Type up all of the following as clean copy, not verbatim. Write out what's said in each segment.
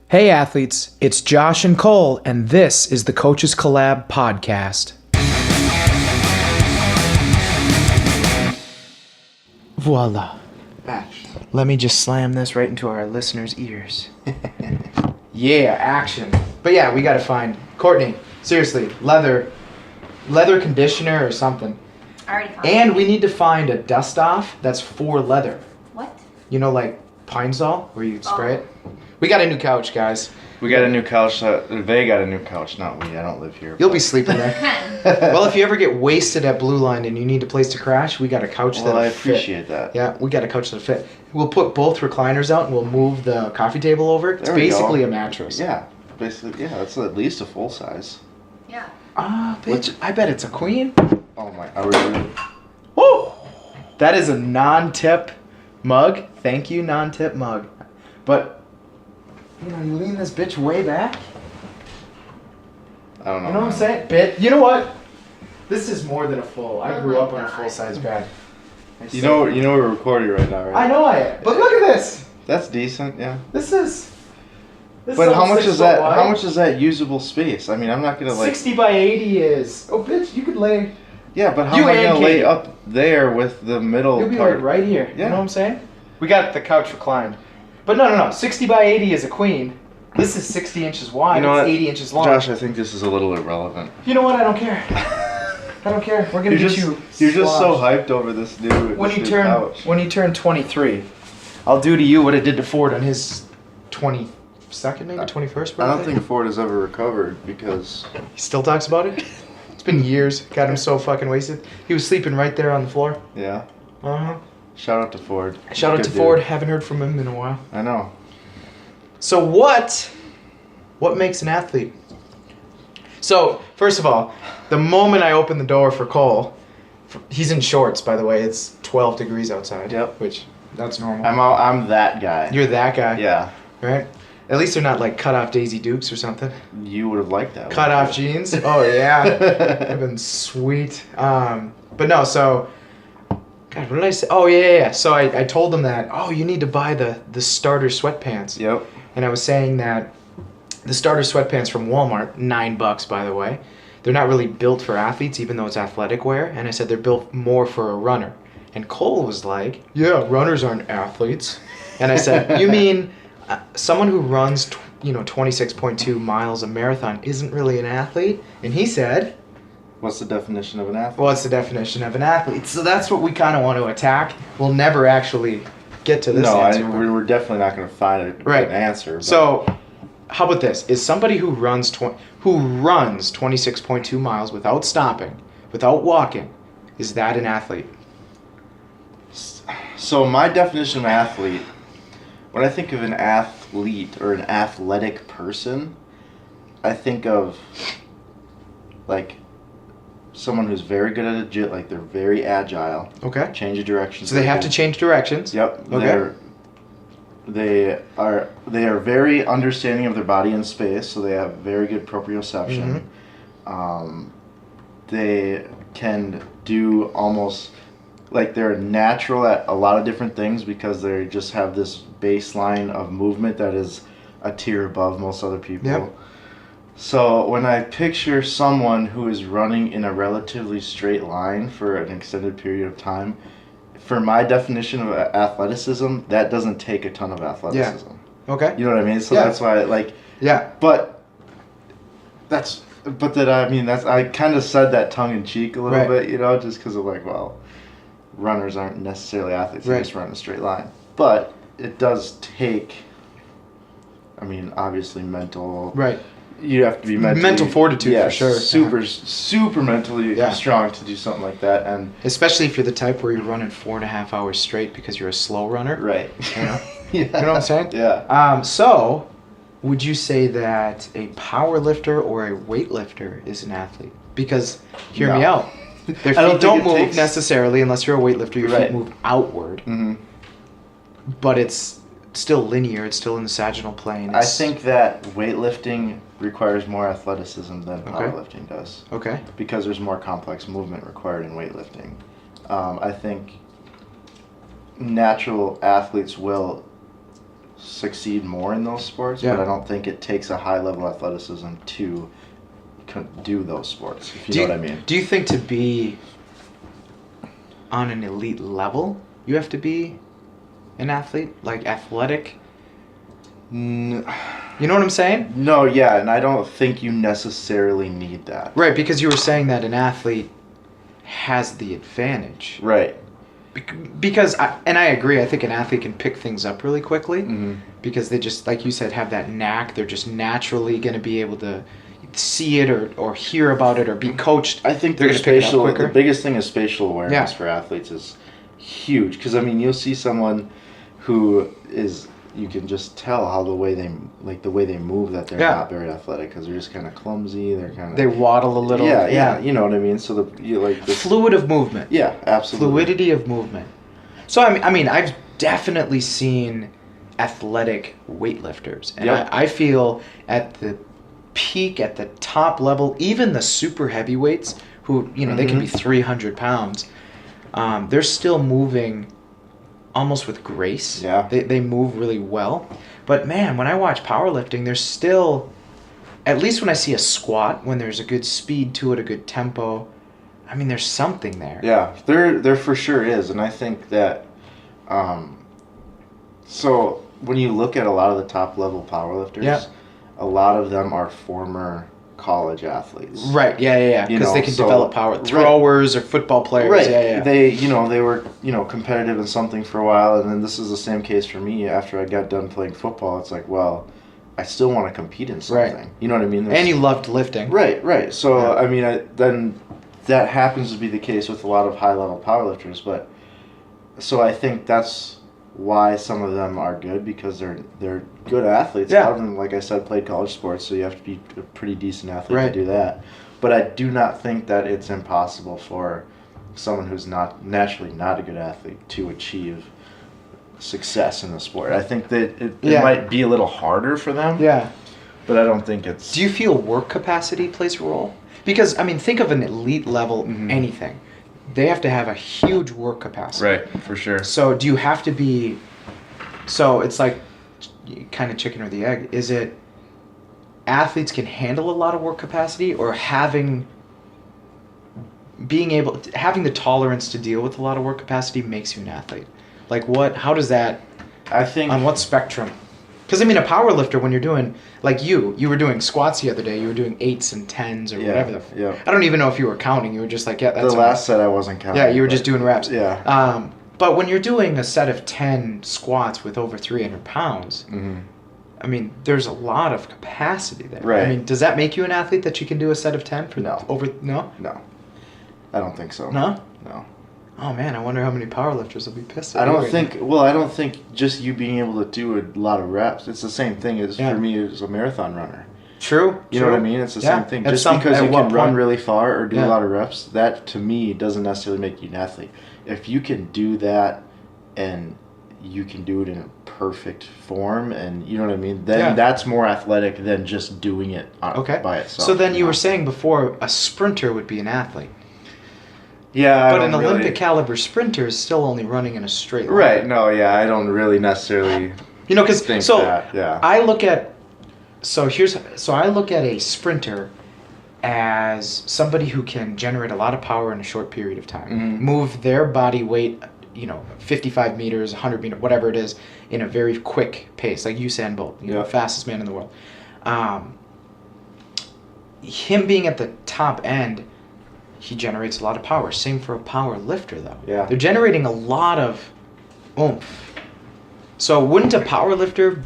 Hey athletes, it's Josh and Cole, and this is the Coaches Collab podcast. Voila. Action. Let me just slam this right into our listeners' ears. Yeah, action. But yeah, we gotta find Courtney. Seriously, leather conditioner or something. I already found And it. we need to find a dust off that's for leather. What? You know, like Pine Sol, where you spray it. We got a new couch, guys. We got a new couch. They got a new couch, not we. I don't live here. You'll but- be sleeping there. Well, if you ever get wasted at Blue Line and you need a place to crash, we got a couch Well, that'll I fit. appreciate that. Yeah, we got a couch that'll fit. We'll put both recliners out and we'll move the coffee table over. It's There we go. basically a mattress. Yeah, basically, yeah. That's at least a full size. Yeah. Ah, bitch, I bet it's a queen. Oh my! Are we really? Woo! That is a non-tip mug. Thank you, non-tip mug. But, you know, you lean this bitch way back. I don't know. You know what I'm saying? You know what? This is more than a full. I Oh grew my up on a God. full-size bed. You know we're recording right now, right? I know I am. But look at this. That's decent, yeah. This is. But how much 6 is that? foot wide. How much is that usable space? I mean, I'm not gonna like. 60 by 80 is. Oh, bitch, you could lay. Yeah, but how You am I and gonna lay Katie. up there with the middle You'll be part? like right here. You Yeah. know what I'm saying? We got the couch reclined. But no. 60 by 80 is a queen. This is 60 inches wide. You know it's what? 80 inches long. Josh, I think this is a little irrelevant. You know what? I don't care. I don't care. We're gonna You're get just, you. you're just so sloshed. hyped over this new When this you new turn couch. when you turn 23, I'll do to you what I did to Ford on his 22nd, maybe 21st birthday. I don't think Ford has ever recovered because He still talks about it. It's been years. Got him so fucking wasted. He was sleeping right there on the floor. yeah. Uh-huh. Shout out to Ford. Shout out Good to dude. Ford. Haven't heard from him in a while. I know. So what makes an athlete? So first of all, the moment I open the door for Cole, he's in shorts, by the way. It's 12 degrees outside. Yep. Which that's normal. I'm that guy. You're that guy. Yeah. Right? At least they're not like cut off Daisy Dukes or something. You would have liked that. Cut wouldn't off you? jeans. Oh yeah. That'd been sweet. But no, so God, what did I say? Oh yeah. So I told them that, oh, you need to buy the starter sweatpants. Yep. And I was saying that the starter sweatpants from Walmart, $9 by the way, they're not really built for athletes, even though it's athletic wear. And I said they're built more for a runner. And Cole was like, yeah, runners aren't athletes. And I said, you mean someone who runs 26.2 miles a marathon isn't really an athlete? And he said, What's the definition of an athlete? what's the definition of an athlete? So that's what we kind of want to attack. We'll never actually get to this No, answer. we're definitely not going to find Right. an answer. But So, how about this? Is somebody who runs 26.2 miles without stopping, without walking, is that an athlete? So my definition of athlete, when I think of an athlete or an athletic person, I think of like someone who's very good at like they're very agile, Okay. change of direction. So they have to change directions. Yep. Okay. They are very understanding of their body and space, so they have very good proprioception. They can do almost like they're natural at a lot of different things because they just have this baseline of movement that is a tier above most other people. Yep. So when I picture someone who is running in a relatively straight line for an extended period of time, for my definition of athleticism, that doesn't take a ton of athleticism. Okay. You know what I mean? So Yeah. that's why, like, Yeah. I kind of said that tongue in cheek a little Right. bit, you know, just because of like, well, runners aren't necessarily athletes; they Right. just run in a straight line. But it does take, I mean, obviously mental. Right. You have to be Mental fortitude, for sure. Super mentally Yeah. strong to do something like that, and Especially if you're the type where you're running 4.5 hours straight because you're a slow runner. right. You know? Yeah. You know what I'm saying? Yeah. So, would you say that a power lifter or a weightlifter is an athlete? Because, hear me No. out. Their I don't feet don't think it move takes- necessarily unless you're a weightlifter. Your Right. feet move outward, hmm but it's still linear. It's still in the sagittal plane. I It's- think that weightlifting requires more athleticism than Okay. powerlifting does. Okay. Because there's more complex movement required in weightlifting. I think natural athletes will succeed more in those sports, Yeah. but I don't think it takes a high level athleticism to do those sports, if you know what I mean. Do you think to be on an elite level, you have to be an athlete? Like athletic? N- You know what I'm saying? No, yeah, and I don't think you necessarily need that. Right, because you were saying that an athlete has the advantage. Right. Because, and I agree, I think an athlete can pick things up really quickly Mm-hmm. because they just, like you said, have that knack. They're just naturally going to be able to see it or hear about it or be coached. I think They're the gonna pick it up spatial, quicker. the biggest thing is spatial awareness Yeah. for athletes is huge. Because I mean, you'll see someone who is, you can just tell how the way they move that they're Yeah. not very athletic because they're just kind of clumsy. They're kind of They waddle a little. yeah, you know what I mean. So Fluid of movement. yeah, absolutely. Fluidity of movement. So I mean, I've definitely seen athletic weightlifters, and Yep. I feel at the peak, at the top level, even the super heavyweights, who they can be 300 pounds, they're still moving almost with grace. Yeah. They move really well. But man, when I watch powerlifting, there's still, at least when I see a squat, when there's a good speed to it, a good tempo, I mean, there's something there. Yeah, there for sure is, and I think that, so when you look at a lot of the top level powerlifters, Yeah. a lot of them are former college athletes. Right, yeah. You Because know, they can so- develop power. right. Throwers or football players. Right. Yeah. They were competitive in something for a while, and then this is the same case for me. After I got done playing football, it's like, well, I still want to compete in something. Right. You know what I mean? And you loved lifting. Right. So Yeah. I mean, then that happens to be the case with a lot of high level powerlifters, but so I think that's why some of them are good, because they're good athletes. Yeah. A lot of them, like I said, played college sports, so you have to be a pretty decent athlete Right. to do that. But I do not think that it's impossible for someone who's not naturally not a good athlete to achieve success in the sport. I think that it Yeah. might be a little harder for them, Yeah. but I don't think it's... Do you feel work capacity plays a role? Because, I mean, think of an elite level Mhm. anything. They have to have a huge work capacity. Right, for sure. So do you have to be... So it's like kind of chicken or the egg. Is it athletes can handle a lot of work capacity, or having the tolerance to deal with a lot of work capacity makes you an athlete? Like how does that, I think... on what spectrum? Because I mean, a power lifter, when you're doing, like you were doing squats the other day, you were doing 8s and 10s or Yeah, whatever. yeah. I don't even know if you were counting. You were just like, yeah, that's The last set I wasn't counting. Yeah, you were but- just doing reps. Yeah. But when you're doing a set of 10 squats with over 300 pounds, Mhm. I mean, there's a lot of capacity there. Right. I mean, does that make you an athlete that you can do a set of 10 for No. No? No. I don't think so. No? No. Oh man, I wonder how many powerlifters will be pissed at I you don't right think. Well, I don't think just you being able to do a lot of reps. It's the same thing as Yeah. for me as a marathon runner. now. True. You know what I mean? It's the Yeah. same thing. At Just some- because at you what can run point? really far or do Yeah. a lot of reps, that to me doesn't necessarily make you an athlete. If you can do that and you can do it in a perfect form, and you know what I mean, then Yeah. that's more athletic than just doing it Okay. by itself. So then you know? were saying before a sprinter would be an athlete. Yeah, But an Olympic caliber sprinter is still only running in a straight line. Right. No. Yeah. I don't really necessarily You know, because think so that. Yeah. I look at I look at a sprinter as somebody who can generate a lot of power in a short period of time, Mhm. move their body weight, 55 meters, 100 meters, whatever it is, in a very quick pace, like Usain Bolt, Yeah. fastest man in the world. Him being at the top end, he generates a lot of power. Same for a power lifter, though. Yeah. They're generating a lot of oomph. So wouldn't a power lifter,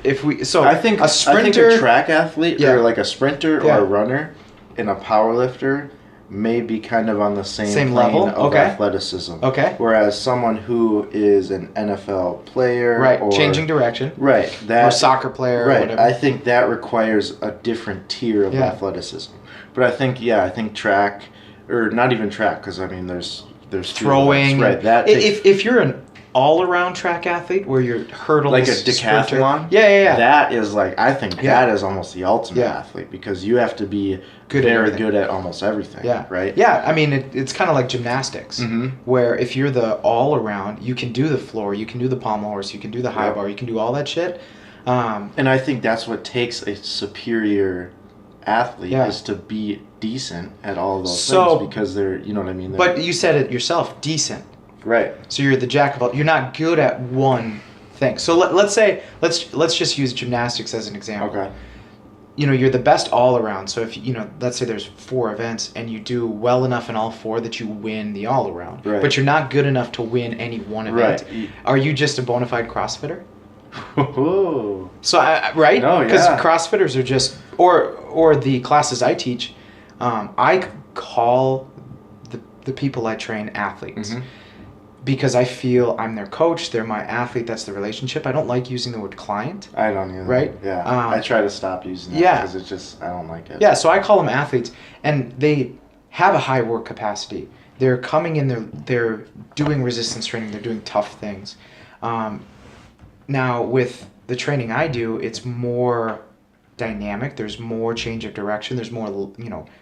I think a sprinter, a track athlete Yeah. or like a sprinter Yeah. or a runner and a power lifter may be kind of on the same Same plane level? of Okay. athleticism. Okay. Whereas someone who is an NFL player, right, or changing direction, right, or that soccer player, or right, whatever. I think that requires a different tier of Yeah. athleticism. But I think track, or not even track, because I mean there's Throwing, right, that if you're an all-around track athlete where you're hurdles, Like a sprinter. decathlon? Yeah. That is like, I think Yeah. that is almost the ultimate Yeah. athlete because you have to be Good at very everything. good at almost everything. Yeah. Right? Yeah, I mean, it's kind of like gymnastics, Mhm. where if you're the all-around, you can do the floor, you can do the pommel horse, you can do the high Yep. bar, you can do all that shit. And I think that's what takes a superior athlete Yeah. is to be decent at all of those So- things because they're, you know what I mean? But you said it yourself, decent. Right. So you're the jack of all. You're not good at one thing. So let's say let's just use gymnastics as an example. Okay. You know, you're the best all around. So if you know, let's say there's 4 events and you do well enough in all 4 that you win the all around. Right. But you're not good enough to win any one event. Right. Are you just a bona fide CrossFitter? Whoa. So right? No, Because yeah. CrossFitters are just or the classes I teach, I call the people I train athletes. Mhm. Because I feel I'm their coach, they're my athlete, that's the relationship. I don't like using the word client. I don't either. Right? Yeah. I try to stop using that yeah. because it's just, I don't like it. Yeah, so I call them athletes, and they have a high work capacity. They're coming in, they're doing resistance training, they're doing tough things. Now, with the training I do, it's more dynamic. There's more change of direction. There's more,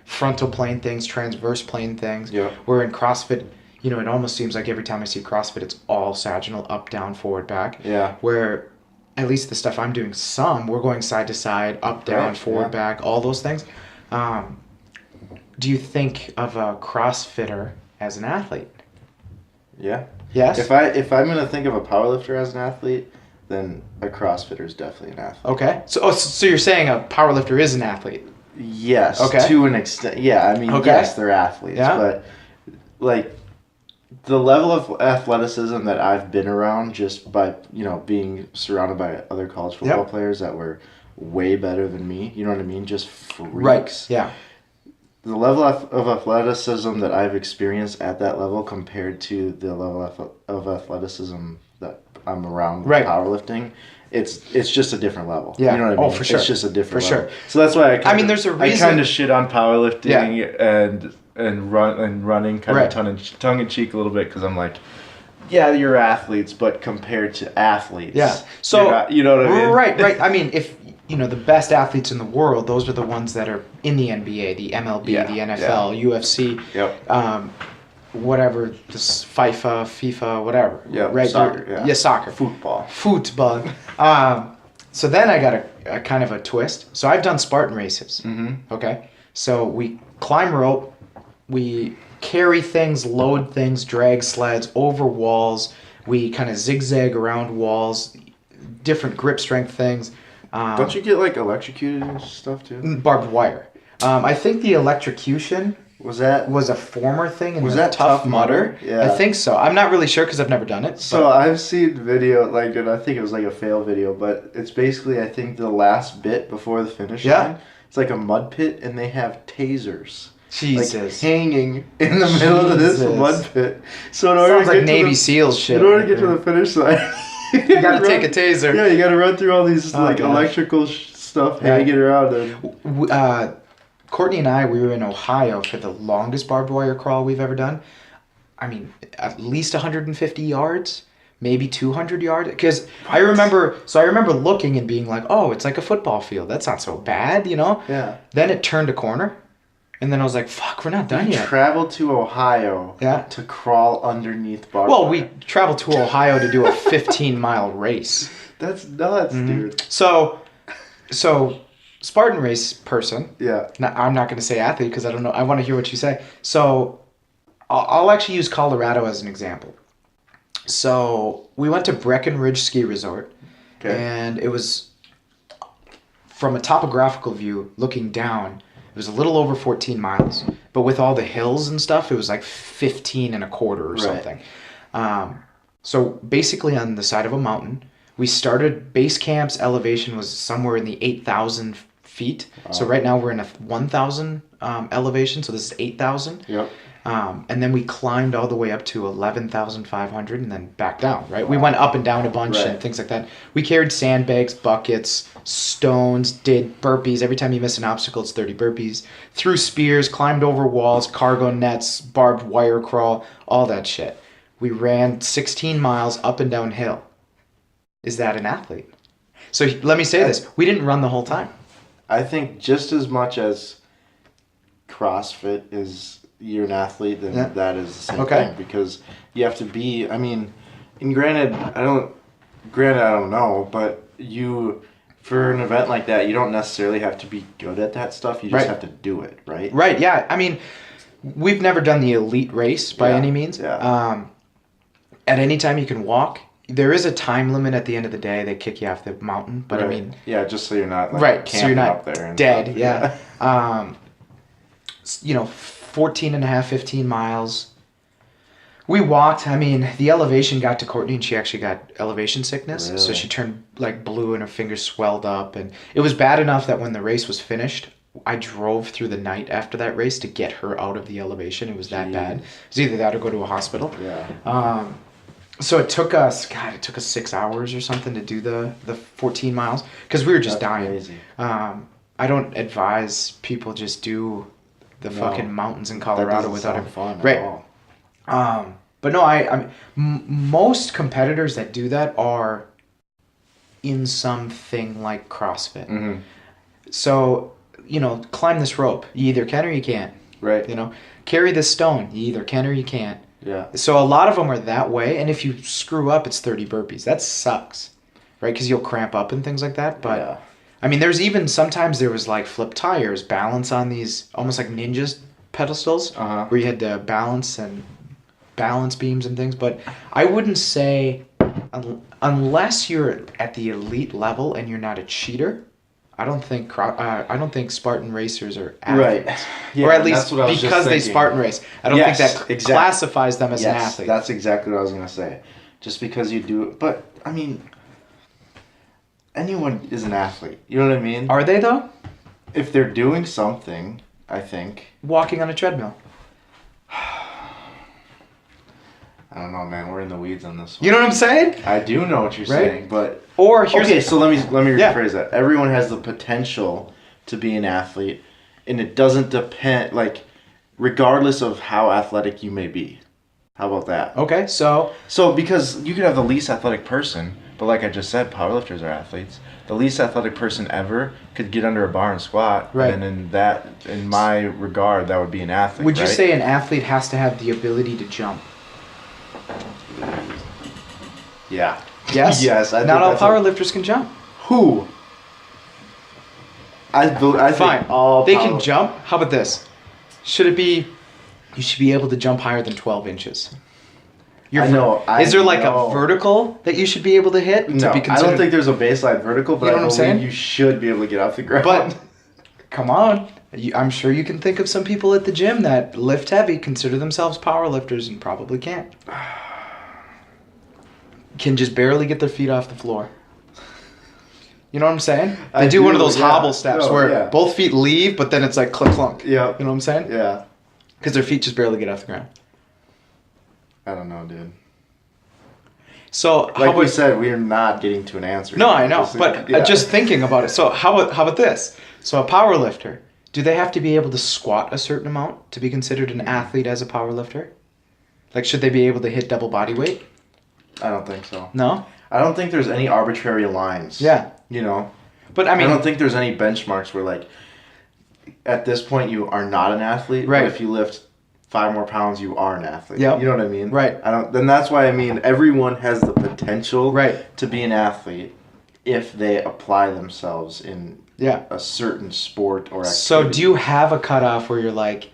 frontal plane things, transverse plane things. Yeah. Where in CrossFit, it almost seems like every time I see CrossFit, it's all sagittal, up, down, forward, back. Yeah. Where at least the stuff I'm doing, we're going side to side, up, down, Right, forward, yeah. back, all those things. Do you think of a CrossFitter as an athlete? Yeah. Yes? If I'm gonna think of a powerlifter as an athlete, then a CrossFitter is definitely an athlete. Okay. So you're saying a powerlifter is an athlete? Yes. Okay. To an extent. Yeah. I mean, Okay. yes, they're athletes, Yeah. but like the level of athleticism that I've been around just by being surrounded by other college football Yep. players that were way better than me. You know what I mean? Just freaks. Right. Yeah. The level of athleticism that I've experienced at that level compared to the level of athleticism that I'm around with Right. powerlifting, it's just a different level. Yeah. You know what I Oh, mean? for sure. It's just a different For level. sure. So that's why I mean, there's a reason- I kind of shit on powerlifting Yeah. and running kind Right. of tongue in cheek a little bit because I'm like, yeah, you're athletes, but compared to athletes, Yeah. So you're not- you know what I mean? Right. I mean, if the best athletes in the world, those are the ones that are in the NBA, the MLB, Yeah, the NFL, UFC, Yep. whatever, this FIFA, whatever. Yeah, Right. soccer, yeah. Soccer. Football. Football. So then I got a kind of a twist. So I've done Spartan races. Mm-hmm. Okay. So we climb rope, we carry things, load things, drag sleds over walls. We kind of zigzag around walls, different grip strength things. Don't you get like electrocuted and stuff too? Barbed wire. I think the electrocution Was that? was a former thing in Was the that Tough Tough Mudder. Mudder? Yeah. I think so. I'm not really sure because I've never done it. So I've seen video and I think it was like a fail video, but it's basically I think the last bit before the finish Yeah. line. It's like a mud pit, and they have tasers like Jesus. hanging in the middle of this Jesus. mud pit. So in order Sounds to like get Navy to the, SEALs shit. in order to get to the finish line, You gotta take a taser. Yeah, you gotta run through all these Oh, like gosh. electrical stuff Yeah. hanging around. And Courtney and I, we were in Ohio for the longest barbed wire crawl we've ever done. I mean, at least 150 yards, maybe 200 yards. Because I remember looking and being like, oh, it's like a football field. That's not so bad, yeah, Then it turned a corner, and then I was like, fuck, we're not done yet. traveled to Ohio Yeah. to crawl underneath barbed Well, wire. we traveled to Ohio to do a 15-mile race. That's nuts, Mm-hmm. dude. So Spartan race person. Yeah. Now, I'm not going to say athlete because I don't know. I want to hear what you say. So I'll actually use Colorado as an example. So we went to Breckenridge Ski Resort, Okay. and it was from a topographical view looking down. It was a little over 14 miles, but with all the hills and stuff, it was like 15 and a quarter or Right. something. So basically on the side of a mountain, we started base camp's elevation was somewhere in the 8,000 feet. So right now we're in a 1,000 elevation. So this is 8,000. Yep. And then we climbed all the way up to 11,500 and then back down, right? We went up and down a bunch and Right. things like that. We carried sandbags, buckets, stones, did burpees. Every time you miss an obstacle, it's 30 burpees. Threw spears, climbed over walls, cargo nets, barbed wire crawl, all that shit. We ran 16 miles up and down hill. Is that an athlete? So let me say this. We didn't run the whole time. I think just as much as CrossFit is you're an athlete, then Yeah. that is the same Okay. thing because you have to be. I mean, and granted, I don't know, but for an event like that, you don't necessarily have to be good at that stuff. You just Right. have to do it, right? Right, yeah. I mean, we've never done the elite race by Yeah, any means. yeah. At any time you can walk. There is a time limit at the end of the day. They kick you off the mountain, but I Right. mean, yeah, just so you're not like, right, so you're camping not up there and dead. stuff. Yeah. 14 and a half, 15 miles. We walked. I mean, the elevation got to Courtney, and she actually got elevation sickness. So Really? she turned like blue, and her fingers swelled up, and it was bad enough that when the race was finished, I drove through the night after that race to get her out of the elevation. It was that bad. It was either that or go to a hospital. Yeah. So it took us 6 hours or something to do the 14 miles because we were just That's dying. crazy. I don't advise people just do the No. fucking mountains in That Colorado doesn't without sound it. fun Right. at all. But no, I mean, most competitors that do that are in something like CrossFit. Mm-hmm. So, climb this rope. You either can or you can't. Right. Carry this stone. You either can or you can't. Yeah. So a lot of them are that way, and if you screw up, it's 30 burpees. That sucks, right? Because you'll cramp up and things like that. But yeah. I mean, sometimes there was like flip tires, balance on these almost like ninjas pedestals, Uh-huh. where you had to balance and balance beams and things. But I wouldn't say unless you're at the elite level and you're not a cheater. I don't think Spartan racers are athletes. Right. Yeah, or at that's least what I was just because they thinking. Spartan race. I don't Yes, think that exactly. classifies them as an Yes, athlete. that's exactly what I was gonna say. Just because you do it, but I mean, anyone is an athlete. You know what I mean? Are they though? If they're doing something, I think. Walking on a treadmill. I don't know, man. We're in the weeds on this one. You know what I'm saying? I do know what you're Right? saying, but Or here's okay. So let me Yeah. rephrase that. Everyone has the potential to be an athlete, and it doesn't depend. Like, regardless of how athletic you may be. How about that? okay. So So because you could have the least athletic person, but like I just said, powerlifters are athletes. The least athletic person ever could get under a bar and squat, Right. and in my regard, that would be an athlete. would you right? say an athlete has to have the ability to jump? Yeah. Yes. Yes. I Not think all that's powerlifters can jump. Who? I think Fine. all They can jump. How about this? Should it be? You should be able to jump higher than 12 inches. I know. Is there like know. a vertical that you should be able to hit? No, to be I considered? don't think there's a baseline vertical, but You know I what I'm believe saying? you should be able to get off the ground. But come on, I'm sure you can think of some people at the gym that lift heavy, consider themselves power lifters, and probably can't. Can just barely get their feet off the floor. You know what I'm saying? They I do one of do, those yeah. hobble steps No, where yeah. both feet leave, but then it's like clunk clunk. Yeah. You know what I'm saying? Yeah. Because their feet just barely get off the ground. I don't know, dude. So Like how we about, said, we're not getting to an answer. no, yet. I know, This is- but yeah. just thinking about it. So how about this? So a power lifter, do they have to be able to squat a certain amount to be considered an athlete as a power lifter? Like, should they be able to hit double body weight? I don't think so. No. I don't think there's any arbitrary lines. Yeah, You know, but I I mean, don't think there's any benchmarks where like, at this point you are not an athlete. Right. But if you lift 5 more pounds, you are an athlete. Yep. You know what I mean? Right. I don't. Then that's why I mean everyone has the potential. Right. To be an athlete, if they apply themselves in yeah. a certain sport or activity. So do you have a cutoff where you're like,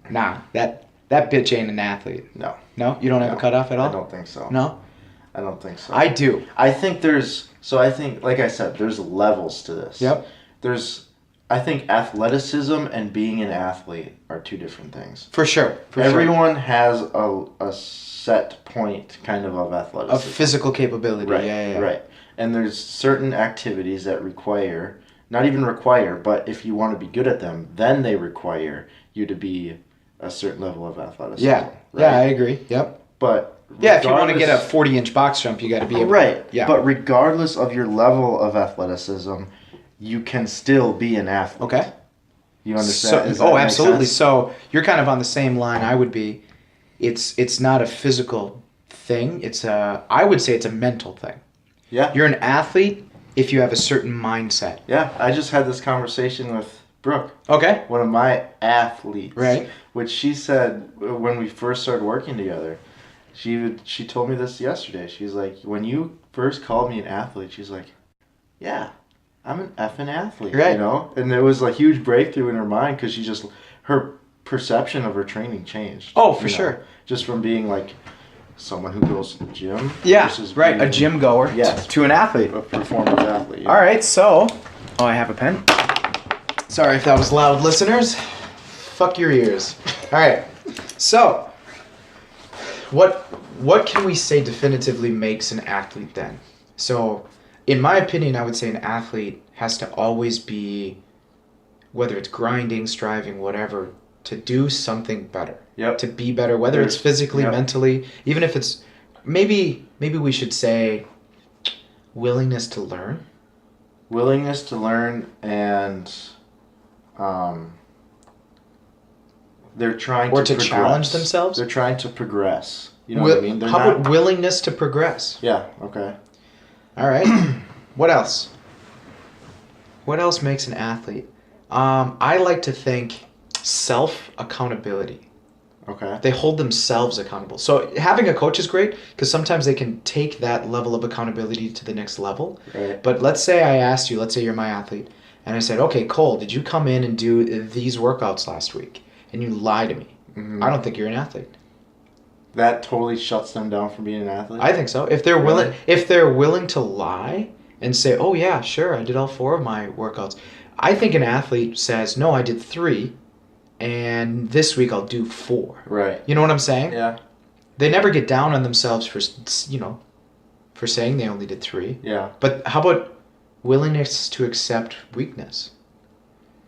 nah, that bitch ain't an athlete? No. No, you don't have No, a cutoff at all. I don't think so. No, I don't think so. I do. I think there's. So I think, like I said, there's levels to this. Yep. I think athleticism and being an athlete are two different things. For sure. For sure. Everyone has a set point kind of athleticism. Of physical capability. Right, Yeah. right. And there's certain activities that require, not even require, but if you want to be good at them, then they require you to be a certain level of athleticism. Yeah. Right? Yeah, I agree. Yep. But Yeah, if you want to get a regardless- 40-inch box jump, you got to be able Right. Yeah. But regardless of your level of athleticism, you can still be an athlete. Okay. You understand? So, Does that make absolutely. sense? So you're kind of on the same line I would be. It's not a physical thing. I would say it's a mental thing. Yeah. You're an athlete if you have a certain mindset. Yeah. I just had this conversation with Brooke, Okay. one of my athletes. Right. Which she said when we first started working together. She told me this yesterday. She's like, when you first called me an athlete, she's like, yeah, I'm an effing athlete. Right. You know? And there was a huge breakthrough in her mind because her perception of her training changed. Oh, for you know? sure. Just from being like someone who goes to the gym. Yeah, versus right. A being gym goer Yes. to an athlete. a performance athlete. Yeah. All right, so... Oh, I have a pen. Sorry if that was loud, listeners. Fuck your ears. All right, so... What can we say definitively makes an athlete then? So, in my opinion, I would say an athlete has to always be, whether it's grinding, striving, whatever, to do something better. Yep. To be better, whether it's physically, Yep. mentally, even if it's maybe we should say willingness to learn. Willingness to learn and they're trying Or to to challenge themselves? They're trying to progress. You know what I mean? They're How about willingness to progress? Yeah, okay. All right. What else? What else makes an athlete? I like to think self-accountability. Okay. They hold themselves accountable. So having a coach is great because sometimes they can take that level of accountability to the next level. Right. But let's say I asked you, let's say you're my athlete, and I said, okay, Cole, did you come in and do these workouts last week? And you lie to me. Mhm. I don't think you're an athlete. That totally shuts them down from being an athlete. I think so. If they're willing to lie and say, "Oh yeah, sure, I did all 4 of my workouts," I think an athlete says, "No, I did 3, and this week I'll do 4." Right. You know what I'm saying? Yeah. They never get down on themselves for for saying they only did 3. Yeah. But how about willingness to accept weakness?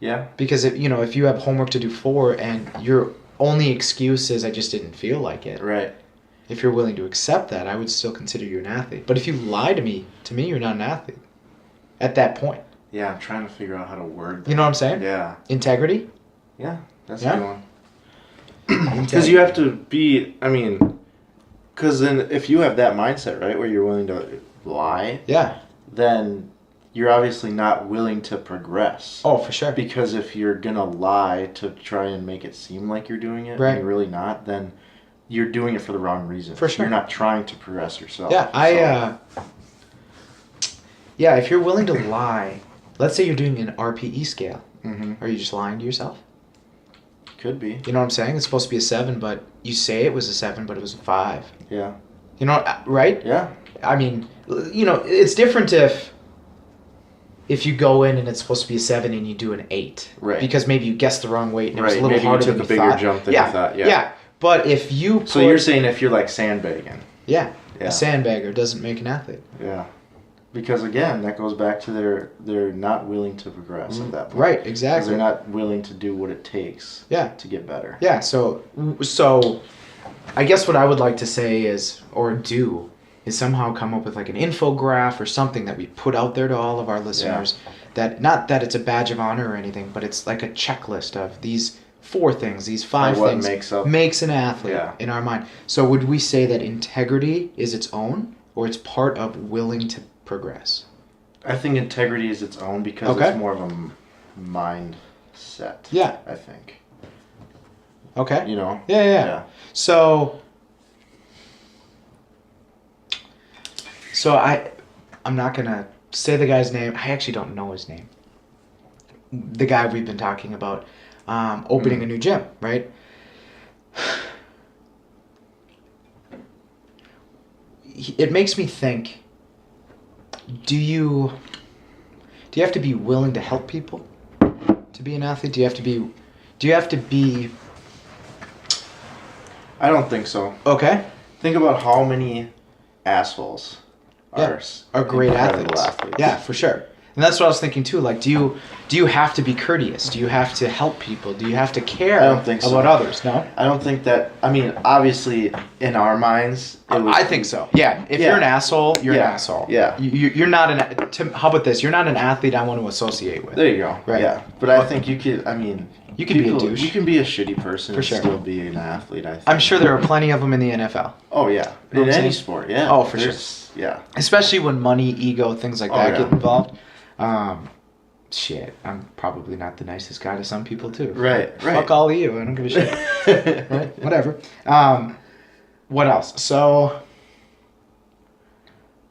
Yeah. Because if you have homework to do 4 and your only excuse is I just didn't feel like it. Right. If you're willing to accept that, I would still consider you an athlete. But if you lie to me, you're not an athlete at that point. Yeah, I'm trying to figure out how to word that. You know what I'm saying? Yeah. Integrity? Yeah. That's Yeah? a good one. Because you have to be, because then if you have that mindset, right, where you're willing to lie, Yeah. then you're obviously not willing to progress. Oh, for sure. Because if you're gonna lie to try and make it seem like you're doing it, Right. and you're really not, then you're doing it for the wrong reason. For sure. You're not trying to progress yourself. Yeah, if you're willing to lie, let's say you're doing an RPE scale. Mm-hmm. Are you just lying to yourself? Could be. You know what I'm saying? It's supposed to be a 7, but you say it was a 7, but it was a 5. Yeah. You know, right? Yeah. I mean, it's different if you go in and it's supposed to be a 7 and you do an 8. Right. Because maybe you guessed the wrong weight and it was a Right, little maybe you harder took than a bigger thought. jump than you thought, yeah. Yeah. But if you So you're saying if you're like sandbagging. Yeah. Yeah. A sandbagger doesn't make an athlete. Yeah. Because again, that goes back to they're not willing to progress at that point. Right, 'Cause exactly. they're not willing to do what it takes Yeah. to get better. Yeah, so I guess what I would like to say is somehow come up with like an infograph or something that we put out there to all of our listeners that not that it's a badge of honor or anything, but it's like a checklist of these 4 things, these 5 what things makes an athlete Yeah. in our mind. So would we say that integrity is its own or it's part of willing to progress? I think integrity is its own because Okay. it's more of a mindset. Yeah. I think. Okay. You know? Yeah. So I'm not gonna say the guy's name. I actually don't know his name. The guy we've been talking about opening a new gym, right? It makes me think. Do you have to be willing to help people to be an athlete? Do you have to be I don't think so. okay? Think about how many assholes Are great incredible athletes. Yeah, for sure. And that's what I was thinking too. Like, do you have to be courteous? Do you have to help people? Do you have to care I don't think so. about others? No? I don't think that. Obviously, in our minds, I think so. Yeah. If you're an asshole, you're an Yeah. asshole. Yeah. You're not how about this? You're not an athlete I want to associate with. There you go. Right. Yeah. But I think you could. You can be a douche. You can be a shitty person For and sure. still be an athlete, I think. I'm sure there are plenty of them in the NFL. Oh, yeah. You know In what I'm any saying? sport, yeah. Oh, for sure. Yeah. Especially when money, ego, things like Oh, that yeah. get involved. Shit, I'm probably not the nicest guy to some people too. Right. Fuck all of you. I don't give a shit. Right? Whatever. What else?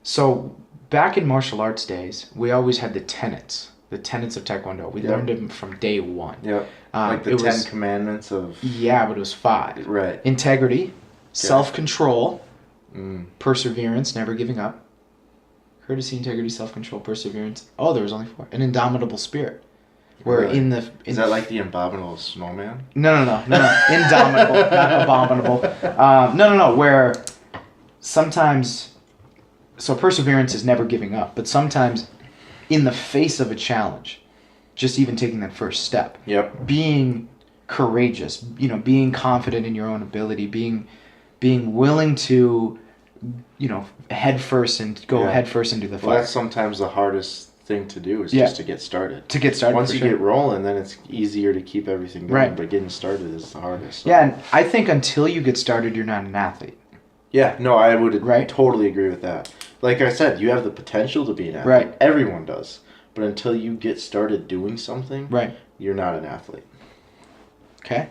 So back in martial arts days, we always had the tenets of Taekwondo. We Yep. learned them from day one. Yep. Like the it 10 was- Commandments of... Yeah, but it was 5. Right. Integrity, self-control, Mm. perseverance, never giving up. Courtesy, integrity, self-control, perseverance. Oh, there was only 4. An indomitable spirit. Where Really? in Is that like the abominable snowman? No. Indomitable, not abominable. No. Where sometimes, so perseverance is never giving up, but sometimes in the face of a challenge, just even taking that first step, Yep. being courageous, being confident in your own ability, being willing to, head first and go Yeah. head first into the Well, fire. that's sometimes the hardest thing to do is Yeah. just to get started. To get started. Once for you sure. get rolling, then it's easier to keep everything going. Right. But getting started is the hardest. So. Yeah, and I think until you get started, you're not an athlete. Yeah, no, I would Right. totally agree with that. Like I said, you have the potential to be an athlete. Right. Everyone does. But until you get started doing something, Right. you're not an athlete. Okay.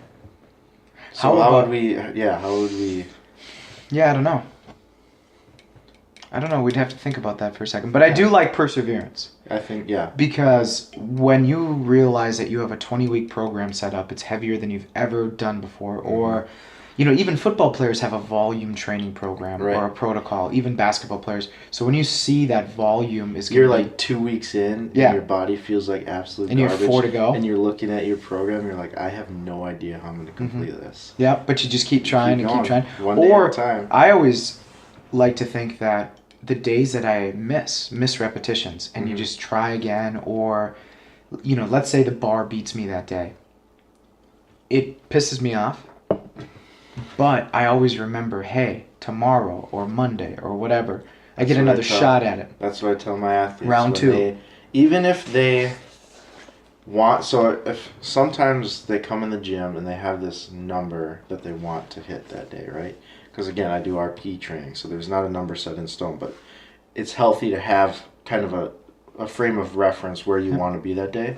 So How would we... Yeah, how would we... Yeah, I don't know. We'd have to think about that for a second. But I do like perseverance. I think, yeah. Because when you realize that you have a 20-week program set up, it's heavier than you've ever done before. Mm-hmm. Or, even football players have a volume training program Right. or a protocol. Even basketball players. So when you see that volume is You're gonna be- like 2 weeks in, Yeah. and your body feels like absolute And you have garbage. 4 to go. And you're looking at your program, you're like, I have no idea how I'm going to complete this. Yeah, but you just keep trying and keep going, trying. one day Or at a time. I always like to think that the days that I miss repetitions, and you Mhm. just try again, or let's say the bar beats me that day. It pisses me off, but I always remember, hey, tomorrow or Monday or whatever, I get That's what I another tell- shot at it. That's what I tell my athletes. Round when 2. Even if they want, so if sometimes they come in the gym and they have this number that they want to hit that day, right? Because again, I do RP training, so there's not a number set in stone, but it's healthy to have kind of a frame of reference where you want to be that day.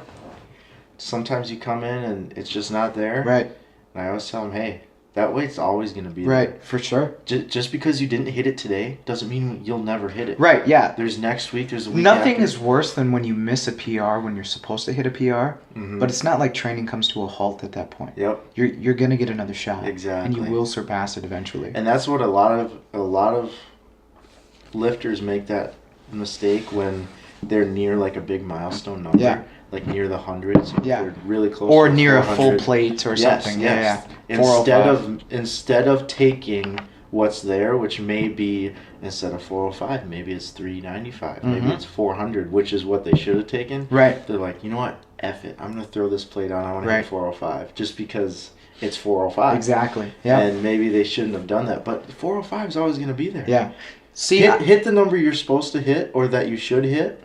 Sometimes you come in and it's just not there. Right, And I always tell them, hey, that weight's always going to be there. right, for sure. Just because you didn't hit it today doesn't mean you'll never hit it. Right, yeah. There's next week, there's a week Nothing after. is worse than when you miss a PR when you're supposed to hit a PR, Mhm. but it's not like training comes to a halt at that point. Yep. You're gonna get another shot. And Exactly. you will surpass it eventually. And that's what a lot of lifters make that mistake when they're near like a big milestone number. Yeah. Like near the hundreds. Yeah. They're really close. Or to near a full 400. plate or Yes, something. yes. Yeah, yeah. Instead of taking what's there, which may be instead of 405, maybe it's 395, maybe Mhm. it's 400, which is what they should have taken. Right. They're like, you know what? F it. I'm gonna throw this plate on. I want to Right. hit 405 just because it's 405. Exactly. Yeah. And maybe they shouldn't have done that, but 405 is always gonna be there. Yeah. See, Hit the number you're supposed to hit or that you should hit,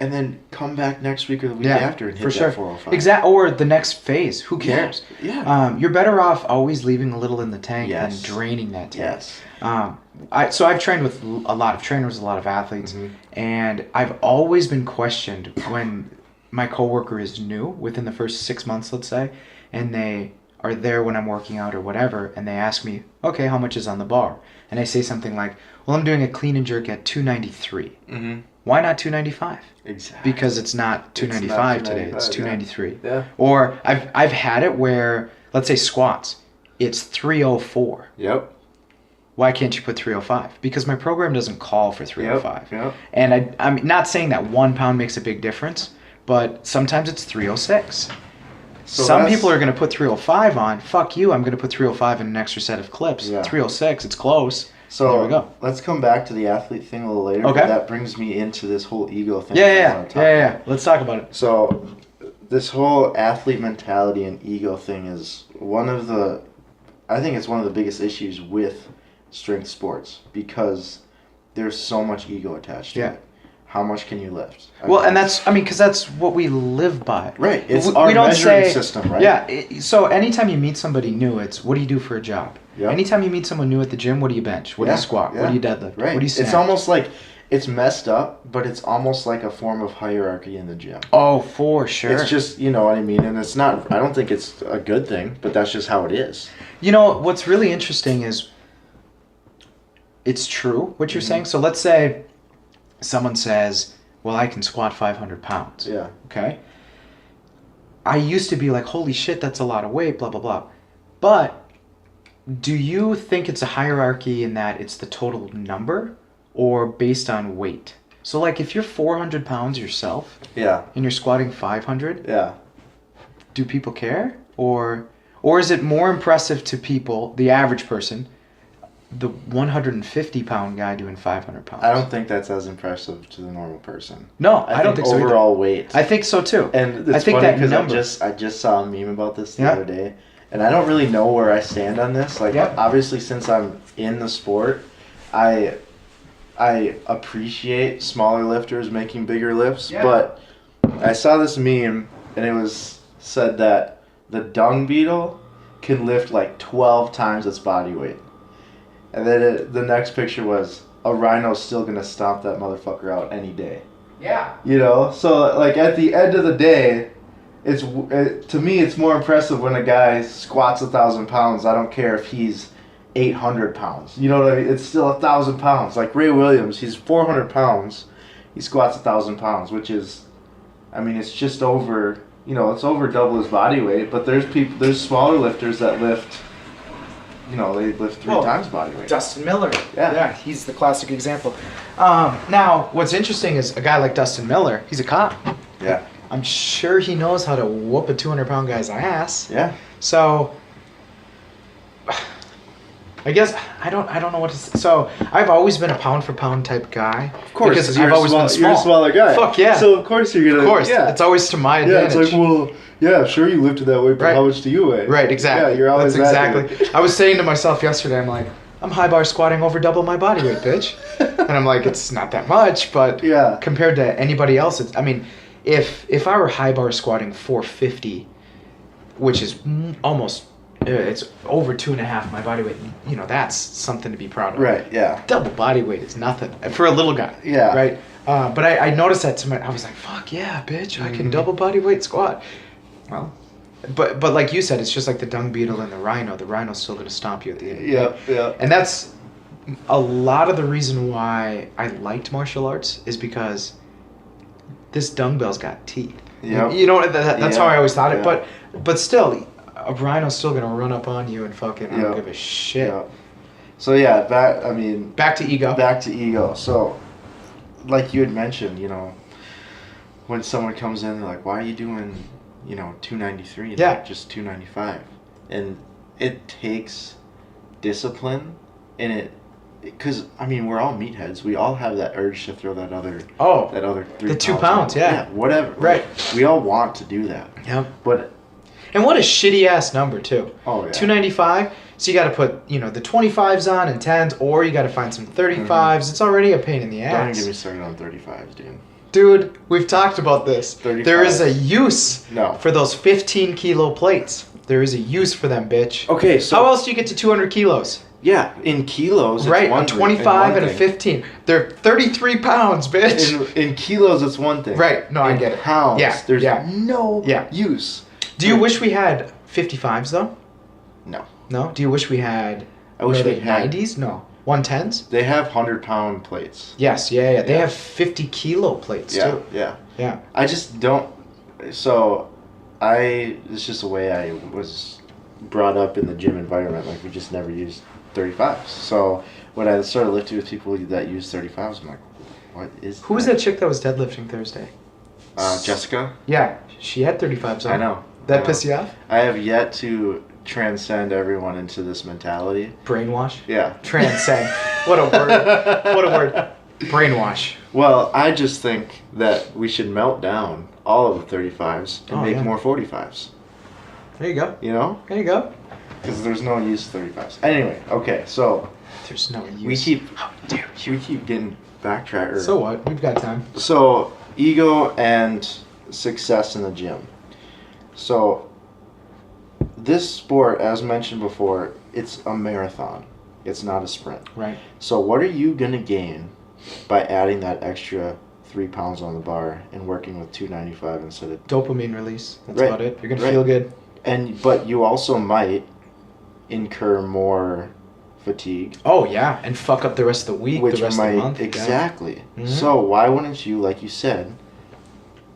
and then come back next week or the week yeah, after and hit for sure. that 405. Exactly. Or the next phase. Who cares? Yeah. You're better off always leaving a little in the tank Yes. than draining that tank. Yes. So I've trained with a lot of trainers, a lot of athletes, Mhm. and I've always been questioned when my coworker is new within the first 6 months, let's say, and they are there when I'm working out or whatever, and they ask me, okay, how much is on the bar? And I say something like, well, I'm doing a clean and jerk at 293. Mm-hmm. Why not 295? Exactly. Because it's not 295 today, it's 293. Yeah. Or I've had it where, let's say squats, it's 304. Yep. Why can't you put 305? Because my program doesn't call for 305. Yep. And I'm not saying that 1 pound makes a big difference, but sometimes it's 306. So Some that's- people are going to put 305 on. Fuck you, I'm going to put 305 in an extra set of clips. Yeah. 306, it's close. So there we go. let's come back to the athlete thing a little later. Okay. But that brings me into this whole ego thing. Yeah, that I yeah, wanna talk yeah. about. Let's talk about it. So this whole athlete mentality and ego thing is I think it's one of the biggest issues with strength sports because there's so much ego attached to Yeah. it. how much can you lift? Well, and that's, I mean, because that's what we live by. Right. It's We our don't measuring say- system, right? Yeah. So anytime you meet somebody new, it's what do you do for a job? Yep. Anytime you meet someone new at the gym, what do you bench? What do Yeah, you squat? yeah. What do you deadlift? Right. What do you snatch? It's almost like it's messed up, but it's almost like a form of hierarchy in the gym. Oh, for sure. It's just, you know what I mean? And it's not, I don't think it's a good thing, but that's just how it is. You know, what's really interesting is it's true what you're Mm-hmm. saying. So let's say someone says, well, I can squat 500 pounds. Yeah. Okay. I used to be like, holy shit, that's a lot of weight, blah, blah, blah. But do you think it's a hierarchy in that it's the total number or based on weight? So, like, if you're 400 pounds yourself Yeah. and you're squatting 500, Yeah. do people care? Or is it more impressive to people, the average person, the 150 pound guy doing 500 pounds? I don't think that's as impressive to the normal person. No, I don't think think so either. overall weight. I think so too. And I it's think funny that because number. I just saw a meme about this the Yeah. other day, and I don't really know where I stand on this. Like, Yep. obviously, since I'm in the sport, I appreciate smaller lifters making bigger lifts. Yeah. But I saw this meme, and it was said that the dung beetle can lift like 12 times its body weight, and then the next picture was a rhino's still gonna stomp that motherfucker out any day. Yeah. You know, so like at the end of the day, to me it's more impressive when a guy squats 1,000 pounds. I don't care if he's 800 pounds. You know what I mean? It's still 1,000 pounds. Like Ray Williams, he's 400 pounds. He squats 1,000 pounds, which is, I mean, it's just over. You know, it's over double his body weight. But there's smaller lifters that lift. You know, they lift 3 Well, times body weight. Dustin Miller. Yeah. he's the classic example. Now, what's interesting is a guy like Dustin Miller, he's a cop. Yeah. I'm sure he knows how to whoop a 200 pound guy's ass. Yeah. So, I guess I don't know what to say. So I've always been a pound for pound type guy. Of course, because you're I've always been small. You're a smaller guy. Fuck yeah. So of course you're gonna. Of course, Yeah. it's always to my Yeah, advantage. it's like, well, yeah, sure you lifted that weight, but Right. how much do you weigh? Right, exactly. Yeah, you're always That's that exactly. dude. I was saying to myself yesterday, I'm like, I'm high bar squatting over double my body weight, bitch. And I'm like, it's not that much, but Yeah. compared to anybody else, it's, I mean, if I were high bar squatting 450, which is almost, it's over 2.5 my body weight, you know, that's something to be proud of. Right, yeah. Double body weight is nothing for a little guy. Yeah. Right. But I noticed that I was like, fuck yeah, bitch, I can Mhm. double body weight squat. Well, but like you said, it's just like the dung beetle and the rhino. The rhino's still gonna stomp you at the end. Yeah, yeah. And that's a lot of the reason why I liked martial arts is because this dumbbell's got teeth. Yep. You know, that's how I always thought it. Yeah. But still, a rhino's still gonna run up on you and fucking I don't Yeah. give a shit. Yeah. So yeah, back Back to ego. to ego. So like you had mentioned, you know, when someone comes in, they're like, why are you doing, you know, 293 and Yeah. like just 295? And it takes discipline, and because I mean we're all meatheads. We all have that urge to throw that other Oh. 3 The 2 pounds pounds, on. yeah. Whatever. Right. We all want to do that, Yep. but And what a shitty ass number too. oh yeah. 295. So you got to put, you know, the 25s on and 10s, or you got to find some 35s. It's already a pain in the Don't even ass. get me started on 35s, dude. Dude, we've talked about this. 35. There is a use No. for those 15 kilo plates. There is a use for them, bitch. Okay, so How else do you get to 200 kilos? yeah, in kilos, it's Right, one a thing- 25 and a thing. 15. They're 33 pounds, bitch. In kilos, it's one thing. Right, no, I In get it. Pounds, Yeah, there's yeah. no Yeah. use. Do you wish we had 55s though? No. No? Do you wish we had I wish what are we they, had. 90s? No. 110s? They have 100-pound plates. Yes, yeah. They Yeah. have 50 kilo plates Yeah, too. yeah. Yeah. I just don't. So, it's just the way I was brought up in the gym environment. Like we just never used 35s. So when I started lifting with people that use 35s, I'm like, what is? Who was that chick that was deadlifting Thursday? Jessica. Yeah, she had 35s on. I know. That I know. pissed you off? I have yet to transcend everyone into this mentality. Brainwash? Yeah. Transcend. What a word. What a word. Brainwash. Well, I just think that we should melt down all of the 35s and Oh, make yeah. more 45s. There you go. You know? There you go. Because there's no use to 35s. Anyway, okay, so There's no use. we keep How dare you? we keep getting backtrack. So what? We've got time. So, ego and success in the gym. So, this sport, as mentioned before, it's a marathon. It's not a sprint. Right. So, what are you going to gain by adding that extra 3 pounds on the bar and working with 295 instead of... Dopamine release. That's Right. about it. You're going to Right. feel good. But you also might incur more fatigue. Oh, yeah. And fuck up the rest of the week, Which the rest might, of the month. exactly. Mhm. So why wouldn't you, like you said,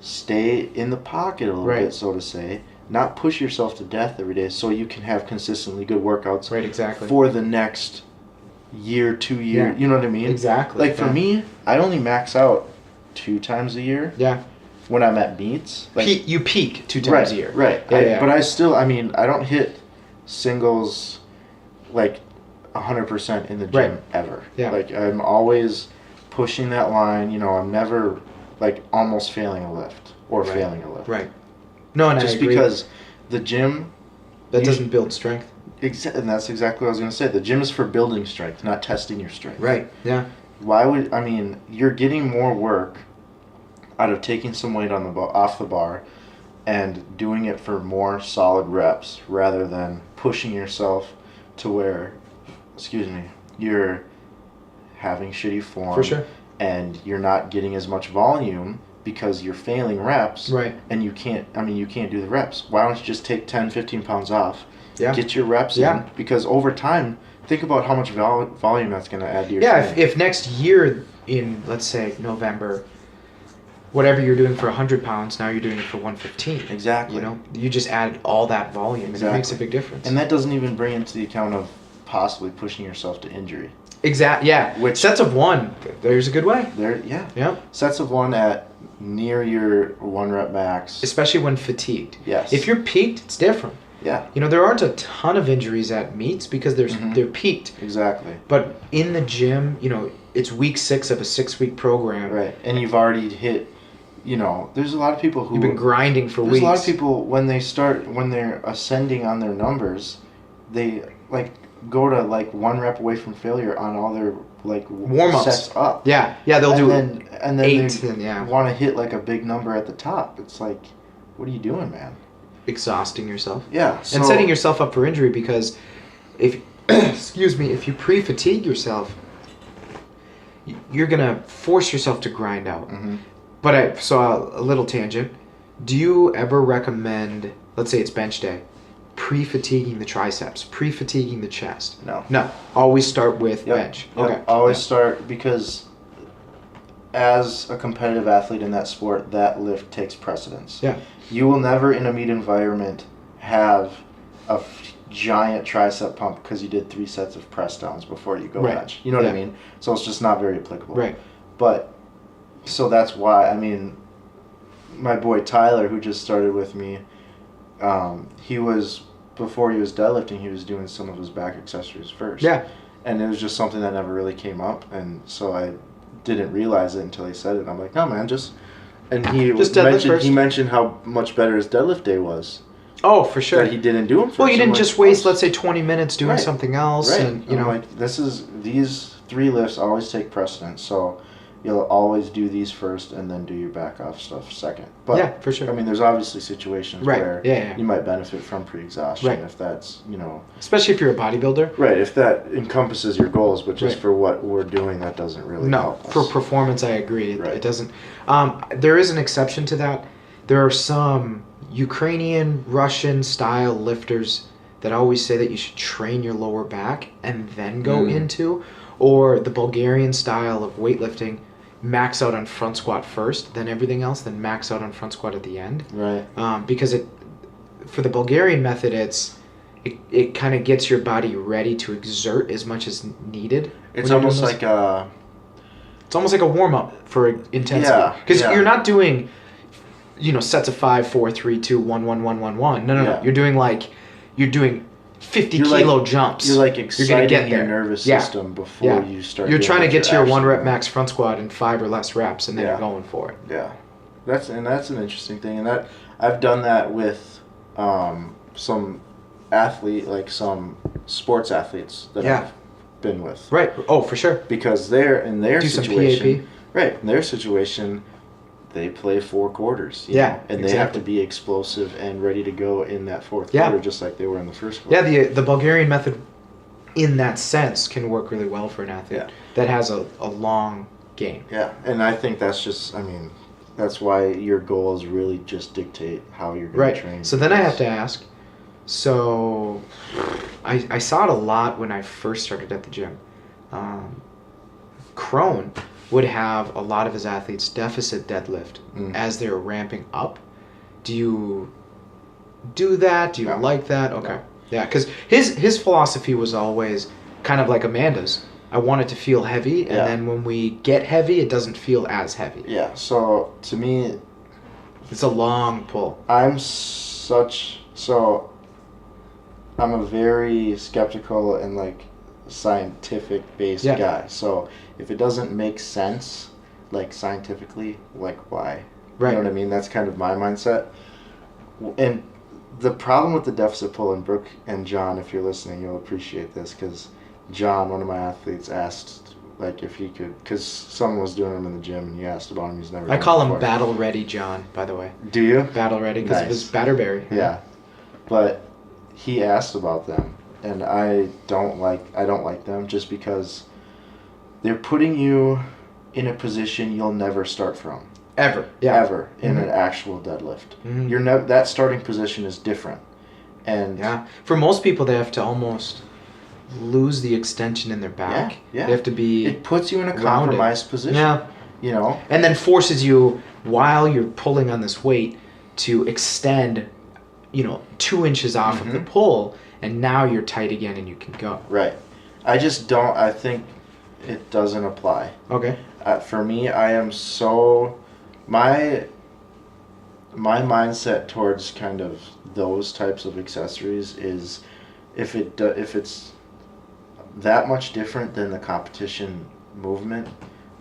stay in the pocket a little Right. bit, so to say, not push yourself to death every day, so you can have consistently good workouts Right, exactly. for the next year, 2 years. Yeah. You know what I mean? Exactly. Like for yeah. me, I only max out 2 times a year Yeah. when I'm at meets. Like, You peak 2 times a year. Right. Yeah, yeah. But I still, I mean, I don't hit singles like 100% in the gym Right. ever. Yeah. Like I'm always pushing that line. You know, I'm never like almost failing a lift or Right. failing a lift. Right. No, and I Just agree. because the gym, that you doesn't build strength. and that's exactly what I was gonna say. The gym is for building strength, not testing your strength. Right. Yeah. Why would I mean? You're getting more work out of taking some weight on the off the bar and doing it for more solid reps rather than pushing yourself to where, excuse me, you're having shitty form For sure. and you're not getting as much volume because you're failing reps Right. and you can't do the reps. Why don't you just take 10, 15 pounds off, Yeah. get your reps Yeah. in, because over time, think about how much volume that's going to add to your Yeah, training. if next year in, let's say, November, whatever you're doing for 100 pounds, now you're doing it for 115. Exactly. You know, you just added all that volume, and it makes a Exactly. big difference. And that doesn't even bring into the account of possibly pushing yourself to injury. Yeah. Which- Sets of 1, there's a good way. Yeah. Yeah. Sets of 1 at near your 1 rep max. Especially when fatigued. Yes. If you're peaked, it's different. Yeah, You know, there aren't a ton of injuries at meets because Mhm. they're peaked. exactly. But in the gym, you know, it's week 6 of a 6-week program. Right. And you've already hit, you know, there's a lot of people who You've been grinding for there's weeks. a lot of people when they're ascending on their numbers, they like go to like 1 rep away from failure on all their like Warm-ups. sets up. Yeah, they'll do and then 8 they and yeah, want to hit like a big number at the top. It's like, what are you doing, man? exhausting yourself. Yeah. And So, setting yourself up for injury because if excuse me, if you pre-fatigue yourself, you're going to force yourself to grind out. Mhm. But I saw a little tangent. Do you ever recommend, let's say it's bench day, pre-fatiguing the triceps, pre-fatiguing the chest? No. No. Always start with Yep. bench. Yep. Okay. Always Yeah. start because as a competitive athlete in that sport, that lift takes precedence. Yeah. You will never in a meet environment have a giant tricep pump because you did 3 sets of press downs before you go Right. bench. You know what I Yeah. mean? So it's just not very applicable. Right. But so that's why, I mean, my boy Tyler, who just started with me, he was, before he was deadlifting, he was doing some of his back accessories first. Yeah. And it was just something that never really came up, and so I didn't realize it until he said it. I'm like, no, man, just. And he Just deadlift mentioned first. he mentioned how much better his deadlift day was. Oh, for sure. That he didn't do them first. Well, you I'm didn't like, just waste, "Oh, let's say, 20 minutes doing Right. something else, right. and you I'm know, like, these 3 lifts always take precedence, so you'll always do these first and then do your back off stuff second. But yeah, for sure. I mean, there's obviously situations Right. where Yeah. you might benefit from pre-exhaustion Right. if that's, you know, Especially if you're a bodybuilder. right, if that encompasses your goals, but just Right. for what we're doing, that doesn't really No, help us. for performance, I agree. It Right. doesn't. There is an exception to that. There are some Ukrainian, Russian style lifters that always say that you should train your lower back and then go into, or the Bulgarian style of weightlifting, max out on front squat first, then everything else, then max out on front squat at the end. Right. Because for the Bulgarian method, it kind of gets your body ready to exert as much as needed. It's when you're almost doing like those. It's almost like a warm up for intensity. Yeah, Because yeah. you're not doing, sets of 5, 4, 3, 2, 1, 1, 1, 1, 1. No. Yeah. You're doing 50 You're like- kilo jumps. You're like gonna exciting get your there. nervous Yeah. system before Yeah. you start. You're doing trying to what get to you're your 1 rep actually max front squat in 5 or less reps, and then Yeah. you're going for it. doing. Yeah, that's an interesting thing, and that I've done that with some some sports athletes that Yeah. been with. Right. Oh, for sure. Because they're in their Do some situation. PAP. Right. In their situation, they play 4 quarters. You Yeah, know, and they have to exactly. be explosive and ready to go in that 4th Yeah. quarter, just like they were in the first quarter. Yeah, the Bulgarian method, in that sense, can work really well for an athlete Yeah. that has a long game. Yeah, and I think that's just, I mean, that's why your goals really just dictate how you're going to train. Right. So then I have to ask. So I saw it a lot when I first started at the gym. Crone would have a lot of his athletes deficit deadlift as they were ramping up. Do you do that? Do you No. like that? Okay. No. Yeah, because his philosophy was always kind of like Amanda's. I want it to feel heavy, and Yeah. then when we get heavy, it doesn't feel as heavy. Yeah, so to me, It's a long pull. I'm a very skeptical and like scientific based Yeah. guy. So if it doesn't make sense, like scientifically, like why? Right. You know what I mean? That's kind of my mindset. And the problem with the deficit pull, and Brooke and John, if you're listening, you'll appreciate this, because John, one of my athletes, asked like if he could, because someone was doing him in the gym, and he asked about him. He's never. I done call it him before. Battle Ready John, by the way. Do you? Battle Ready because of Nice. his Batterberry. Yeah, but he asked about them, and I don't like them just because they're putting you in a position you'll never start from. Ever. Yeah. Ever in Mhm. an actual deadlift. Mhm. You're never, that starting position is different, and Yeah. For most people, they have to almost lose the extension in their back. Yeah, yeah. They have to be. it puts you in a rounded. compromised position. Yeah. You know. And then forces you, while you're pulling on this weight, to extend, 2 inches off of the Mhm. pull, and now you're tight again and you can go. Right. I just don't. I think it doesn't apply. Okay. For me, I am so my mindset towards kind of those types of accessories is if it's that much different than the competition movement,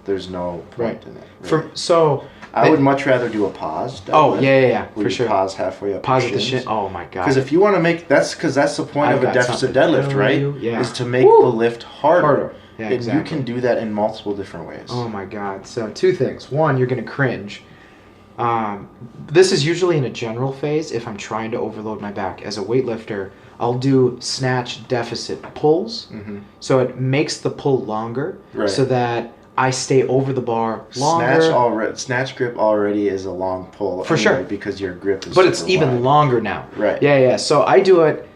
there's no point Right. in it. really. I would much rather do a pause. Oh, deadlift, yeah, where for you sure. pause halfway up. Pause your at the shins. shit. Oh my god. Because if you want to make that's the point I've of a got deficit something to deadlift, tell right? you. Yeah. Is to make Woo! the lift harder. Yeah, And exactly. you can do that in multiple different ways. Oh my god. So 2 things. One, you're gonna cringe. This is usually in a general phase if I'm trying to overload my back. As a weightlifter, I'll do snatch deficit pulls. Mm-hmm. So it makes the pull longer Right. so that I stay over the bar longer. Snatch grip already is a long pull. For anyway, sure. because your grip is. But it's super even wide. longer now. Right. Yeah. So I do it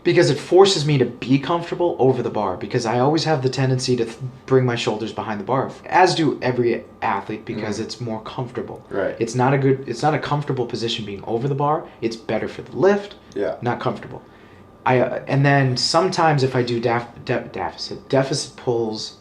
because it forces me to be comfortable over the bar because I always have the tendency to bring my shoulders behind the bar, as do every athlete, because it's more comfortable. Right. It's not a comfortable position being over the bar. It's better for the lift, Yeah. not comfortable. And then sometimes if I do deficit pulls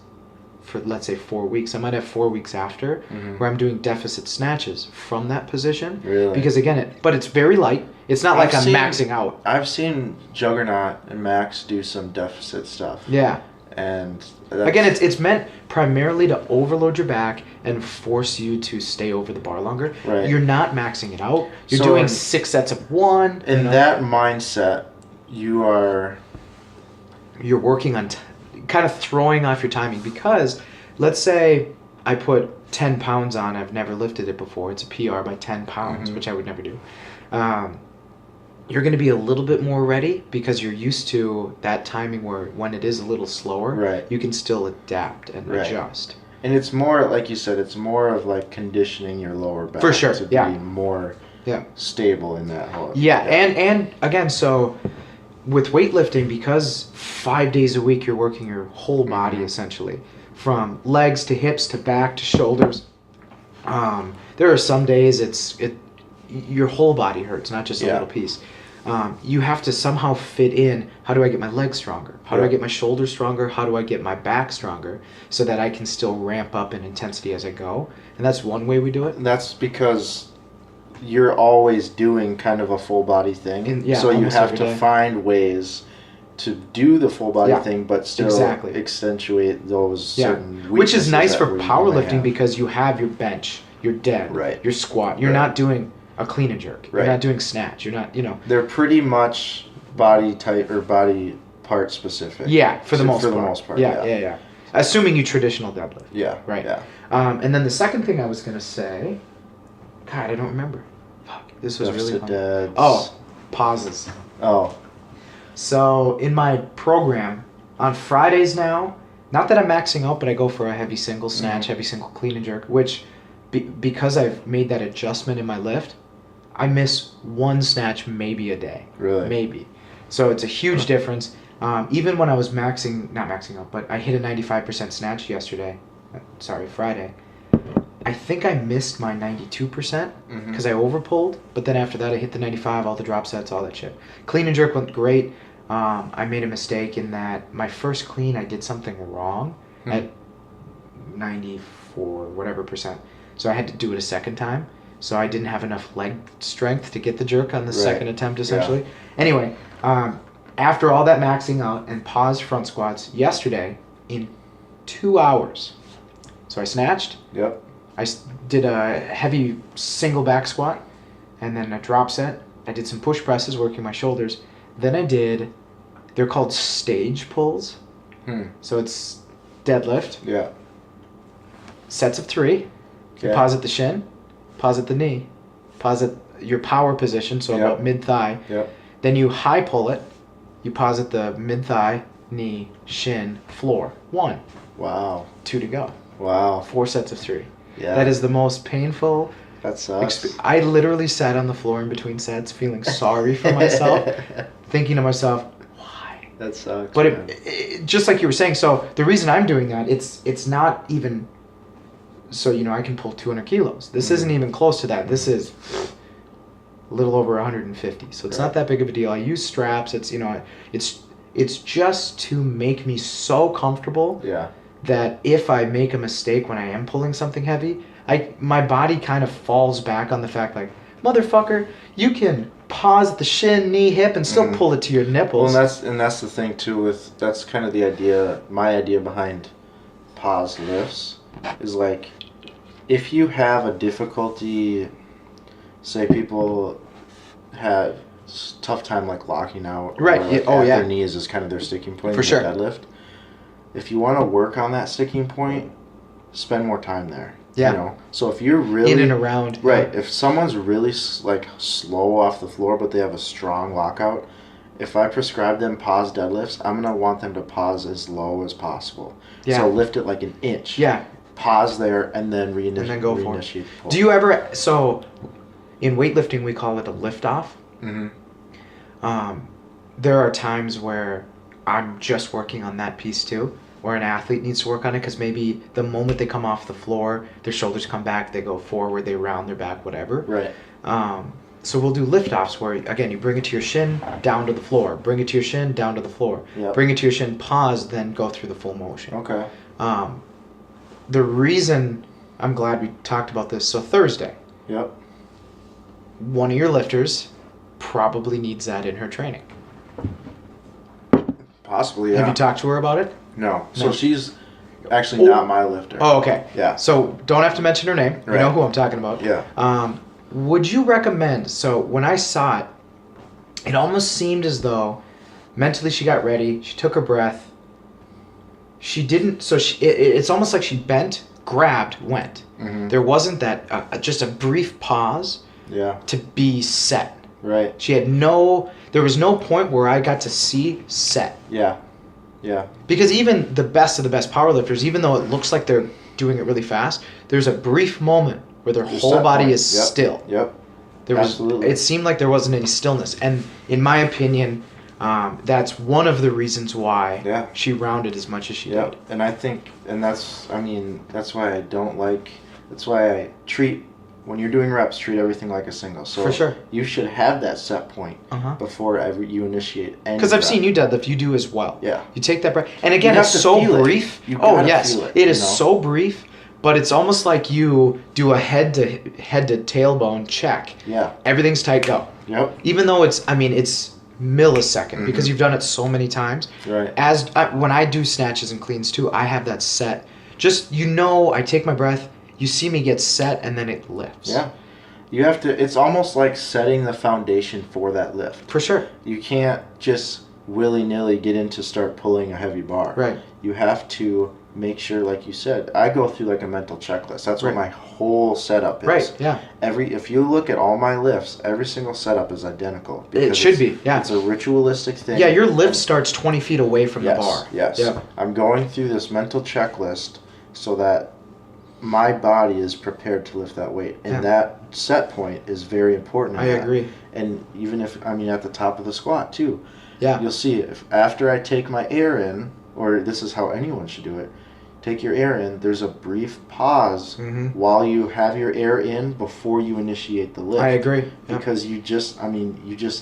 for, let's say, 4 weeks, I might have 4 weeks after where I'm doing deficit snatches from that position. Really? Because again, but it's very light. It's not like I've I'm seen- maxing out. I've seen Juggernaut and Max do some deficit stuff. Yeah. And Again, it's meant primarily to overload your back and force you to stay over the bar longer. Right. You're not maxing it out. You're So doing in- 6 sets of 1. in that mindset, you are. You're working on kind of throwing off your timing because let's say I put 10 pounds on. I've never lifted it before. It's a PR by 10 pounds, which I would never do. You're going to be a little bit more ready because you're used to that timing where when it is a little slower, Right. you can still adapt and Right. adjust. And it's more, like you said, it's more of like conditioning your lower back For sure, to yeah. be more Yeah. stable in that whole. Yeah, and again, so with weightlifting, because 5 days a week you're working your whole body essentially, from legs to hips to back to shoulders. There are some days your whole body hurts, not just a Yeah. little piece. You have to somehow fit in. How do I get my legs stronger? How do I Yeah. get my shoulders stronger? How do I get my back stronger so that I can still ramp up in intensity as I go? And that's one way we do it. And that's because you're always doing kind of a full body thing. Yeah, so you almost have every to day. find ways to do the full body Yeah, thing, but still exactly. accentuate those Yeah, certain weaknesses. which is nice for that we may powerlifting have. because you have your bench, your dead, Right. your squat. You're Right. not doing a clean and jerk. You're Right. not doing snatch. You're not, they're pretty much body type or body part specific. Yeah, for the most part. Yeah. Yeah. Assuming you traditional deadlift. Yeah. Right. Yeah. And then the second thing I was gonna say, God, I don't remember. Fuck, this was really Deficit fun. deads. Oh, pauses. Oh. So in my program on Fridays now, not that I'm maxing out, but I go for a heavy single snatch, heavy single clean and jerk, which because I've made that adjustment in my lift, I miss one snatch maybe a day. Really? Maybe. So it's a huge difference. Even when I was not maxing out, but I hit a 95% snatch yesterday. Friday. I think I missed my 92% because I overpulled, but then after that I hit the 95, all the drop sets, all that shit. Clean and jerk went great. I made a mistake in that my first clean I did something wrong at 94 whatever percent. So I had to do it a second time. So I didn't have enough leg strength to get the jerk on the second attempt essentially. Anyway, after all that maxing out and paused front squats yesterday in 2 hours. So I snatched. Yep. I did a heavy single back squat and then a drop set. I did some push presses working my shoulders. Then I did, they're called stage pulls. So it's deadlift. Yeah. Sets of 3. You Okay. pause at the shin, pause at the knee, pause at your power position, so about mid-thigh. Yep. Then you high pull it. You pause at the mid-thigh, knee, shin, floor. 1. Wow. 2 to go. Wow. 4 sets of 3. Yeah. That is the most painful. That sucks. I literally sat on the floor in between sets, feeling sorry for myself, thinking to myself, why? That sucks. But man. it just like you were saying, so the reason I'm doing that, it's not even. So I can pull 200 kilos. This isn't even close to that. This is a little over 150. So it's not that big of a deal. I use straps. It's it's just to make me so comfortable. Yeah. That if I make a mistake when I am pulling something heavy, my body kind of falls back on the fact like, motherfucker, you can pause at the shin, knee, hip, and still pull it to your nipples. Well, and that's the thing too. That's kind of the idea. My idea behind pause lifts is like, if you have a difficulty, say people have tough time like locking out, Right. Or, like, Oh, at yeah. their knees is kind of their sticking point For in sure. the deadlift. If you want to work on that sticking point, spend more time there. Yeah. So if you're really in and around. right, if someone's really like slow off the floor, but they have a strong lockout, if I prescribe them pause deadlifts, I'm gonna want them to pause as low as possible. Yeah. So lift it like an inch. Yeah. Pause there and then reinitiate. And then go for it. reinitiate the pull. Do you ever? So, in weightlifting, we call it a lift off. There are times where I'm just working on that piece too, where an athlete needs to work on it because maybe the moment they come off the floor, their shoulders come back, they go forward, they round their back, whatever. Right. So we'll do lift offs where, again, you bring it to your shin, down to the floor. Bring it to your shin, down to the floor. Yep. Bring it to your shin, pause, then go through the full motion. Okay. The reason I'm glad we talked about this, so Thursday, Yep. one of your lifters probably needs that in her training. Possibly. Yeah. Have you talked to her about it? No. So No. she's actually not my lifter. Oh, okay. Yeah. So don't have to mention her name. You Right. know who I'm talking about. Yeah. Would you recommend? So when I saw it, it almost seemed as though mentally she got ready. She took her breath. She didn't. So it's almost like she bent, grabbed, went. Mm-hmm. There wasn't that just a brief pause Yeah. to be set. Right. She had there was no point where I got to see set. Yeah. Yeah. Because even the best of the best powerlifters, even though it looks like they're doing it really fast, there's a brief moment where their There's whole set body point. is Yep. still. Yep. There Absolutely. It seemed like there wasn't any stillness. And in my opinion, that's one of the reasons why Yeah. she rounded as much as she Yep. did. And I think, that's why I don't like, that's why I treat, when you're doing reps, treat everything like a single. So For sure. you should have that set point Uh-huh. before you initiate any Because I've rep. seen you deadlift, you do as well. Yeah. You take that breath. And again, You have it's to so feel it. brief. You Oh, gotta yes. feel it, It is you know? so brief, but it's almost like you do a head to tailbone check. Yeah. Everything's tight, go. Yep. Even though it's millisecond because Mhm. you've done it so many times. Right. When I do snatches and cleans too, I have that set. Just, I take my breath, you see me get set, and then it lifts. Yeah. It's almost like setting the foundation for that lift. For sure. You can't just willy-nilly get in to start pulling a heavy bar. Right. You have to make sure, like you said, I go through like a mental checklist. That's what Right. my whole setup is. Right. Yeah. If you look at all my lifts, every single setup is identical. It because should it's- be. Yeah. It's a ritualistic thing. Yeah. Your lift And- starts 20 feet away from yes, the bar. Yes. Yeah. I'm going through this mental checklist so that my body is prepared to lift that weight, and Yeah. that set point is very important. in I that. agree. And even if at the top of the squat too, Yeah. you'll see if after I take my air in, or this is how anyone should do it. Take your air in. There's a brief pause Mm-hmm. while you have your air in before you initiate the lift. I agree. Yeah. Because you just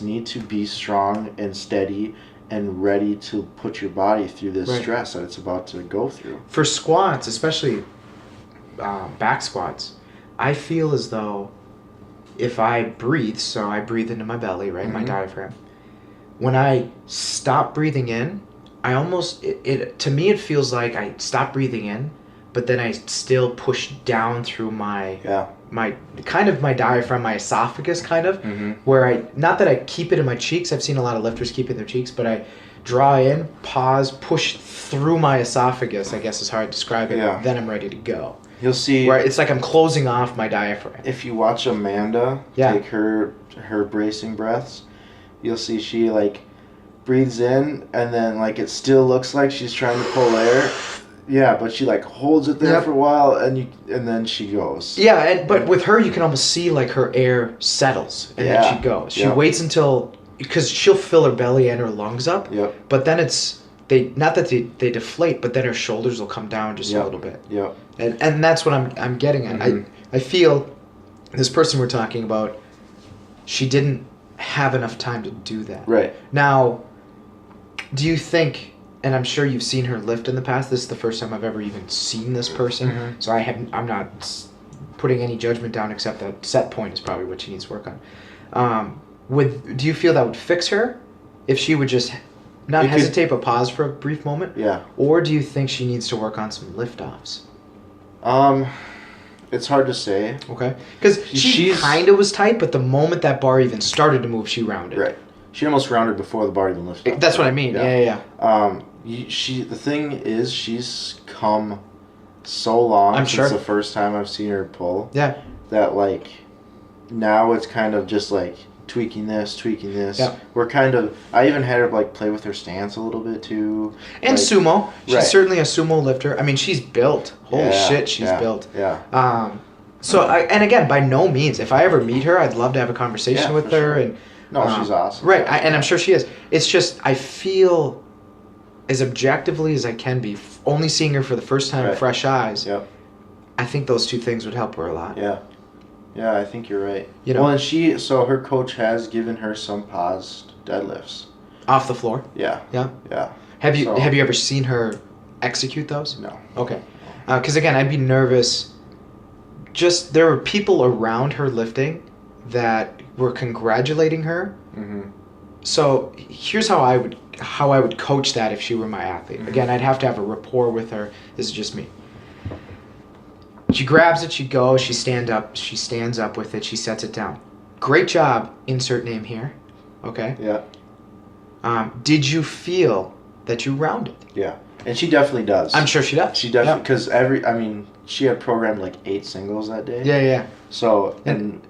need to be strong and steady and ready to put your body through this Right. stress that it's about to go through. For squats, especially back squats, I feel as though if I breathe, so I breathe into my belly, right, my Mhm. diaphragm. When I stop breathing in, I almost it to me it feels like I stop breathing in, but then I still push down through my Yeah. my diaphragm, my esophagus, kind of, Mm-hmm. where I not that I keep it in my cheeks. I've seen a lot of lifters keep it in their cheeks, but I draw in, pause, push through my esophagus. I guess is how I describe it. Yeah. Then I'm ready to go. You'll see Where it's like I'm closing off my diaphragm. if you watch Amanda Yeah. take her bracing breaths, you'll see she like breathes in and then like it still looks like she's trying to pull air. Yeah, but she like holds it there Yep. for a while and then she goes. Yeah, but with her, you can almost see like her air settles and then Yeah. she goes. She Yeah. waits until because she'll fill her belly and her lungs up. Yep. But then they not that they deflate, but then her shoulders will come down just Yep. a little bit. Yep. And that's what I'm getting at. Mhm. I feel this person we're talking about, she didn't have enough time to do that. Right. Now, do you think? And I'm sure you've seen her lift in the past. This is the first time I've ever even seen this person, Mhm. so I'm not putting any judgment down except that set point is probably what she needs to work on. Do you feel that would fix her if she would just not It could- hesitate but pause for a brief moment? Yeah. Or do you think she needs to work on some lift offs? It's hard to say. Okay, because she She's- kind of was tight, but the moment that bar even started to move, she rounded. Right. She almost rounded before the bar even lifted. That's what I mean. Yeah. The thing is, she's come so long I'm since sure. the first time I've seen her pull Yeah. that like now it's kind of just like tweaking this. Yeah. I even had her like play with her stance a little bit too. And like, sumo. She's Right. certainly a sumo lifter. I mean, she's built. Holy Yeah, shit, she's yeah, built. Yeah. And again, by no means, if I ever meet her, I'd love to have a conversation Yeah, with for her. sure. And No, she's awesome. Right, and I'm sure she is. It's just I feel as objectively as I can be, only seeing her for the first time, Right. fresh eyes. Yep. I think those two things would help her a lot. Yeah. Yeah, I think you're right. You know- Well, and her coach has given her some paused deadlifts. Off the floor. Yeah. Yeah. Yeah. Have you So- have you ever seen her execute those? No. Okay. Because again, I'd be nervous. Just there were people around her lifting that were congratulating her. Mm-hmm. So here's how I would coach that if she were my athlete. Mhm. Again, I'd have to have a rapport with her. This is just me. She grabs it, she goes, she stands up with it, she sets it down. Great job, insert name here. Okay. Yeah. Did you feel that you rounded? Yeah. And she definitely does. I'm sure she does. She definitely, because she had programmed like 8 singles that day. Yeah. So, and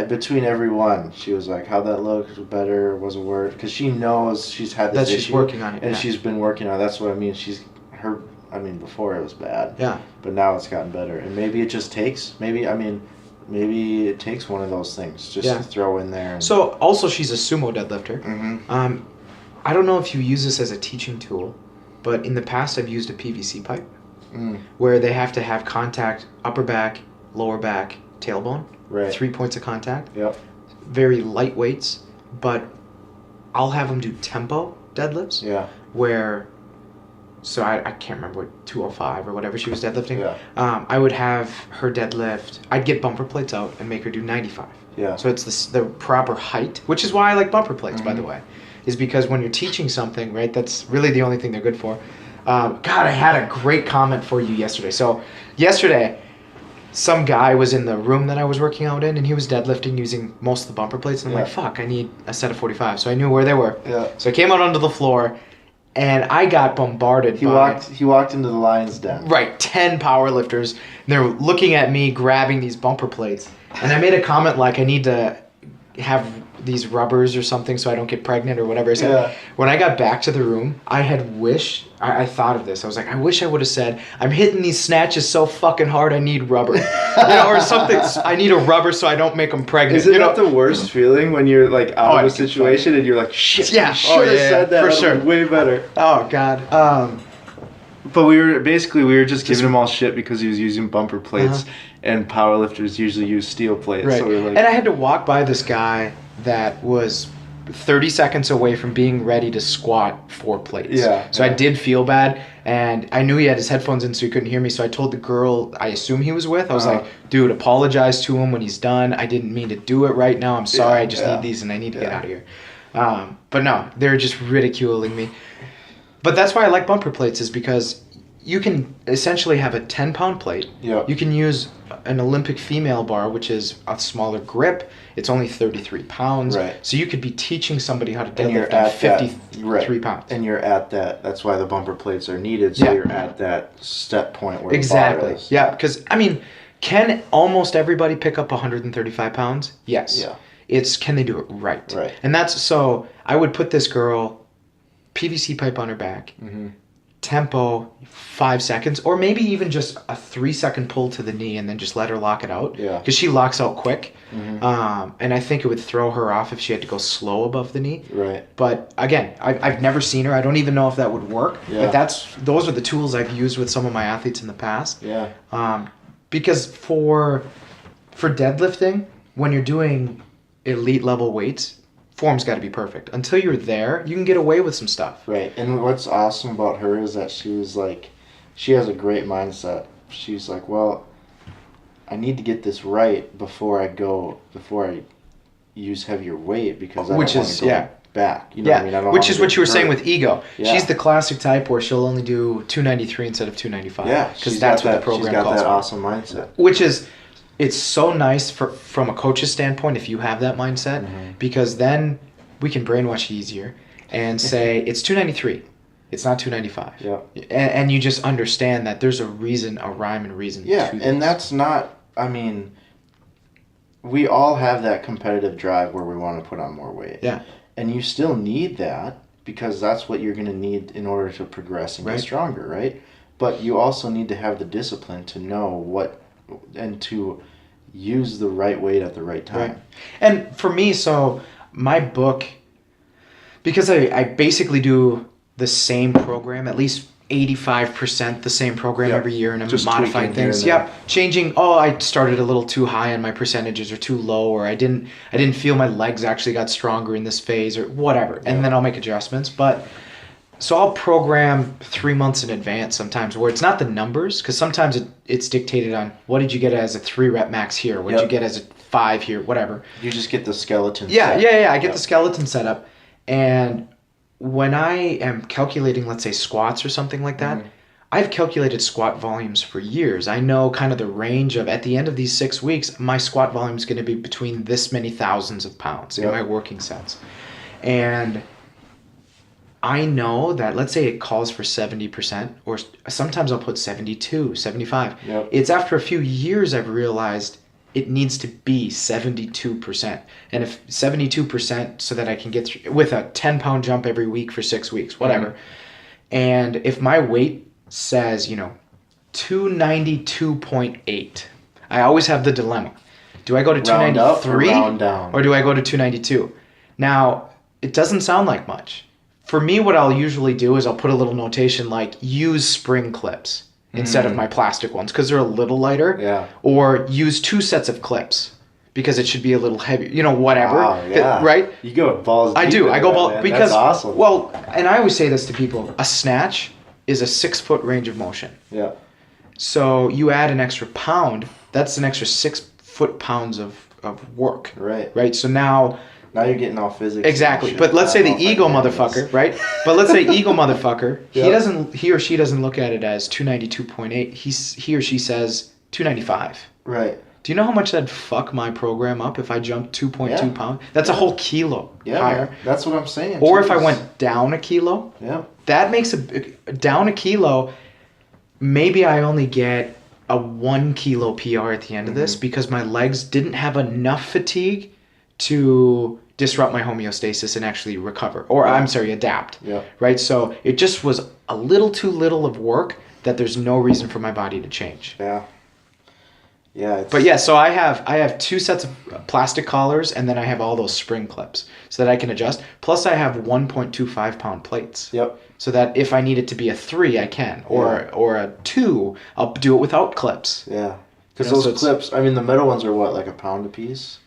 between every one, she was like, how'd that look? Was it better? Was it worse? Because she knows she's had this That she's issue. working on it, And yeah. she's been working on it. That's what I mean. Before it was bad. Yeah. But now it's gotten better. And maybe it just takes, maybe it takes one of those things just Yeah. to throw in there. And, So also she's a sumo deadlifter. Mhm. I don't know if you use this as a teaching tool, but in the past I've used a PVC pipe Mm, where they have to have contact, upper back, lower back, tailbone. right. 3 points of contact. Yep. Very light weights, but I'll have them do tempo deadlifts Yeah. where, so I can't remember what, 205 or whatever she was deadlifting. Yeah. I would have her deadlift, I'd get bumper plates out and make her do 95. Yeah. So it's the proper height, which is why I like bumper plates, by the Mhm. way, is because when you're teaching something, right, that's really the only thing they're good for. God, I had a great comment for you yesterday. So yesterday, some guy was in the room that I was working out in, and he was deadlifting using most of the bumper plates. And I'm like, Yeah. fuck, I need a set of 45. So I knew where they were. Yeah. So I came out onto the floor, and I got bombarded He by walked into the lion's den. right 10 power lifters. They're looking at me grabbing these bumper plates, and I made a comment like, I need to have these rubbers or something so I don't get pregnant or whatever I said. Yeah. When I got back to the room, I thought of this. I was like, I wish I would have said, I'm hitting these snatches so fucking hard I need rubber. Or something. I need a rubber so I don't make them pregnant. Isn't that the worst feeling when you're like Oh, out of a it's situation and you're like, shit, Yeah. you should have said that. for That sure. was way better. Oh, God. But we were just giving him all shit because he was using bumper plates, Uh-huh. and powerlifters usually use steel plates. Right. So we were like, And I had to walk by this guy that was 30 seconds away from being ready to squat 4 plates. Yeah. So I did feel bad, and I knew he had his headphones in so he couldn't hear me. So I told the girl I assume he was with, I was Uh-huh. like, dude, apologize to him when he's done. I didn't mean to do it right now. I'm sorry. Yeah, I just yeah. need these and I need to get Yeah. out of here. But no, they're just ridiculing me. But that's why I like bumper plates, is because you can essentially have a 10-pound plate. Yeah. You can use an Olympic female bar, which is a smaller grip. It's only 33 pounds. Right. So you could be teaching somebody how to And you're deadlift on at that, 53 pounds. And you're at that. That's why the bumper plates are needed. So Yeah. you're at that step point where the Exactly. bar is. Yeah, because, I mean, can almost everybody pick up 135 pounds? Yes. Yeah. It's, can they do it right? Right. And that's, so I would put this girl, PVC pipe on her back, Mm-hmm. tempo 5 seconds, or maybe even just a 3-second pull to the knee and then just let her lock it out. Yeah. Because she locks out quick. Mm-hmm. And I think it would throw her off if she had to go slow above the knee. Right. But again, I've never seen her. I don't even know if that would work. Yeah. But those are the tools I've used with some of my athletes in the past. Yeah. Because for deadlifting, when you're doing elite level weights, form's got to be perfect. Until you're there, you can get away with some stuff. Right. And what's awesome about her is that she has a great mindset. She's like, well, I need to get this right before I use heavier weight, because I Which don't want is- to go yeah. back. You know what I mean? I don't which wanna is what get you were saying hurt. with ego. Yeah. She's the classic type where she'll only do 293 instead of 295. Yeah, because she's that's got what the program She's got calls that for. awesome mindset. Which is, it's so nice from a coach's standpoint if you have that mindset, Mm-hmm. because then we can brainwash you easier and say it's 293, it's not 295. Yeah. And you just understand that there's a reason, a rhyme and reason. Yeah, to and this. that's not. I mean, we all have that competitive drive where we want to put on more weight. Yeah. And you still need that, because that's what you're going to need in order to progress and Right. get stronger, right? But you also need to have the discipline to know what and to use the right weight at the right time. Right. And for me, so my book, because I basically do the same program, at least 85% the same program Yep. every year, and I'm Just modifying tweaking here things. and there. Yep. Changing, I started a little too high on my percentages or too low, or I didn't feel my legs actually got stronger in this phase or whatever. And then I'll make adjustments. But so I'll program 3 months in advance sometimes, where it's not the numbers, because sometimes it's dictated on what did you get as a 3 rep max here, what did you Yep. get as a 5 here, whatever. You just get the skeleton. Yeah, set. yeah, yeah. I get Yep. the skeleton set up. And when I am calculating, let's say, squats or something like that, Mhm. I've calculated squat volumes for years. I know kind of the range of, at the end of these 6 weeks, my squat volume is going to be between this many thousands of pounds in Yep. my working sets. And I know that, let's say it calls for 70%, or sometimes I'll put 72, 75. Yep. It's after a few years I've realized it needs to be 72%. And if 72%, so that I can get through with a 10-pound jump every week for 6 weeks, whatever. And if my weight says, 292.8, I always have the dilemma. Do I go to Round up or 293 round down? or do I go to 292? Now, it doesn't sound like much. For me, what I'll usually do is I'll put a little notation like use spring clips instead of my plastic ones, because they're a little lighter. Yeah. Or use 2 sets of clips because it should be a little heavier. Whatever. Wow, yeah. Right? You go balls deep. I do. I into go that, ball man. because That's awesome. well, and I always say this to people: a snatch is a 6-foot range of motion. Yeah. So you add an extra pound, that's an extra 6 foot-pounds of work. Right. Right. So now. Now you're getting all physics. Exactly. and shit. But let's say I don't the know if I ego can handle this. motherfucker, right? But let's say ego motherfucker, Yeah. he or she doesn't look at it as 292.8. He or she says 295. Right. Do you know how much that'd fuck my program up if I jumped 2.2 Yeah. pounds? That's a Yeah. whole kilo Yeah, higher. man. That's what I'm saying. Or too, if I is- went down a kilo, Yeah. that makes down a kilo. Maybe I only get a 1 kilo PR at the end of this because my legs didn't have enough fatigue to disrupt my homeostasis and actually recover, or I'm sorry, adapt. Yeah. Right. So it just was a little too little of work that there's no reason for my body to change. Yeah. Yeah. It's, But yeah, so I have 2 sets of plastic collars, and then I have all those spring clips so that I can adjust. Plus, I have 1.25 pound plates. Yep. So that if I need it to be a 3, I can, or a 2, I'll do it without clips. Yeah. Because You know, so those it's- clips, I mean, the metal ones are what, like a pound a piece?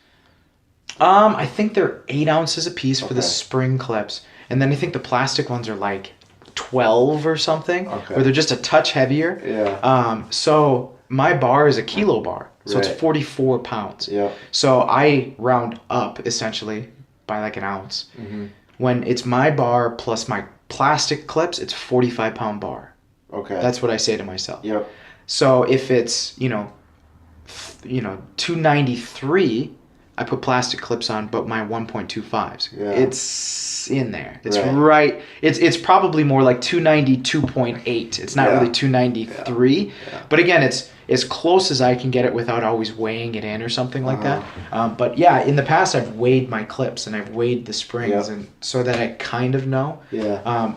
I think they're 8 ounces a piece for the Okay. spring clips, and then I think the plastic ones are like 12 or something, Okay. where they're just a touch heavier. Yeah. So my bar is a kilo bar, so it's Right. 44 pounds. Yeah. So I round up essentially by like an ounce. Mm-hmm. When it's my bar plus my plastic clips, it's 45-pound bar. Okay. That's what I say to myself. Yep. So if it's 293, I put plastic clips on, but my 1.25s. Yeah. It's in there. It's Right. right. It's probably more like 292.8. It's not Yeah. really 293. Yeah. But again, it's as close as I can get it without always weighing it in or something like that. But yeah, in the past I've weighed my clips and I've weighed the springs, Yeah. and so that I kind of know. Yeah.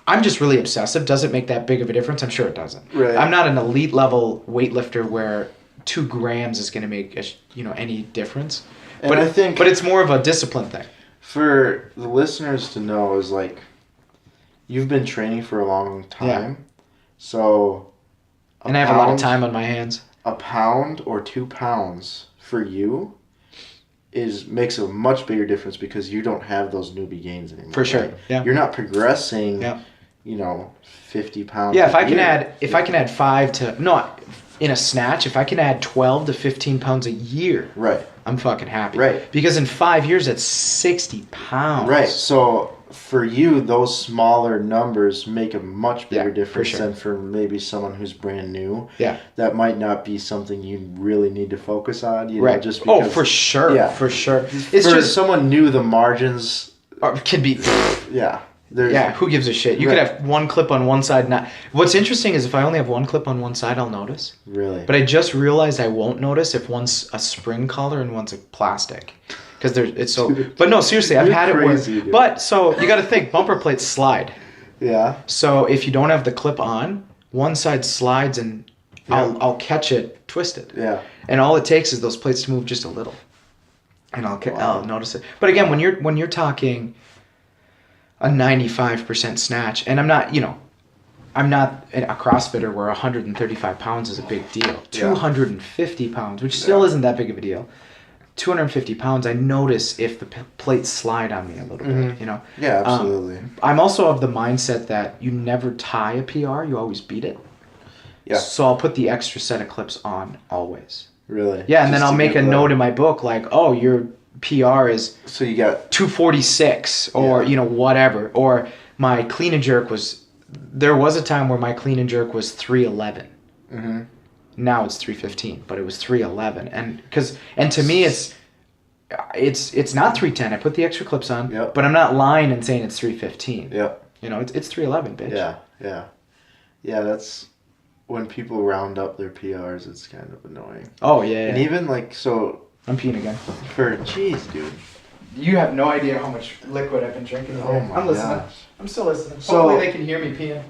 I'm just really obsessive. Does it make that big of a difference? I'm sure it doesn't. Right. I'm not an elite level weightlifter where 2 grams is going to make any difference. And but I think- but it's more of a discipline thing. For the listeners to know is like, you've been training for a long time. Yeah. So. And I have a lot of pound- time on my hands. A pound or 2 pounds for you makes a much bigger difference because you don't have those newbie gains anymore. For sure. right? Yeah. You're not progressing. Yeah. 50 pounds. Yeah, if a I can year. add 5 to in a snatch, if I can add 12 to 15 pounds a year, Right. I'm fucking happy. Right. Because in 5 years that's 60 pounds. Right. So for you, those smaller numbers make a much bigger Yeah, for difference sure. than for maybe someone who's brand new. Yeah. That might not be something you really need to focus on. You know, Right. just Oh, because for sure. Yeah. For sure. It's for just someone new, the margins. could be. Yeah. There's, Yeah, who gives a shit? You Right. could have one clip on one side. Not. What's interesting is if I only have one clip on one side, I'll notice. Really. But I just realized I won't notice if one's a spring collar and one's a plastic, because it's so. Dude, But no, seriously, I've you're had crazy, it where. dude. But so you got to think bumper plates slide. Yeah. So if you don't have the clip on, one side slides and I'll catch it twisted. Yeah. And all it takes is those plates to move just a little, and I'll Wow. notice it. But again, when you're talking a 95% snatch, and I'm not a CrossFitter where 135 pounds is a big deal. 250 pounds, which still isn't that big of a deal. 250 pounds, I notice if the plates slide on me a little bit, Yeah, absolutely. I'm also of the mindset that you never tie a PR, you always beat it. Yeah. So I'll put the extra set of clips on always. Really. Yeah, and then Just I'll to make get a the- note in my book like, oh, your PR is So you got 246 or, Yeah. whatever. Or my clean and jerk there was a time where my clean and jerk was 311. hmm Now it's 315, but it was 311. And to me it's not 310. I put the extra clips on, Yep. but I'm not lying and saying it's 315. Yep. It's 311, bitch. Yeah. That's when people round up their PRs. It's kind of annoying. Oh yeah. And even like so I'm peeing again. for jeez, dude. You have no idea how much liquid I've been drinking. Oh my I'm listening. gosh. I'm still listening. So- Hopefully they can hear me peeing.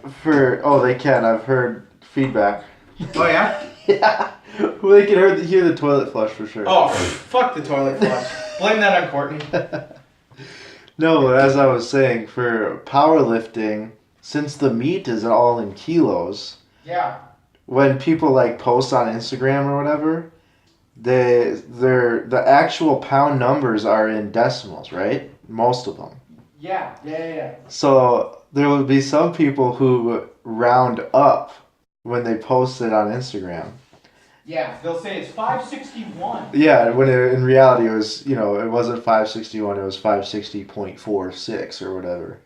They can. I've heard feedback. Oh yeah. Yeah. Well, they can hear the toilet flush for sure. Oh, fuck the toilet flush. Blame that on Courtney. No, as I was saying, for powerlifting, since the meat is all in kilos, Yeah. when people like post on Instagram or whatever, the actual pound numbers are in decimals, right? Most of them. Yeah. So there will be some people who round up when they post it on Instagram. Yeah. They'll say it's 561. Yeah, when in reality it was, it wasn't 561, it was 560.46 or whatever.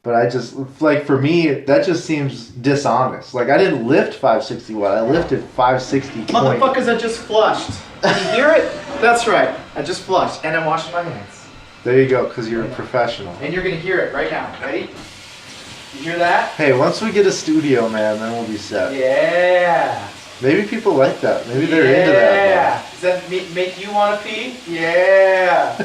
But I just, like, for me, that just seems dishonest. Like, I didn't lift 561. I lifted 560. Motherfuckers, I just flushed. Can you hear it? That's right. I just flushed, and I'm washing my hands. There you go, because you're a professional. And you're gonna hear it right now. Ready? You hear that? Hey, once we get a studio, man, then we'll be set. Yeah. Maybe people like that. Maybe they're into that. Yeah. Does that make you want to pee? Yeah.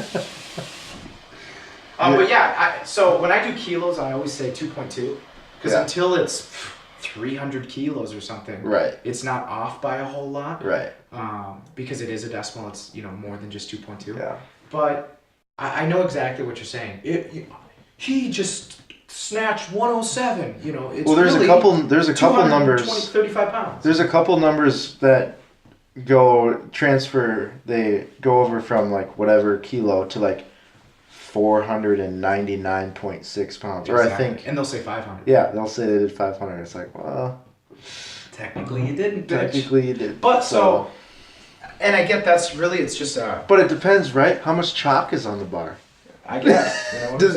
But yeah, so when I do kilos, I always say 2.2. Because Yeah. until it's 300 kilos or something, Right. it's not off by a whole lot. Right. Because it is a decimal, it's more than just 2.2. Yeah. But I know exactly what you're saying. He just snatched 107. It's Well, there's really a couple numbers. 35 pounds. There's a couple numbers that they go over from like whatever kilo to like 499.6 pounds. Or I think, And they'll say 500. yeah, they'll say they did 500. It's like, well, Technically you didn't, bitch. technically you did. But and I get it's just But it depends, right? How much chalk is on the bar? I guess.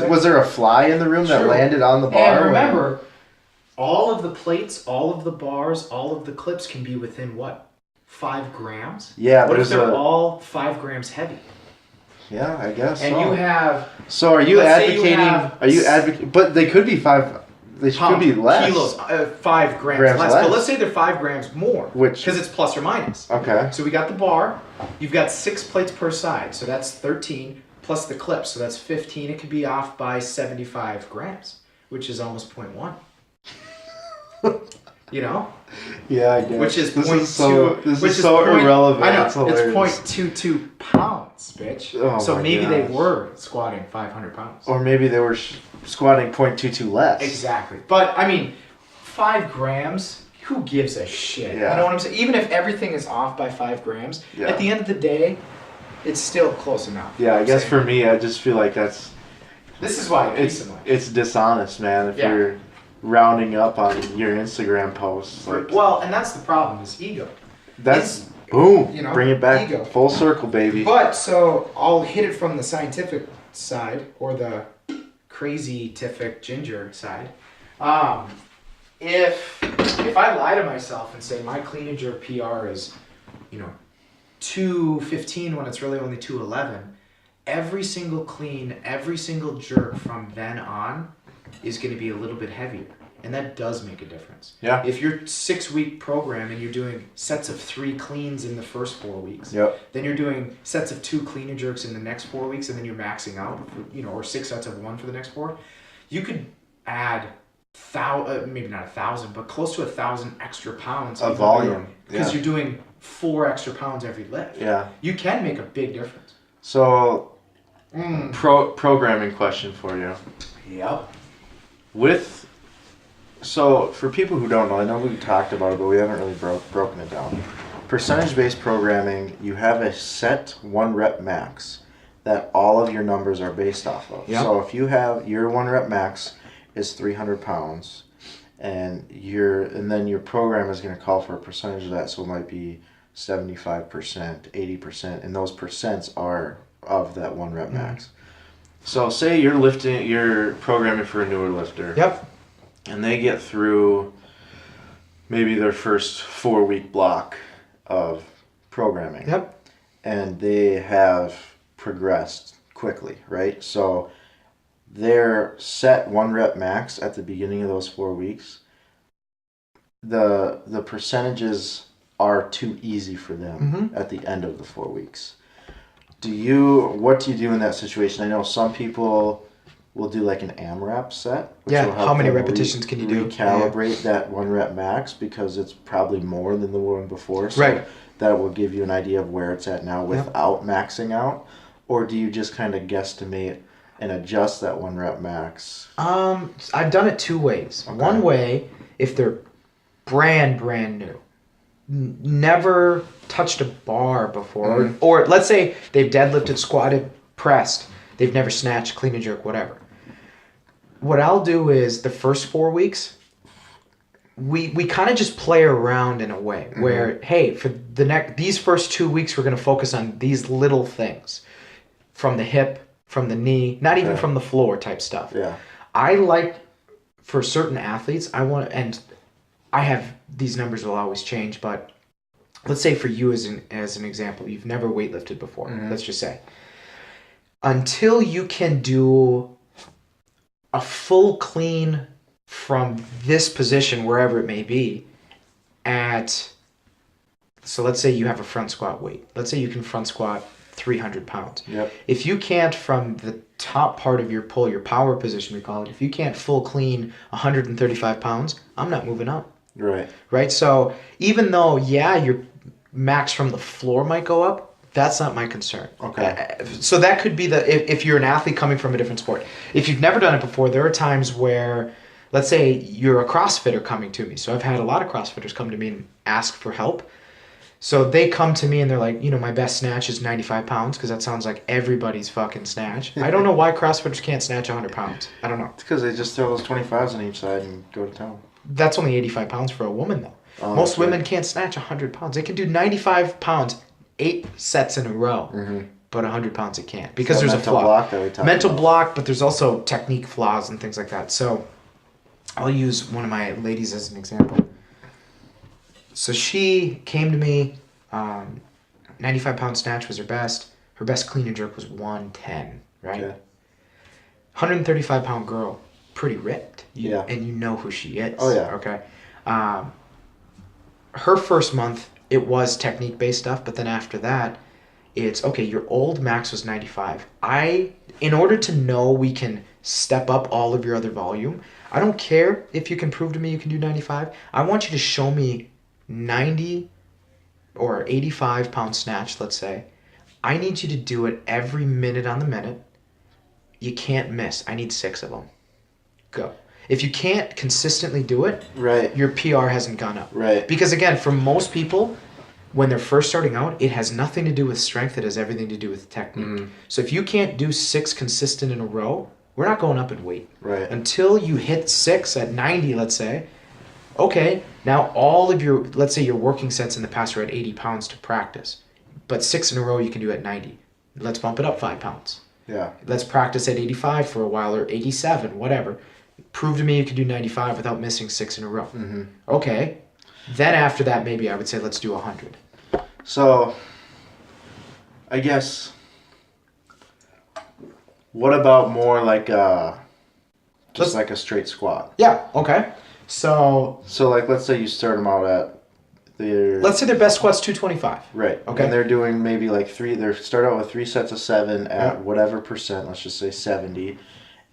Was there a fly in the room that True. landed on the bar? And remember, all of the plates, all of the bars, all of the clips can be within what? 5 grams? Yeah, What if there's they're a. all 5 grams heavy? Yeah, I guess. And so. you have So are you let's say you advocating? have Are you advocating? But they could be 5. They could be less. kilos, 5 grams, Grams less. less. But let's say they're 5 grams more. Which- Because it's plus or minus. Okay. So we got the bar. You've got 6 plates per side. So that's 13 plus the clip. So that's 15. It could be off by 75 grams, which is almost 0.1. Yeah, I guess. Which is this 0.2. is so which is irrelevant. I know. It's hilarious. 0.22 pounds, bitch. Oh so my maybe they gosh. were squatting 500 pounds. Or maybe they were squatting 0.22 less. Exactly. But, 5 grams, who gives a shit? Yeah. You know what I'm saying? Even if everything is off by 5 grams, Yeah. at the end of the day, it's still close enough. Yeah, I I'm guess saying. for me, I just feel like This is why I pee so much. it's dishonest, man. If Yeah. you're rounding up on your Instagram posts, like Well, and that's the problem, is ego. that's boom. Bring it back ego. full circle, baby. But, so, I'll hit it from the scientific side, or the crazy-tific ginger side. If I lie to myself and say my clean and jerk PR is, 215 when it's really only 211, every single clean, every single jerk from then on is going to be a little bit heavier. And that does make a difference. Yeah. If you're 6-week program and you're doing sets of 3 cleans in the first 4 weeks, Yep. then you're doing sets of 2 clean and jerks in the next 4 weeks, and then you're maxing out, or 6 sets of 1 for the next 4. You could add maybe not 1,000, but close to 1,000 extra pounds Of volume. because Yeah. you're doing 4 extra pounds every lift. Yeah. You can make a big difference. So, programming question for you. Yep. So for people who don't know, I know we talked about it, but we haven't really broken it down. Percentage-based programming, you have a set 1 rep max that all of your numbers are based off of. Yep. So if you have your 1 rep max is 300 pounds, and then your program is going to call for a percentage of that, so it might be 75%, 80%, and those percents are of that 1 rep max. So say you're programming for a newer lifter. Yep. And they get through maybe their first 4-week block of programming. Yep. And they have progressed quickly, right? So their set 1 rep max at the beginning of those 4 weeks, the percentages are too easy for them at the end of the 4 weeks. What do you do in that situation? I know some people will do like an AMRAP set. Which Yeah, will help how many them repetitions can you do? Recalibrate that 1 rep max because it's probably more than the one before. So Right. that will give you an idea of where it's at now without maxing out. Or do you just kind of guesstimate and adjust that 1 rep max? I've done it 2 ways. Okay. One way, if they're brand new, never touched a bar before, or let's say they've deadlifted, squatted, pressed, they've never snatched, clean and jerk, whatever. What I'll do is the first 4 weeks, we kind of just play around in a way where, hey, for these first 2 weeks, we're going to focus on these little things from the hip, from the knee, not even from the floor type stuff. Yeah. I like for certain athletes, and I have these numbers will always change, but let's say for you as an example, you've never weightlifted before. Let's just say until you can do a full clean from this position, wherever it may be, so let's say you have a front squat weight. Let's say you can front squat 300 pounds. Yep. If you can't, from the top part of your pull, your power position, we call it, if you can't full clean 135 pounds, I'm not moving up. Right. Right? So even though, yeah, your max from the floor might go up, that's not my concern. Okay. So that could be if you're an athlete coming from a different sport. If you've never done it before, there are times where, let's say you're a CrossFitter coming to me. So I've had a lot of CrossFitters come to me and ask for help. So they come to me and they're like, my best snatch is 95 pounds because that sounds like everybody's fucking snatch. I don't know why CrossFitters can't snatch 100 pounds. I don't know. It's because they just throw those 25s on each side and go to town. That's only 85 pounds for a woman, though. Oh, Most that's right. women can't snatch 100 pounds. They can do 95 pounds, 8 sets in a row, but 100 pounds it can't because there's a mental flaw. block that we talked Mental about. block, but there's also technique flaws and things like that. So I'll use one of my ladies as an example. So she came to me, 95 pound snatch was her best. Her best clean and jerk was 110, right? Okay. 135 pound girl, pretty ripped. Yeah. And you know who she is. Oh, yeah. Okay. Her first month, it was technique based stuff, but then after that, it's okay, your old max was 95. In order to know we can step up all of your other volume, I don't care if you can prove to me you can do 95. I want you to show me 90 or 85 pound snatch, let's say. I need you to do it every minute on the minute. You can't miss. I need 6 of them. Go. If you can't consistently do it, Right. your PR hasn't gone up. Right. Because again, for most people, when they're first starting out, it has nothing to do with strength. It has everything to do with technique. So if you can't do 6 consistent in a row, we're not going up in weight. Right. Until you hit 6 at 90, let's say, okay, now all of your, let's say your working sets in the past are at 80 pounds to practice, but 6 in a row you can do at 90. Let's bump it up 5 pounds. Yeah. Let's practice at 85 for a while or 87, whatever. Prove to me you can do 95 without missing 6 in a row. Okay. Then after that, maybe I would say let's do 100. So, I guess, what about more like Let's- like a straight squat? Yeah, okay. So So, like, let's say you start them out at their... let's say their best squat's 225. Right. Okay. And they're doing maybe like they start out with 3 sets of 7 at Yeah. whatever percent, let's just say 70.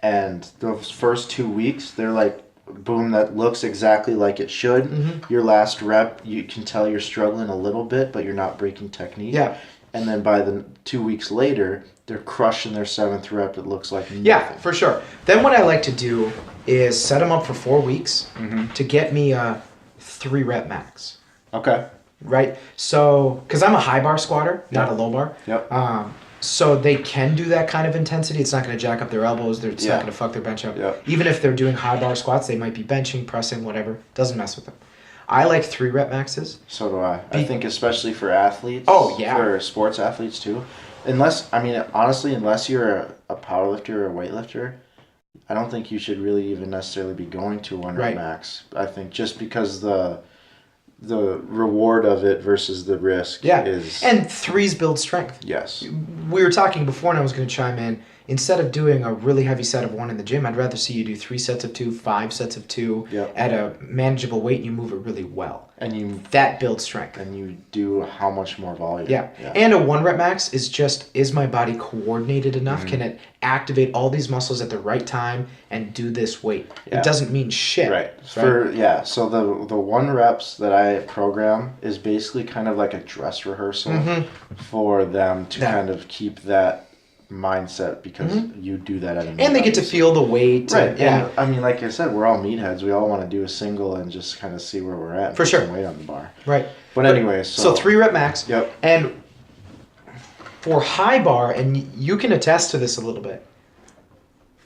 And those first 2 weeks, they're like, boom, that looks exactly like it should. Your last rep, you can tell you're struggling a little bit, but you're not breaking technique. Yeah. And then by the 2 weeks later, they're crushing their 7th rep. It looks like nothing. Yeah, for sure. Then what I like to do is set them up for 4 weeks to get me a 3 rep max. Okay. Right? So, because I'm a high bar squatter, not a low bar. Yep. So they can do that kind of intensity. It's not going to jack up their elbows. It's Yeah. not going to fuck their bench up. Yep. Even if they're doing high bar squats, they might be benching, pressing, whatever. Doesn't mess with them. I like 3 rep maxes. So do I. I think especially for athletes. Oh, yeah. For sports athletes too. Honestly, unless you're a powerlifter or a weightlifter, I don't think you should really even necessarily be going to 1 rep Right. max. I think just because the reward of it versus the risk Yeah. is... And 3s build strength. yes. We were talking before and I was going to chime in. Instead of doing a really heavy set of 1 in the gym, I'd rather see you do 3 sets of 2, 5 sets of 2 Yep. at a manageable weight and you move it really well. And you That builds strength. do how much more volume. Yeah. And a 1 rep max is my body coordinated enough? Mm-hmm. Can it activate all these muscles at the right time and do this weight? Yeah. It doesn't mean shit. Right. So the 1 reps that I program is basically kind of like a dress rehearsal for them to Yeah. kind of keep that mindset because you do that at a And they get to feel the weight. right. And, yeah. And, I mean, like I said, we're all meatheads. We all want to do a single and just kind of see where we're at. And For put sure. some weight on the bar. Right. But anyways, So 3 rep max. Yep. And for high bar, and you can attest to this a little bit,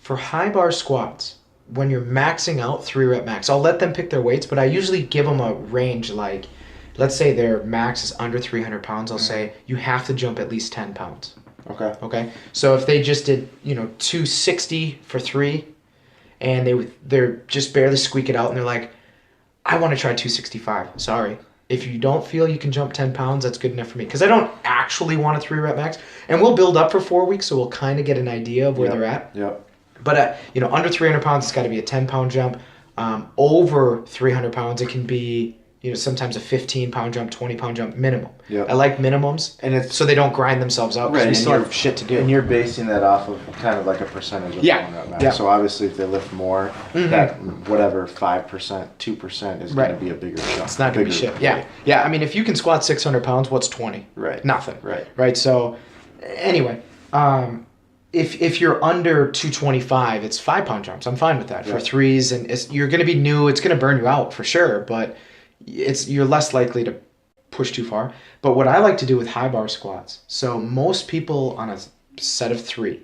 for high bar squats, when you're maxing out 3 rep max, I'll let them pick their weights, but I usually give them a range like, let's say their max is under 300 pounds, I'll say you have to jump at least 10 pounds. Okay. Okay? So if they just did, 260 for 3, and they're just barely squeak it out, and they're like, I want to try 265. Sorry. If you don't feel you can jump 10 pounds, that's good enough for me. Because I don't actually want a 3 rep max. And we'll build up for 4 weeks, so we'll kind of get an idea of where they're at. Yep. But, under 300 pounds, it's got to be a 10-pound jump. Over 300 pounds, it can be, sometimes a 15-pound jump, 20-pound jump minimum. Yep. I like minimums, And it's so they don't grind themselves out, because we still have shit to do. And you're basing that off of kind of like a percentage of Yeah. one rep max. Yeah. So obviously, if they lift more, that whatever 5%, 2% is going Right. to be a bigger jump. It's not going to be bigger shit. Yeah. weight. Yeah, I mean, if you can squat 600 pounds, what's 20? Right. Nothing. Right. Right, so anyway, if you're under 225, it's 5-pound jumps. I'm fine with that for Right. threes, and you're going to be new. It's going to burn you out for sure, but you're less likely to push too far. But what I like to do with high bar squats, so most people on a set of 3,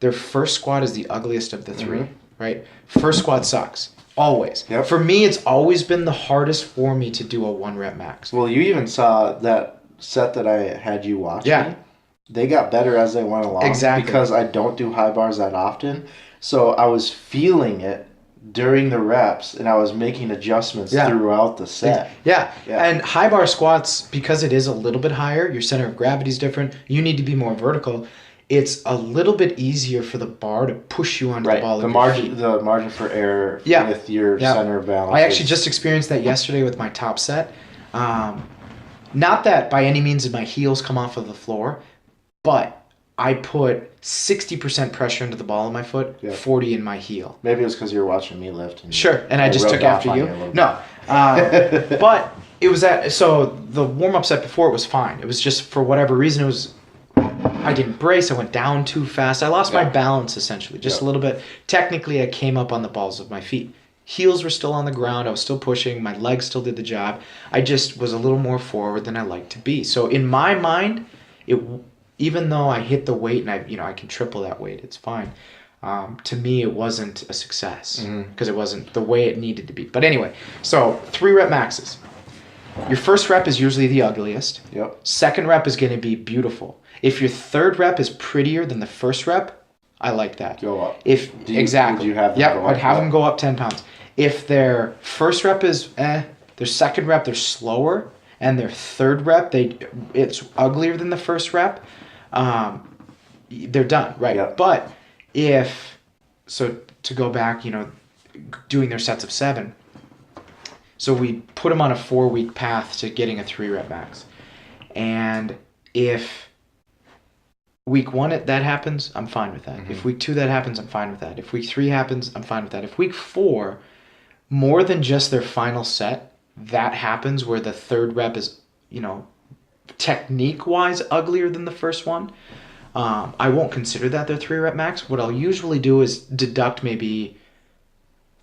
their first squat is the ugliest of the 3, right? First squat sucks. Always. Yep. For me, it's always been the hardest for me to do a 1 rep max. Well, you even saw that set that I had you watch. Yeah. They got better as they went along. Exactly. Because I don't do high bars that often. So I was feeling it during the reps, and I was making adjustments throughout the set. Yeah. Yeah. And high bar squats, because it is a little bit higher, your center of gravity is different, you need to be more vertical. It's a little bit easier for the bar to push you onto the ball. The margin for error with your center of balance. I actually just experienced that yesterday with my top set. Not that by any means did my heels come off of the floor, but I put 60% pressure into the ball of my foot, 40 in my heel. Maybe it was because you were watching me lift. And Sure, and I just took rubbed off after on you. a little bit. No, but it was so the warm-up set before it was fine. It was just for whatever reason I didn't brace. I went down too fast. I lost my balance essentially, just a little bit. Technically, I came up on the balls of my feet. Heels were still on the ground. I was still pushing. My legs still did the job. I just was a little more forward than I like to be. So in my mind, even though I hit the weight and I can triple that weight, it's fine. To me, it wasn't a success because it wasn't the way it needed to be. But anyway, so 3 rep maxes. Your first rep is usually the ugliest. Yep. Second rep is going to be beautiful. If your third rep is prettier than the first rep, I like that. Go up. Exactly. Would you have them go up? I'd have them go up 10 pounds. If their first rep is their second rep they're slower, and their third rep it's uglier than the first rep, they're done, right? Yep. But to go back, doing their sets of 7. So we put them on a 4-week path to getting a 3 rep max. And if week 1 that happens, I'm fine with that. If week 2 that happens, I'm fine with that. If week 3 happens, I'm fine with that. If week 4, more than just their final set, that happens where the third rep is, technique-wise uglier than the first one, I won't consider that their 3 rep max. What I'll usually do is deduct maybe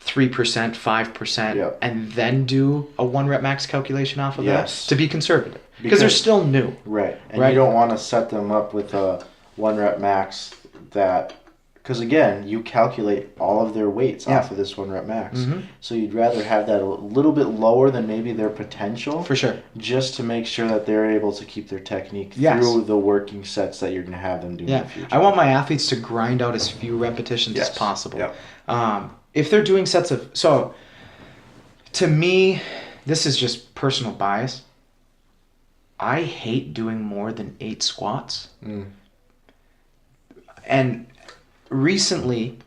3%, 5%, and then do a 1 rep max calculation off of that to be conservative. Because they're still new. Right. And you don't want to set them up with a 1 rep max because again, you calculate all of their weights off of this 1 rep max. So you'd rather have that a little bit lower than maybe their potential. For sure. Just to make sure that they're able to keep their technique through the working sets that you're going to have them do in the future. I want my athletes to grind out as few repetitions as possible. Yep. If they're doing sets of... So, to me, this is just personal bias. I hate doing more than 8 squats. And recently,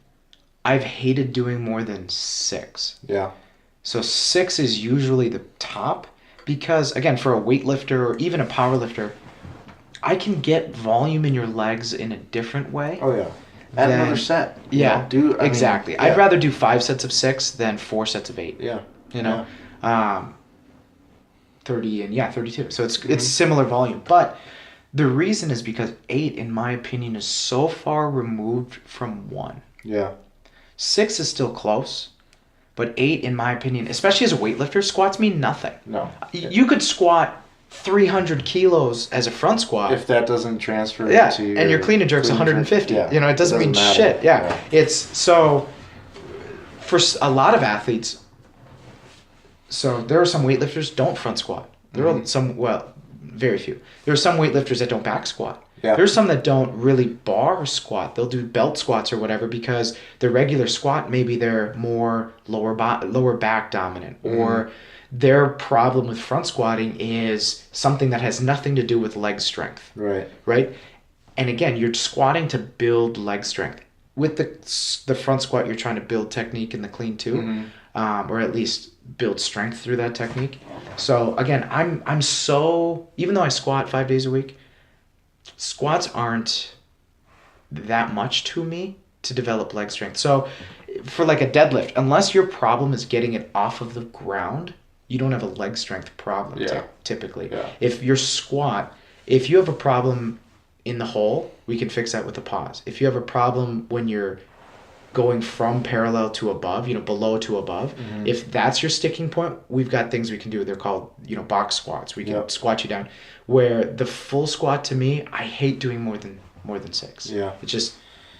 I've hated doing more than 6. Yeah. So 6 is usually the top because, again, for a weightlifter or even a powerlifter, I can get volume in your legs in a different way. Oh, yeah. Add another set. Yeah, exactly. Yeah. I'd rather do 5 sets of 6 than 4 sets of 8. Yeah. 30 and 32. So it's similar volume. But the reason is because 8, in my opinion, is so far removed from 1. Yeah. 6 is still close, but 8, in my opinion, especially as a weightlifter, squats mean nothing. No. You could squat 300 kilos as a front squat. If that doesn't transfer to your... and your clean and jerk's 150. It doesn't mean matter. shit. Yeah. It's so... For a lot of athletes... So there are some weightlifters don't front squat. There are some... Well, very few. There are some weightlifters that don't back squat. Yeah. There's some that don't really bar squat. They'll do belt squats or whatever because their regular squat, maybe they're more lower back dominant, or their problem with front squatting is something that has nothing to do with leg strength, Right. right? And again, you're squatting to build leg strength. With the front squat, you're trying to build technique in the clean too, or at least build strength through that technique. So again, I'm so, even though I squat 5 days a week, squats aren't that much to me to develop leg strength. So for like a deadlift, unless your problem is getting it off of the ground, you don't have a leg strength problem typically. Yeah. If your squat, if you have a problem in the hole, we can fix that with a pause. If you have a problem when you're going from parallel to above, below to above, if that's your sticking point, we've got things we can do. They're called, box squats. We can squat you down. Where the full squat, to me, I hate doing more than 6. Yeah.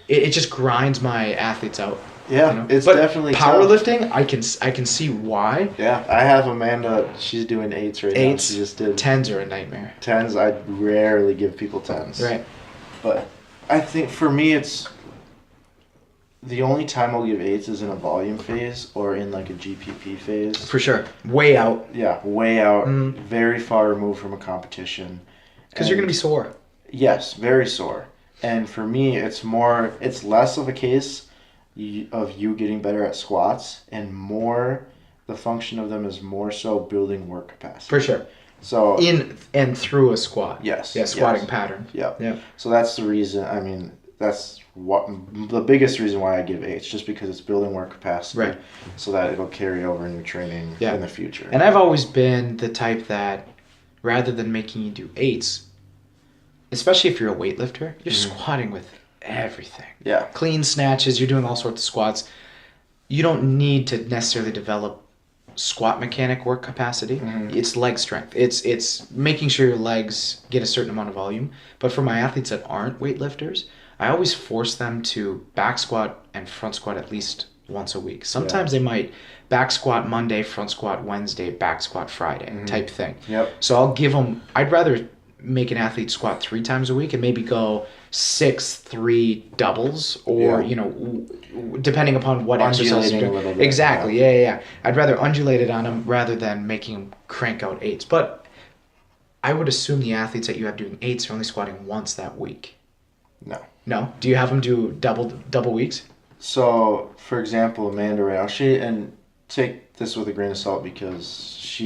It just grinds my athletes out. Yeah, it's but definitely tough. powerlifting. I can see why. Yeah, I have Amanda. She's doing 8s right now. Eights, She just did 10s are a nightmare. 10s. I rarely give people 10s. Right. But I think for me, it's the only time I'll give 8s is in a volume phase or in like a GPP phase. For sure. Way out. Yeah, way out, very far removed from a competition. Because you're gonna be sore. Yes, very sore. And for me, it's less of a case of you getting better at squats and more, the function of them is more so building work capacity. For sure. So in and through a squat. Yes. Yeah, squatting yes. pattern. Yeah. Yeah. So that's the reason. I mean, that's what the biggest reason why I give 8s, just because it's building work capacity, Right. so that it'll carry over in your training in the future. And I've always been the type that, rather than making you do 8s, especially if you're a weightlifter, you're squatting with everything. Yeah. Clean snatches, you're doing all sorts of squats. You don't need to necessarily develop squat mechanic work capacity. It's leg strength. It's making sure your legs get a certain amount of volume. But for my athletes that aren't weightlifters, I always force them to back squat and front squat at least once a week. Sometimes they might back squat Monday, front squat Wednesday, back squat Friday type thing. Yep. So I'll give them, I'd rather make an athlete squat 3 times a week and maybe go 6 3 doubles, or depending upon what exercise Undulating you're a doing. little bit, Exactly. Yeah. I'd rather undulate it on them rather than making them crank out 8s. But I would assume the athletes that you have doing 8s are only squatting once that week. No. Do you have them do double weeks? So, for example, Amanda right now, and take this with a grain of salt because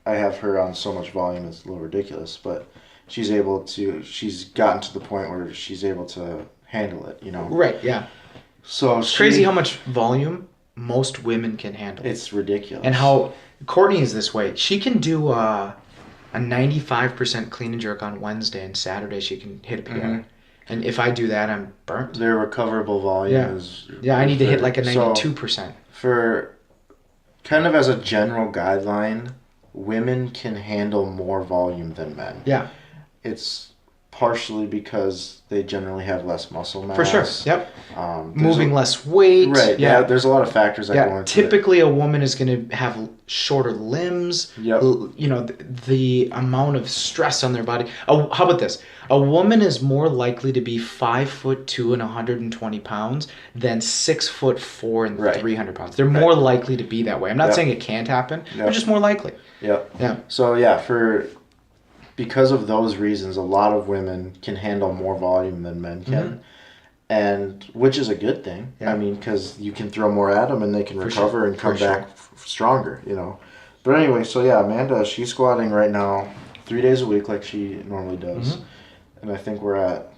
I have her on so much volume, it's a little ridiculous, but she's gotten to the point where she's able to handle it, Right, yeah. So It's crazy how much volume most women can handle. It's ridiculous. And how Courtney is this way. She can do a 95% clean and jerk on Wednesday, and Saturday she can hit a PR. And if I do that, I'm burnt. Their recoverable volume is... Yeah, I need to hit like a 92%. So for kind of as a general guideline, women can handle more volume than men. Yeah. It's partially because they generally have less muscle mass. For sure. Yep. There's Moving less weight. Right. Yeah. There's a lot of factors that go into Typically, a woman is going to have shorter limbs. Yep. The amount of stress on their body. Oh, how about this? A woman is more likely to be 5'2" and 120 pounds than 6'4" and 300 pounds. They're more likely to be that way. I'm not saying it can't happen. They're just more likely. Yep. Yeah. So because of those reasons, a lot of women can handle more volume than men can, and which is a good thing. Yeah. I mean, because you can throw more at them and they can recover and come back stronger. But anyway, so yeah, Amanda, she's squatting right now 3 days a week like she normally does, and I think we're at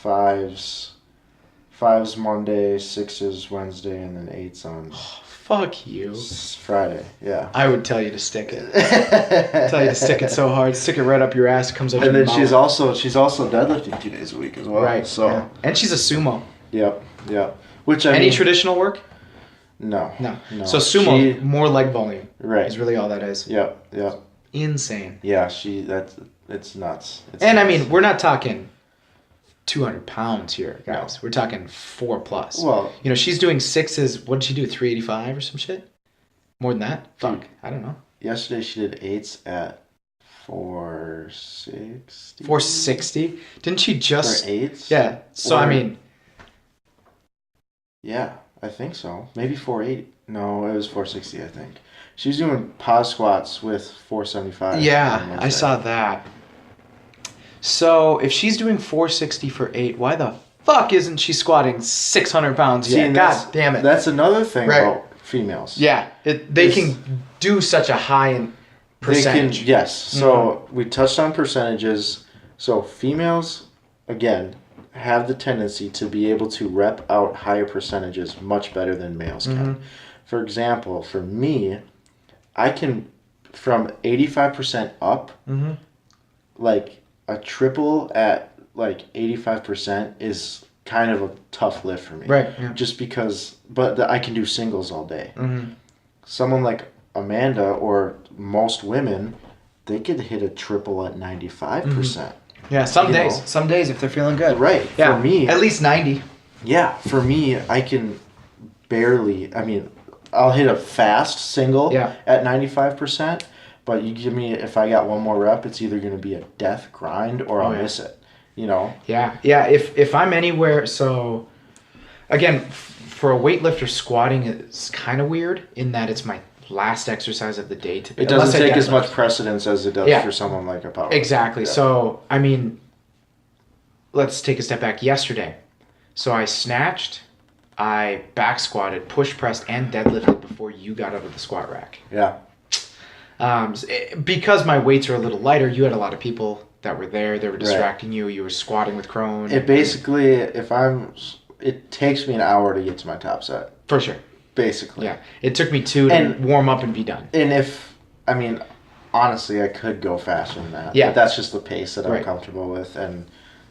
5s Monday, 6s Wednesday, and then 8s on Fuck you. Friday. Yeah. I would tell you to stick it. Tell you to stick it so hard, stick it right up your ass, comes up. And your then mouth. she's also deadlifting 2 days a week as well. Right. So yeah. And she's a sumo. Yep. Which Any traditional work? No. So sumo, more leg volume. Right. Is really all that is. Yep. Insane. Yeah. It's nuts. I mean, we're not talking 200 pounds here, guys. No. We're talking 4+. Well, she's doing 6s. What did she do? 385 or some shit? More than that? Fuck. I don't know. Yesterday she did 8s at 460. 460? Didn't she just? For eights? Yeah. So I Or- mean, Yeah, I think so. Maybe 480. No, it was 460, I think. She was doing pause squats with 475. on yeah, I Wednesday. saw that. So if she's doing 460 for 8, why the fuck isn't she squatting 600 pounds See, yet? and God damn it. That's another thing Right. about females. Yeah, they Is- can do such a high in percentage. Yes. So we touched on percentages. So females, again, have the tendency to be able to rep out higher percentages much better than males can. For example, for me, I can, from 85% up, Mhm. like a triple at like 85% is kind of a tough lift for me. Right. Yeah. Just because, but I can do singles all day. Mhm. Someone like Amanda or most women, they could hit a triple at 95%. Yeah. Some You days. know. Some days if they're feeling good. Right. Yeah. For me, at least 90. yeah, for me, I can barely, I mean, I'll hit a fast single Yeah. at 95%, but you give me, if I got one more rep, it's either going to be a death grind or I'll Oh, yeah. miss it, you know? Yeah. Yeah. If I'm anywhere, so again, for a weightlifter, squatting is kind of weird in that it's my last exercise of the day. To It unless doesn't I take as deadlift. much precedence as it does Yeah. for someone like a power. Exactly. Yeah. So, I mean, let's take a step back. Yesterday, so I snatched, I back squatted, push pressed, and deadlifted before you got out of the squat rack. Yeah. Because my weights are a little lighter, you had a lot of people that were there. They were distracting you. You were squatting with Crone. It basically, it takes me an hour to get to my top set, For sure. basically. Yeah. It took me 2 to And- warm up and be done. And I mean, honestly, I could go faster than that. Yeah. But that's just the pace that I'm Right. comfortable with. And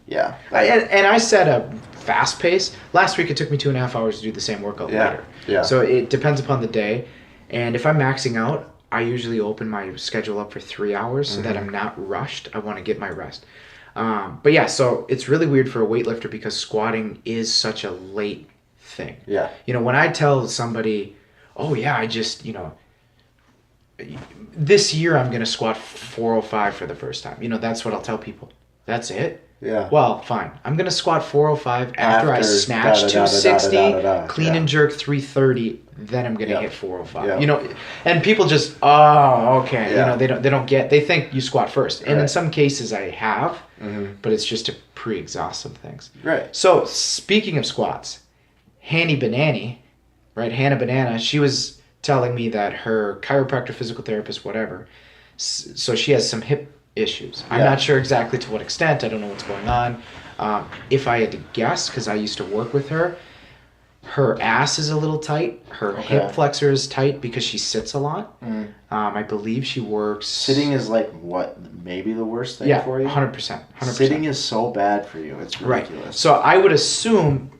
yeah. And I set a fast pace. Last week it took me 2.5 hours to do the same workout Yeah, later. yeah. So it depends upon the day. And if I'm maxing out, I usually open my schedule up for 3 hours so that Mm-hmm. I'm not rushed. I want to get my rest. But yeah, so it's really weird for a weightlifter because squatting is such a late thing. Yeah. You know, when I tell somebody, oh yeah, I just, this year I'm going to squat 405 for the first time. That's what I'll tell people. That's it? Yeah. Well, fine. I'm going to squat 405 after I After snatch da, da, da, da, 260, da, da, da, da. clean Yeah. and jerk 330, then I'm going to Yeah. hit 405. Yeah. And people just, oh, okay. Yeah. They don't get, they think you squat first. And in Right. some cases I have, Mm-hmm. but it's just to pre-exhaust some things. Right. So speaking of squats, Hanny Banani, right? Hannah Banana, she was telling me that her chiropractor, physical therapist, whatever, so she has some hip issues. I'm Yeah. not sure exactly to what extent. I don't know what's going on. If I had to guess, because I used to work with her ass is a little tight. Her hip Okay. flexor is tight because she sits a lot. Mm. I believe she works... Sitting is like what? Maybe the worst thing yeah, for you? 100%. 100%. Sitting is so bad for you. It's Right. ridiculous. So I would assume,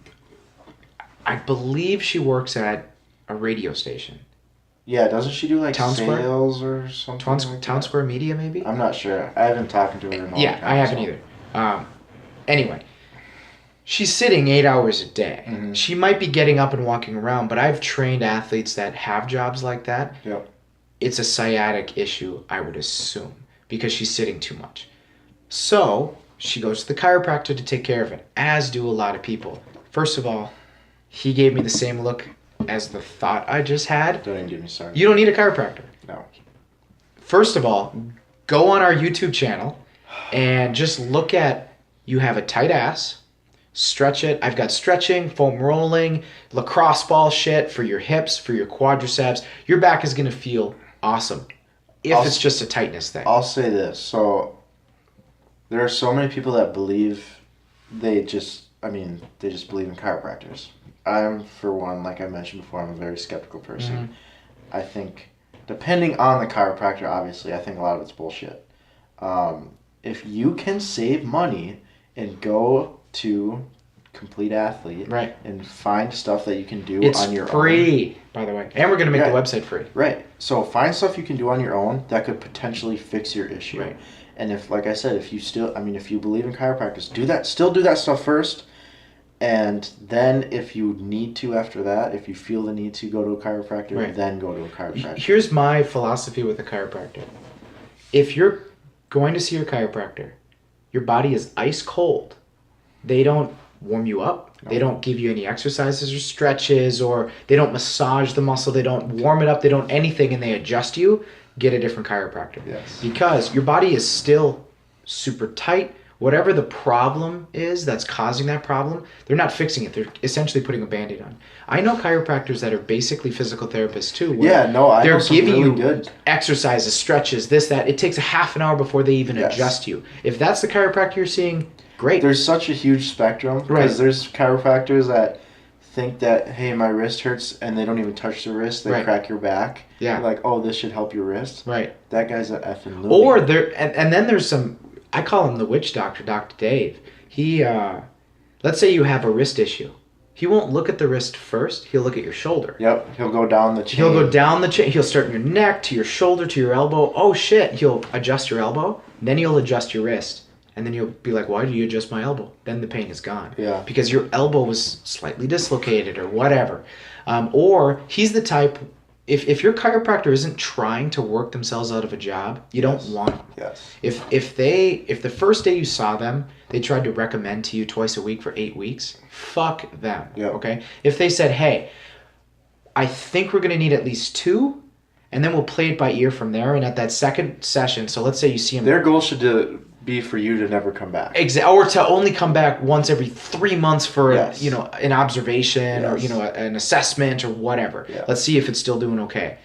I believe she works at a radio station. Yeah, doesn't she do like Town Square? sales or something? like Town that? Square Media, maybe? I'm not sure. I haven't talked to her in a long Yeah, time. I haven't so- either. Anyway, she's sitting 8 hours a day. Mhm. She might be getting up and walking around, but I've trained athletes that have jobs like that. Yep. It's a sciatic issue, I would assume, because she's sitting too much. So she goes to the chiropractor to take care of it, as do a lot of people. First of all, he gave me the same look as the thought I just had. Don't even get me started. You don't need a chiropractor. No. First of all, go on our YouTube channel and just look at, you have a tight ass, stretch it. I've got stretching, foam rolling, lacrosse ball shit for your hips, for your quadriceps. Your back is going to feel awesome if I'll- it's just a tightness thing. I'll say this. So there are so many people that believe they just believe in chiropractors. I'm, for one, like I mentioned before, I'm a very skeptical person. Mhm. I think, depending on the chiropractor, obviously, I think a lot of it's bullshit. If you can save money and go to Complete Athlete Right. and find stuff that you can do It's on your own. free, by the way. And we're going to make Yeah. the website free. Right. So find stuff you can do on your own that could potentially fix your issue. Right. And if, like I said, if you believe in chiropractors, still do that stuff first. And then if you need to after that, if you feel the need to go to a chiropractor, Right. then go to a chiropractor. Here's my philosophy with a chiropractor. If you're going to see your chiropractor, your body is ice cold. They don't warm you up. They don't give you any exercises or stretches, or they don't massage the muscle. They don't warm it up. They don't anything, and they adjust you. Get a different chiropractor. Yes. Because your body is still super tight. Whatever the problem is that's causing that problem, they're not fixing it. They're essentially putting a Band-Aid on. I know chiropractors that are basically physical therapists too. Where Yeah, no, I know they're some giving really you good. exercises, stretches, this, that. It takes a half an hour before they even Yes. adjust you. If that's the chiropractor you're seeing, great. There's such a huge spectrum because Right. there's chiropractors that think that, hey, my wrist hurts, and they don't even touch the wrist. They Right. crack your back. Yeah. They're like, oh, this should help your wrist. Right. That guy's a effing loony. Or there, and then there's some. I call him the witch doctor, Dr. Dave. He, let's say you have a wrist issue. He won't look at the wrist first. He'll look at your shoulder. Yep, he'll go down the chain. He'll go down the chain. He'll start in your neck to your shoulder to your elbow. Oh shit! He'll adjust your elbow. Then he'll adjust your wrist. And then you'll be like, why do you adjust my elbow? Then the pain is gone. Yeah. Because your elbow was slightly dislocated or whatever. Or he's the type, if your chiropractor isn't trying to work themselves out of a job, you don't want them. Yes. If the first day you saw them, they tried to recommend to you twice a week for 8 weeks, fuck them. Yep. Okay? If they said, hey, I think we're going to need at least 2, and then we'll play it by ear from there, and at that second session, so let's say you see them... Their goal should be for you to never come back. Or to only come back once every 3 months for Yes. an observation or Yes. an assessment or whatever. Yeah. Let's see if it's still doing okay.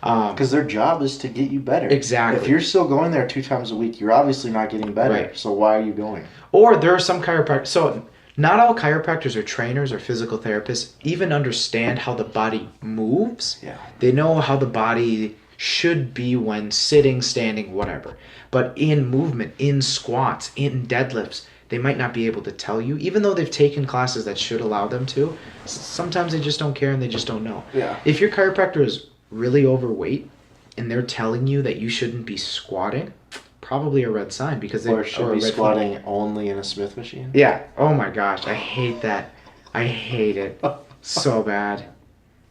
Because their job is to get you better. Exactly. If you're still going there 2 times a week, you're obviously not getting better. Right. So why are you going? Or there are some chiropractors. So not all chiropractors or trainers or physical therapists even understand how the body moves. Yeah. They know how the body should be when sitting, standing, whatever. But in movement, in squats, in deadlifts, they might not be able to tell you, even though they've taken classes that should allow them to. Sometimes they just don't care and they just don't know. Yeah. If your chiropractor is really overweight and they're telling you that you shouldn't be squatting, probably a red sign because they Or should a be red squatting only in a Smith machine? yeah. Oh my gosh, I hate that. I hate it so bad,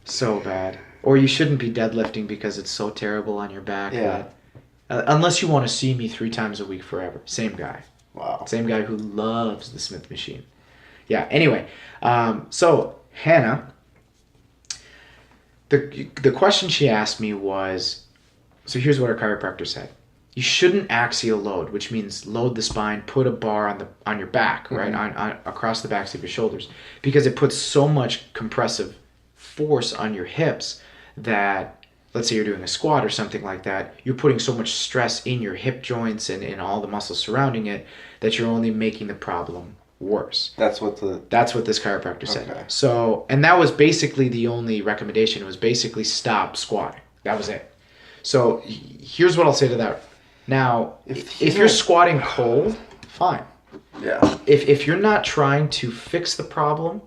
so bad. Or you shouldn't be deadlifting because it's so terrible on your back. Yeah. Unless you want to see me 3 times a week forever. Same guy. Wow. Same guy who loves the Smith machine. Yeah. Anyway, so Hannah, the question she asked me was, so here's what our chiropractor said. You shouldn't axial load, which means load the spine, put a bar on your back, right, on across the backs of your shoulders, because it puts so much compressive force on your hips that, let's say you're doing a squat or something like that, you're putting so much stress in your hip joints and in all the muscles surrounding it that you're only making the problem worse. That's what That's what this chiropractor said. Okay. So, and that was basically the only recommendation, was basically stop squatting. That was it. So here's what I'll say to that. Now, if you're squatting cold, fine. Yeah. If you're not trying to fix the problem,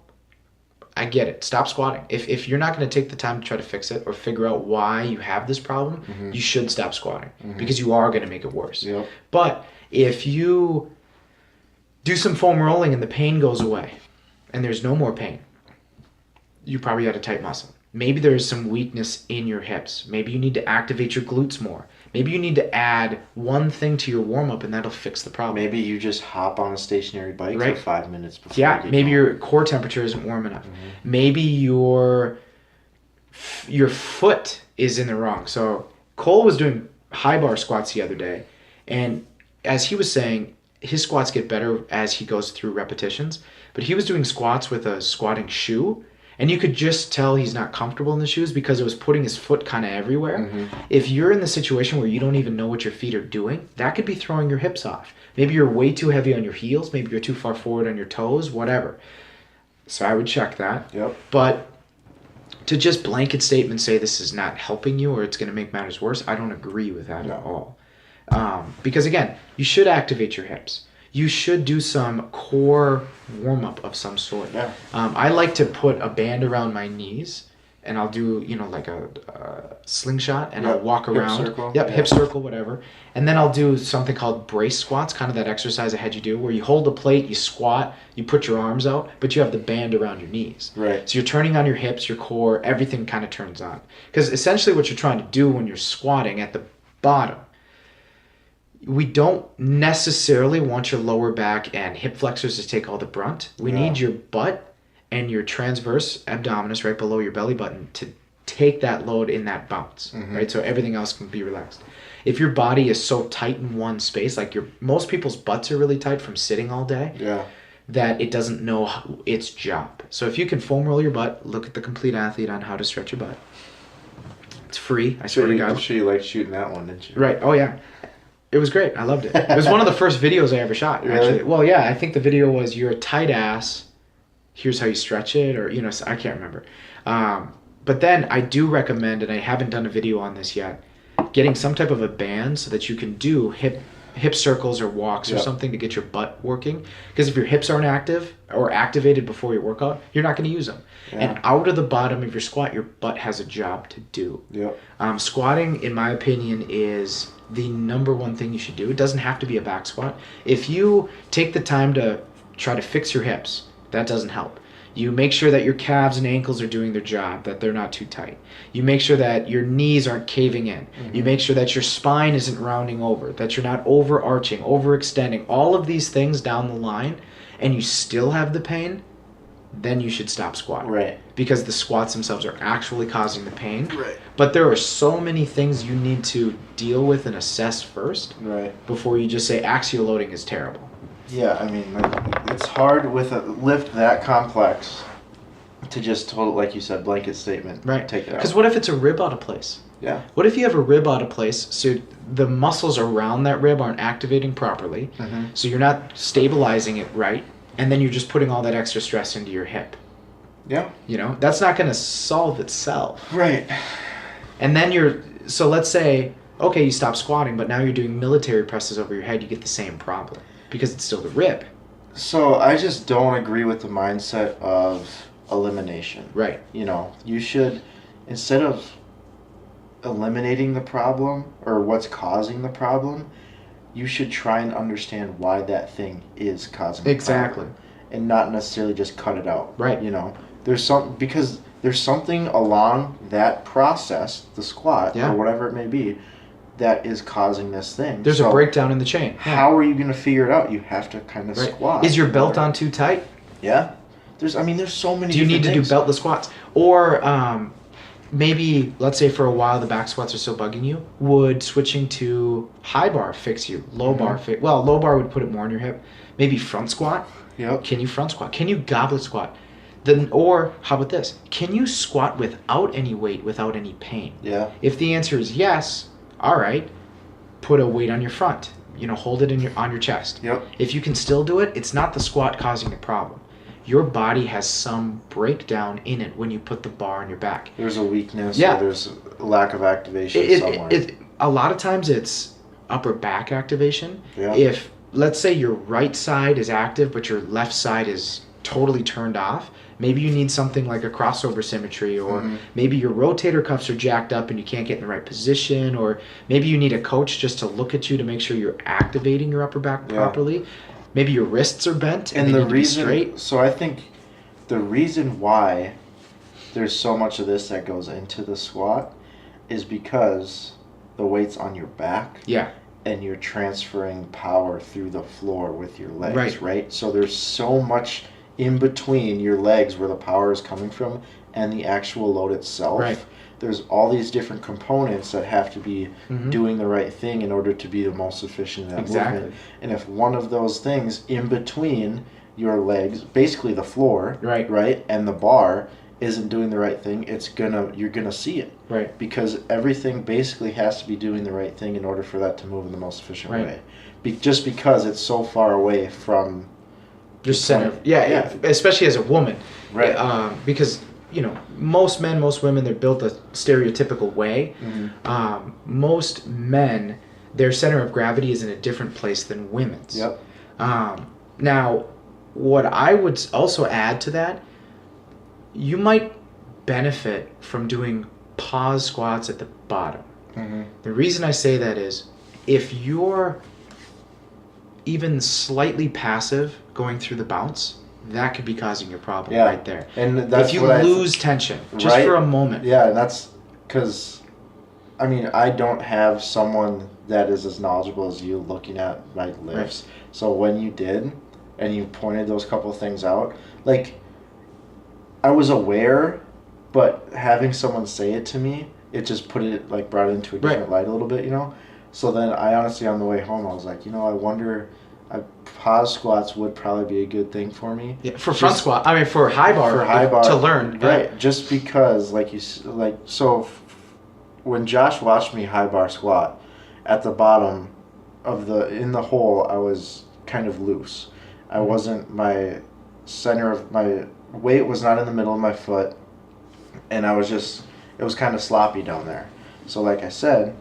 I get it. Stop squatting. If you're not going to take the time to try to fix it or figure out why you have this problem, you should stop squatting because you are going to make it worse. Yep. But if you do some foam rolling and the pain goes away and there's no more pain, you probably had a tight muscle. Maybe there's some weakness in your hips. Maybe you need to activate your glutes more. Maybe you need to add one thing to your warm-up and that'll fix the problem. Maybe you just hop on a stationary bike Right. for 5 minutes before Yeah, you get maybe going. your core temperature isn't warm enough. Maybe your foot is in the wrong. So Cole was doing high bar squats the other day, and as he was saying, his squats get better as he goes through repetitions, but he was doing squats with a squatting shoe, and you could just tell he's not comfortable in the shoes because it was putting his foot kind of everywhere. If you're in the situation where you don't even know what your feet are doing, that could be throwing your hips off. Maybe you're way too heavy on your heels, maybe you're too far forward on your toes, whatever. So I would check that. Yep. But to just blanket statement say this is not helping you or it's going to make matters worse, I don't agree with that at all. Because again, you should activate your hips. You should do some core warm-up of some sort. Yeah. I like to put a band around my knees, and I'll do, like a slingshot, and I'll Yep. walk Hip around. circle. Yep, Yeah. hip circle, whatever. And then I'll do something called brace squats, kind of that exercise I had you do, where you hold a plate, you squat, you put your arms out, but you have the band around your knees. Right. So you're turning on your hips, your core, everything kind of turns on. Because essentially what you're trying to do when you're squatting at the bottom, we don't necessarily want your lower back and hip flexors to take all the brunt. We need your butt and your transverse abdominis right below your belly button to take that load in that bounce, right? So everything else can be relaxed. If your body is so tight in one space, like most people's butts are really tight from sitting all day, that it doesn't know its job. So if you can foam roll your butt, look at the Complete Athlete on how to stretch your butt. It's free, I swear to God. I'm sure you liked shooting that one, didn't you? Right, oh yeah. It was great. I loved it. It was one of the first videos I ever shot, actually. Really? Well, yeah, I think the video was, you're a tight ass, here's how you stretch it, or, I can't remember. But then I do recommend, and I haven't done a video on this yet, getting some type of a band so that you can do hip circles or walks or something to get your butt working. Because if your hips aren't active or activated before your workout, you're not going to use them. And out of the bottom of your squat, your butt has a job to do. Squatting, in my opinion, is the number one thing you should do. It doesn't have to be a back squat. If you take the time to try to fix your hips, that doesn't help. You make sure that your calves and ankles are doing their job, that they're not too tight. You make sure that your knees aren't caving in. You make sure that your spine isn't rounding over, that you're not overarching, overextending, all of these things down the line, and you still have the pain, then you should stop squatting. Right. Because the squats themselves are actually causing the pain. Right. But there are so many things you need to deal with and assess first before you just say axial loading is terrible. Yeah, I mean, it's hard with a lift that complex to just total, like you said, blanket statement. Right. Take it out. Because what if it's a rib out of place? Yeah. What if you have a rib out of place, so the muscles around that rib aren't activating properly, so you're not stabilizing it right, and then you're just putting all that extra stress into your hip? Yeah. That's not going to solve itself. Right. And then so let's say, okay, you stop squatting, but now you're doing military presses over your head, you get the same problem. Because it's still the rib. So I just don't agree with the mindset of elimination. Right. You should, instead of eliminating the problem or what's causing the problem, you should try and understand why that thing is causing the problem. And not necessarily just cut it out. Right. Because there's something along that process, the squat or whatever it may be, that is causing this thing. There's a breakdown in the chain. How are you going to figure it out? You have to kind of squat. Is your belt on too tight? Yeah. There's so many. Do you need to do beltless squats? Or maybe, let's say for a while the back squats are still bugging you, would switching to high bar fix you? Low bar fix? Well, low bar would put it more on your hip. Maybe front squat? Yep. Can you front squat? Can you goblet squat? Then, or how about this? Can you squat without any weight, without any pain? Yeah. If the answer is yes, all right, put a weight on your front. Hold it on your chest. Yep. If you can still do it, it's not the squat causing the problem. Your body has some breakdown in it when you put the bar on your back. There's a weakness. Or there's a lack of activation somewhere. A lot of times it's upper back activation. Yeah. If, let's say, your right side is active, but your left side is totally turned off, maybe you need something like a crossover symmetry, or maybe your rotator cuffs are jacked up and you can't get in the right position, or maybe you need a coach just to look at you to make sure you're activating your upper back properly. Maybe your wrists are bent and they need to be straight. So I think the reason why there's so much of this that goes into the squat is because the weight's on your back. Yeah. And you're transferring power through the floor with your legs, right? So there's so much in between your legs where the power is coming from and the actual load itself. Right. There's all these different components that have to be doing the right thing in order to be the most efficient in that movement. And if one of those things in between your legs, basically the floor, right, and the bar isn't doing the right thing, you're gonna see it. Right. Because everything basically has to be doing the right thing in order for that to move in the most efficient way. Just because it's so far away from just center. Yeah, especially as a woman. Right. Because, most men, most women, they're built a stereotypical way. Most men, their center of gravity is in a different place than women's. Yep. Now, what I would also add to that, you might benefit from doing pause squats at the bottom. The reason I say that is, if you're even slightly passive going through the bounce, that could be causing your problem right there. And that's if you lose tension just for a moment. Yeah, and that's because I mean, I don't have someone that is as knowledgeable as you looking at my lifts. So when you did, and you pointed those couple of things out, like, I was aware, but having someone say it to me, it just put it, like, brought it into a different light a little bit, you know? So then I honestly, on the way home, I was like, I wonder, pause squats would probably be a good thing for me. Yeah, for front squat. I mean, for high bar to learn. Right. Just because, when Josh watched me high bar squat, at the bottom in the hole, I was kind of loose. I wasn't, my center of my weight was not in the middle of my foot, and it was kind of sloppy down there. So like I said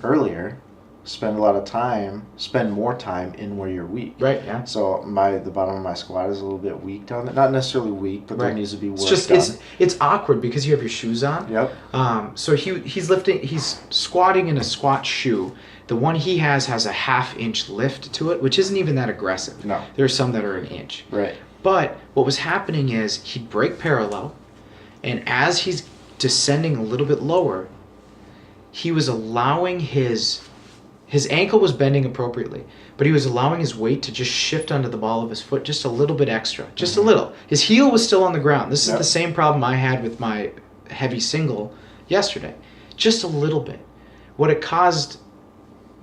earlier, spend more time in where you're weak. Right, yeah. So the bottom of my squat is a little bit weak down there. Not necessarily weak, but there needs to be work it's awkward because you have your shoes on. Yep. So he's squatting in a squat shoe. The one he has a half-inch lift to it, which isn't even that aggressive. No. There are some that are an inch. Right. But what was happening is he'd break parallel, and as he's descending a little bit lower, he was allowing his ankle was bending appropriately, but he was allowing his weight to just shift onto the ball of his foot just a little bit extra, just a little. His heel was still on the ground. This is the same problem I had with my heavy single yesterday. Just a little bit. What it caused,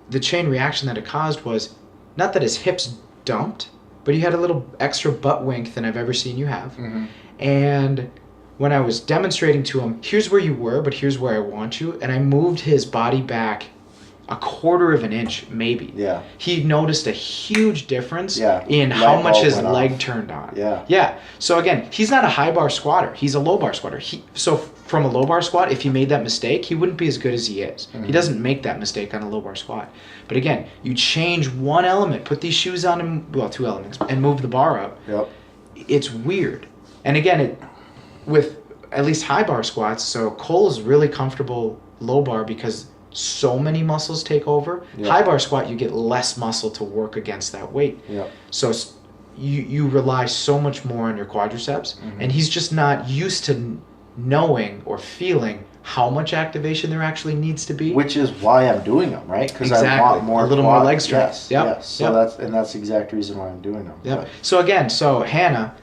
the chain reaction that it caused was not that his hips dumped, but he had a little extra butt wink than I've ever seen you have. Mm-hmm. And when I was demonstrating to him, here's where you were, but here's where I want you, and I moved his body back a quarter of an inch, maybe. Yeah. He noticed a huge difference Yeah. in Light how much bulb his went leg off. turned on. Yeah. Yeah. So again, he's not a high bar squatter. He's a low bar squatter. So from a low bar squat, if he made that mistake, he wouldn't be as good as he is. Mm-hmm. He doesn't make that mistake on a low bar squat. But again, you change one element, put these shoes on, and two elements, and move the bar up. Yep. It's weird. And again, with at least high bar squats, so Cole is really comfortable low bar because so many muscles take over. Yep. High bar squat, you get less muscle to work against that weight. Yep. So you rely so much more on your quadriceps, Mm-hmm. and he's just not used to knowing or feeling how much activation there actually needs to be. Which is why I'm doing them, right? Because I Exactly. want more A little more leg strength. Yes. Yep. Yes. So Yep. that's the exact reason why I'm doing them. Yep. So Hannah,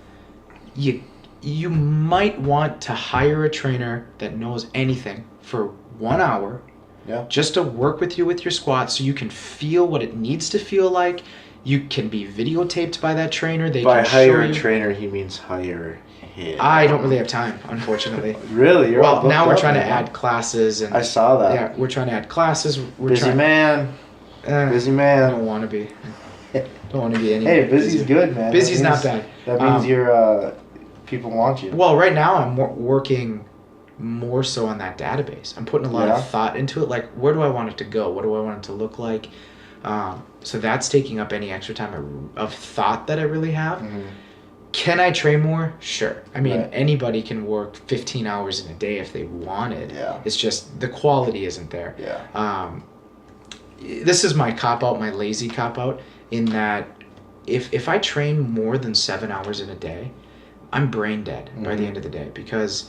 you might want to hire a trainer that knows anything for 1 hour. Yeah. Just to work with you with your squats so you can feel what it needs to feel like. You can be videotaped by that trainer. They By can hire show a you. trainer, he means hire him. I don't really have time, unfortunately. Really? You're all Well, booked now we're up, trying to man. add classes, and I saw that. yeah, we're trying to add classes. We're Busy trying, man. Busy I man. don't want to be. Don't want to be any. Hey, busy's busier. good, man. Busy's That not means- bad. That means you're people want you. Well, right now I'm working more so on that database. I'm putting a lot Yeah. of thought into it. Like, where do I want it to go? What do I want it to look like? So that's taking up any extra time of thought that I really have. Mhm. Can I train more? Sure. I mean, Right. anybody can work 15 hours in a day if they wanted. Yeah. It's just the quality isn't there. Yeah. This is my cop-out, my lazy cop-out, in that if I train more than 7 hours in a day, I'm brain dead by the Mhm. end of the day, because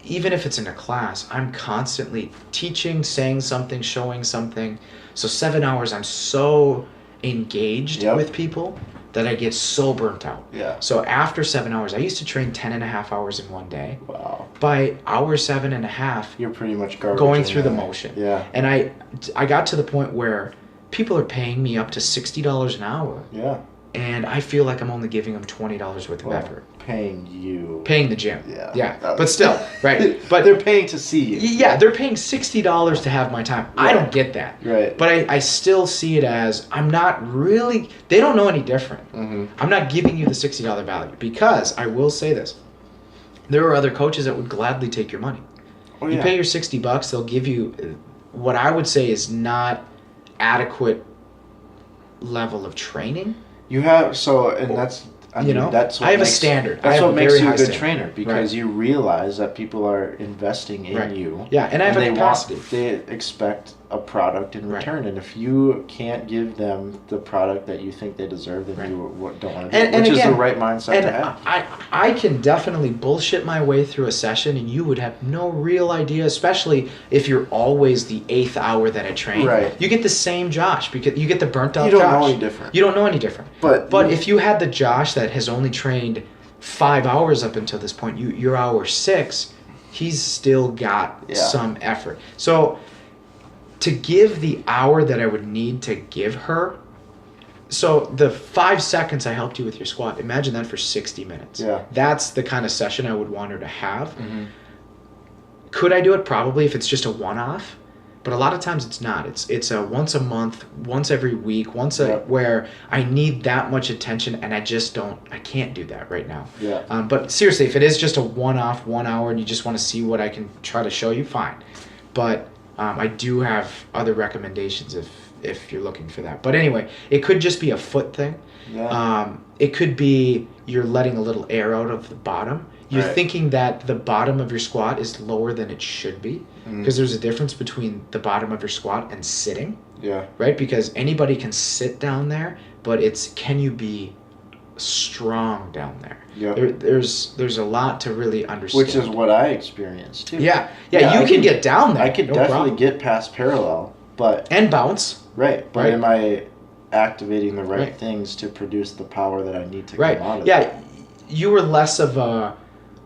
even if it's in a class, I'm constantly teaching, saying something, showing something. So 7 hours, I'm so engaged Yep. with people that I get so burnt out. Yeah. So after 7 hours, I used to train 10 and a half hours in one day. Wow. By hour 7.5, You're pretty much garbage. going in through the there. motion. Yeah. And I got to the point where people are paying me up to $60 an hour, Yeah. and I feel like I'm only giving them $20 worth of Well, effort. Paying you. Paying the gym. Yeah. Yeah. That- But still, right. But they're paying to see you. yeah, they're paying $60 to have my time. I Yeah. don't get that. Right. But I still see it as I'm not really, they don't know any different. Mm-hmm. I'm not giving you the $60 value, because I will say this. There are other coaches that would gladly take your money. Oh, You yeah. pay your $60, they'll give you what I would say is not adequate level of training. You have and that's that's what I have a makes, standard. I That's have what a makes very you a high good standard. trainer, because Right. you realize that people are investing in Right. you. Yeah, and I have a they capacity. they expect a product in Right. return. And if you can't give them the product that you think they deserve, then Right. you don't want to do it, And which is again, the right mindset and to have. I can definitely bullshit my way through a session, and you would have no real idea, especially if you're always the 8th hour that I train. Right. You get the same Josh because you get the burnt out You don't Josh. know any different. You don't know any different. But If you had the Josh that has only trained 5 hours up until this point, you're hour 6, he's still got Yeah. some effort. So to give the hour that I would need to give her, so the 5 seconds I helped you with your squat, imagine that for 60 minutes. Yeah. That's the kind of session I would want her to have. Mhm. Could I do it? Probably, if it's just a one-off. But a lot of times it's not. It's a once a month, once every week, Yep. where I need that much attention, and I can't do that right now. Yeah. But seriously, if it is just a one-off, 1 hour, and you just want to see what I can try to show you, fine. But I do have other recommendations if you're looking for that. But anyway, it could just be a foot thing. Yeah. It could be you're letting a little air out of the bottom. You're Right. thinking that the bottom of your squat is lower than it should be, because there's a difference between the bottom of your squat and sitting, Yeah. right? Because anybody can sit down there, but can you be strong down there? Yep. There's a lot to really understand. Which is what I experienced too. Yeah, Yeah, you I can can- get down there. I could no definitely problem. get past parallel, but and bounce. right. But Right. am I activating the right, Right. things to produce the power that I need to Right. come out of Yeah, it? you were less of a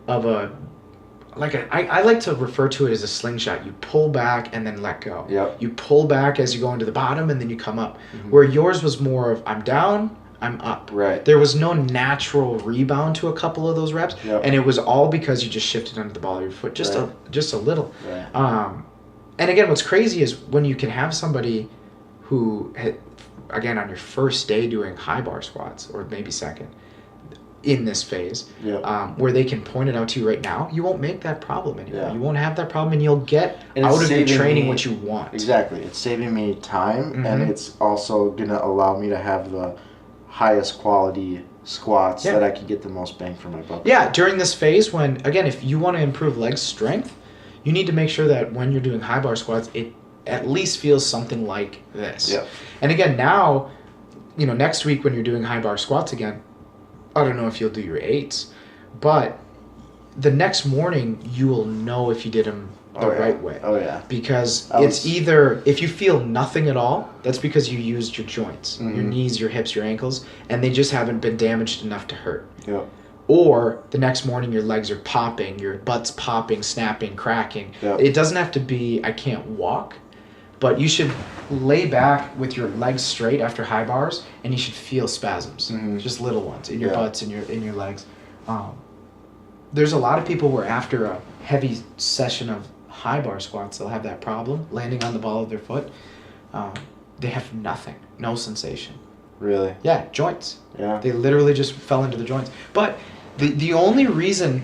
I like to refer to it as a slingshot. You pull back and then let go. Yep. You pull back as you go into the bottom and then you come up. Mhm. Where yours was more of I'm down, I'm up. Right. There was no natural rebound to a couple of those reps, Yep. and it was all because you just shifted under the ball of your foot just Right. just a little. Right. And again, what's crazy is when you can have somebody who again on your first day doing high bar squats, or maybe second, in this phase, Yep. where they can point it out to you right now, you won't make that problem anymore. Yeah. You won't have that problem, and you'll get And it's out of your saving training me- what you want. Exactly. It's saving me time, and Mhm. it's also gonna allow me to have the highest quality squats Yeah. that I can get the most bang for my buck. Yeah, during this phase, when again, if you want to improve leg strength, you need to make sure that when you're doing high bar squats, it at least feels something like this. Yeah. And again, now, next week when you're doing high bar squats again, I don't know if you'll do your 8s, but the next morning you will know if you did them the Oh, yeah. right way. Oh yeah. Because I it's was- either, if you feel nothing at all, that's because you used your joints, your Mhm. knees, your hips, your ankles, and they just haven't been damaged enough to hurt. Yep. Or the next morning your legs are popping, your butt's popping, snapping, cracking. Yep. It doesn't have to be, I can't walk, but you should lay back with your legs straight after high bars, and you should feel spasms, Mhm. just little ones in your Yeah. butts and in your legs. There's a lot of people where after a heavy session of high bar squats, they'll have that problem landing on the ball of their foot. They have nothing, no sensation. Really. Yeah, joints. Yeah. They literally just fell into the joints. But the only reason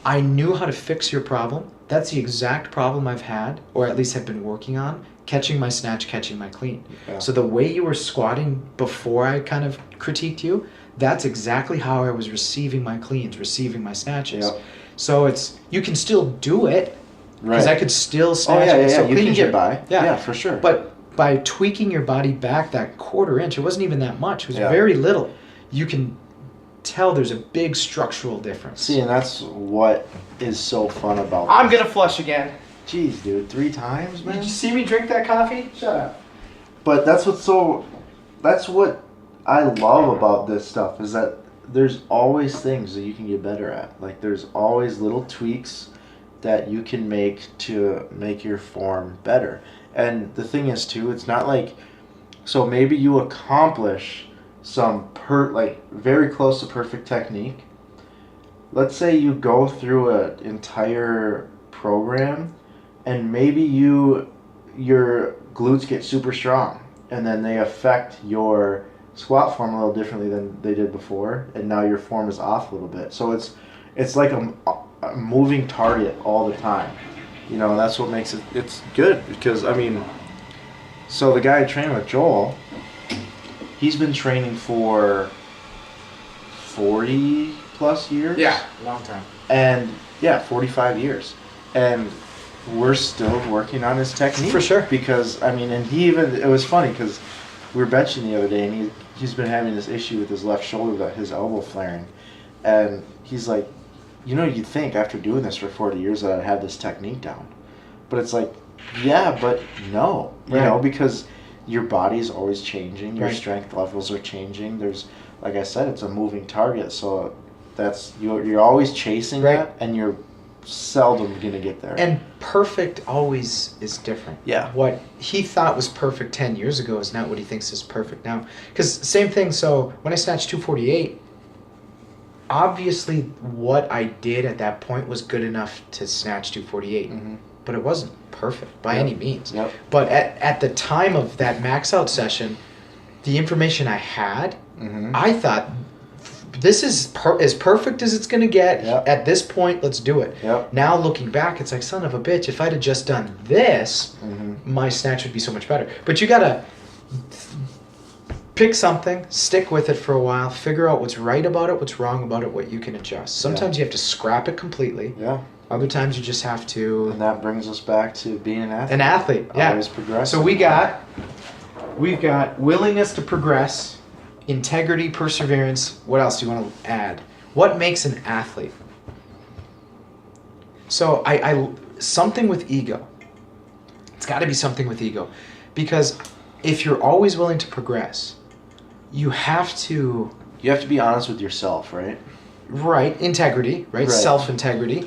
I knew how to fix your problem, that's the exact problem I've had, or at least have been working on, catching my snatch, catching my clean. Yeah. So the way you were squatting before I kind of critiqued you, that's exactly how I was receiving my cleans, receiving my snatches. Yep. So you can still do it, because Right. I could still Oh snatch yeah, it yeah, and yeah. still You clean can you. get by. Yeah. Yeah, for sure. But by tweaking your body back that 1/4 inch, it wasn't even that much. It was Yeah. very little. You can tell there's a big structural difference. See, and that's what is so fun about. I'm gonna flush again. Jeez, dude, 3 times, man. Did you see me drink that coffee? Shut up. But that's what I love about this stuff is that there's always things that you can get better at. Like there's always little tweaks that you can make to make your form better. And the thing is too, it's not like, so maybe you accomplish some very close to perfect technique. Let's say you go through an entire program and maybe your glutes get super strong and then they affect your squat form a little differently than they did before, and now your form is off a little bit. So it's like a moving target all the time. That's what makes it's good, because so the guy I train with, Joel, he's been training for 40 plus years. long time. And 45 years. And we're still working on his technique. For sure. Because, I mean, and he even, it was funny because we were benching the other day and he's been having this issue with his left shoulder, that his elbow flaring. And he's like, you know, you'd think after doing this for 40 years that I'd have this technique down. But it's like, yeah, but no. You know, because your body's always changing. Your strength levels are changing. There's, like I said, it's a moving target. So that's, you're always chasing that, and you're seldom going to get there. And perfect always is different. Yeah. What he thought was perfect 10 years ago is not what he thinks is perfect now. Because same thing, so when I snatched 248, obviously what I did at that point was good enough to snatch 248. But it wasn't perfect by any means. But at the time of that max out session, the information I had, I thought, this is as perfect as it's going to get. At this point, let's do it. Now looking back, it's like, son of a bitch, if I'd have just done this, my snatch would be so much better. But you got to pick something, stick with it for a while, figure out what's right about it, what's wrong about it, what you can adjust. Sometimes you have to scrap it completely. Other times you just have to... And that brings us back to being an athlete. An athlete, Always progressing. So we've got willingness to progress, integrity, perseverance. What else do you want to add? What makes an athlete? So I something with ego. It's got to be something with ego. Because if you're always willing to progress, you have to... You have to be honest with yourself, right? Right, integrity, right? Self-integrity.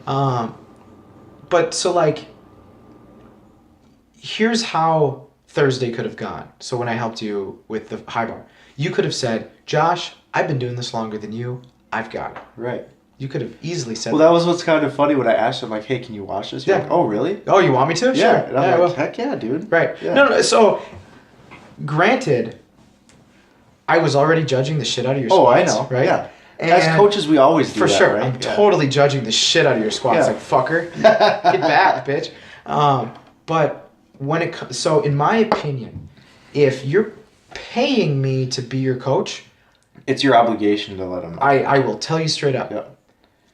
But so like, here's how Thursday could have gone. So when I helped you with the high bar, you could have said, Josh, I've been doing this longer than you. I've got it. Right. You could have easily said that was what's kind of funny when I asked him, like, hey, can you watch this? You're like, oh, really? Oh, you want me to? Yeah. Sure. And I'm like, heck yeah, dude. Right. Yeah. No, so, granted, I was already judging the shit out of your squats. Oh, I know. Right? Yeah. And as coaches, we always do for that, sure. right? I'm totally judging the shit out of your squats, like fucker, get back, bitch. But when it comes, so in my opinion, if you're paying me to be your coach, it's your obligation to let them know. I will tell you straight up. Yeah.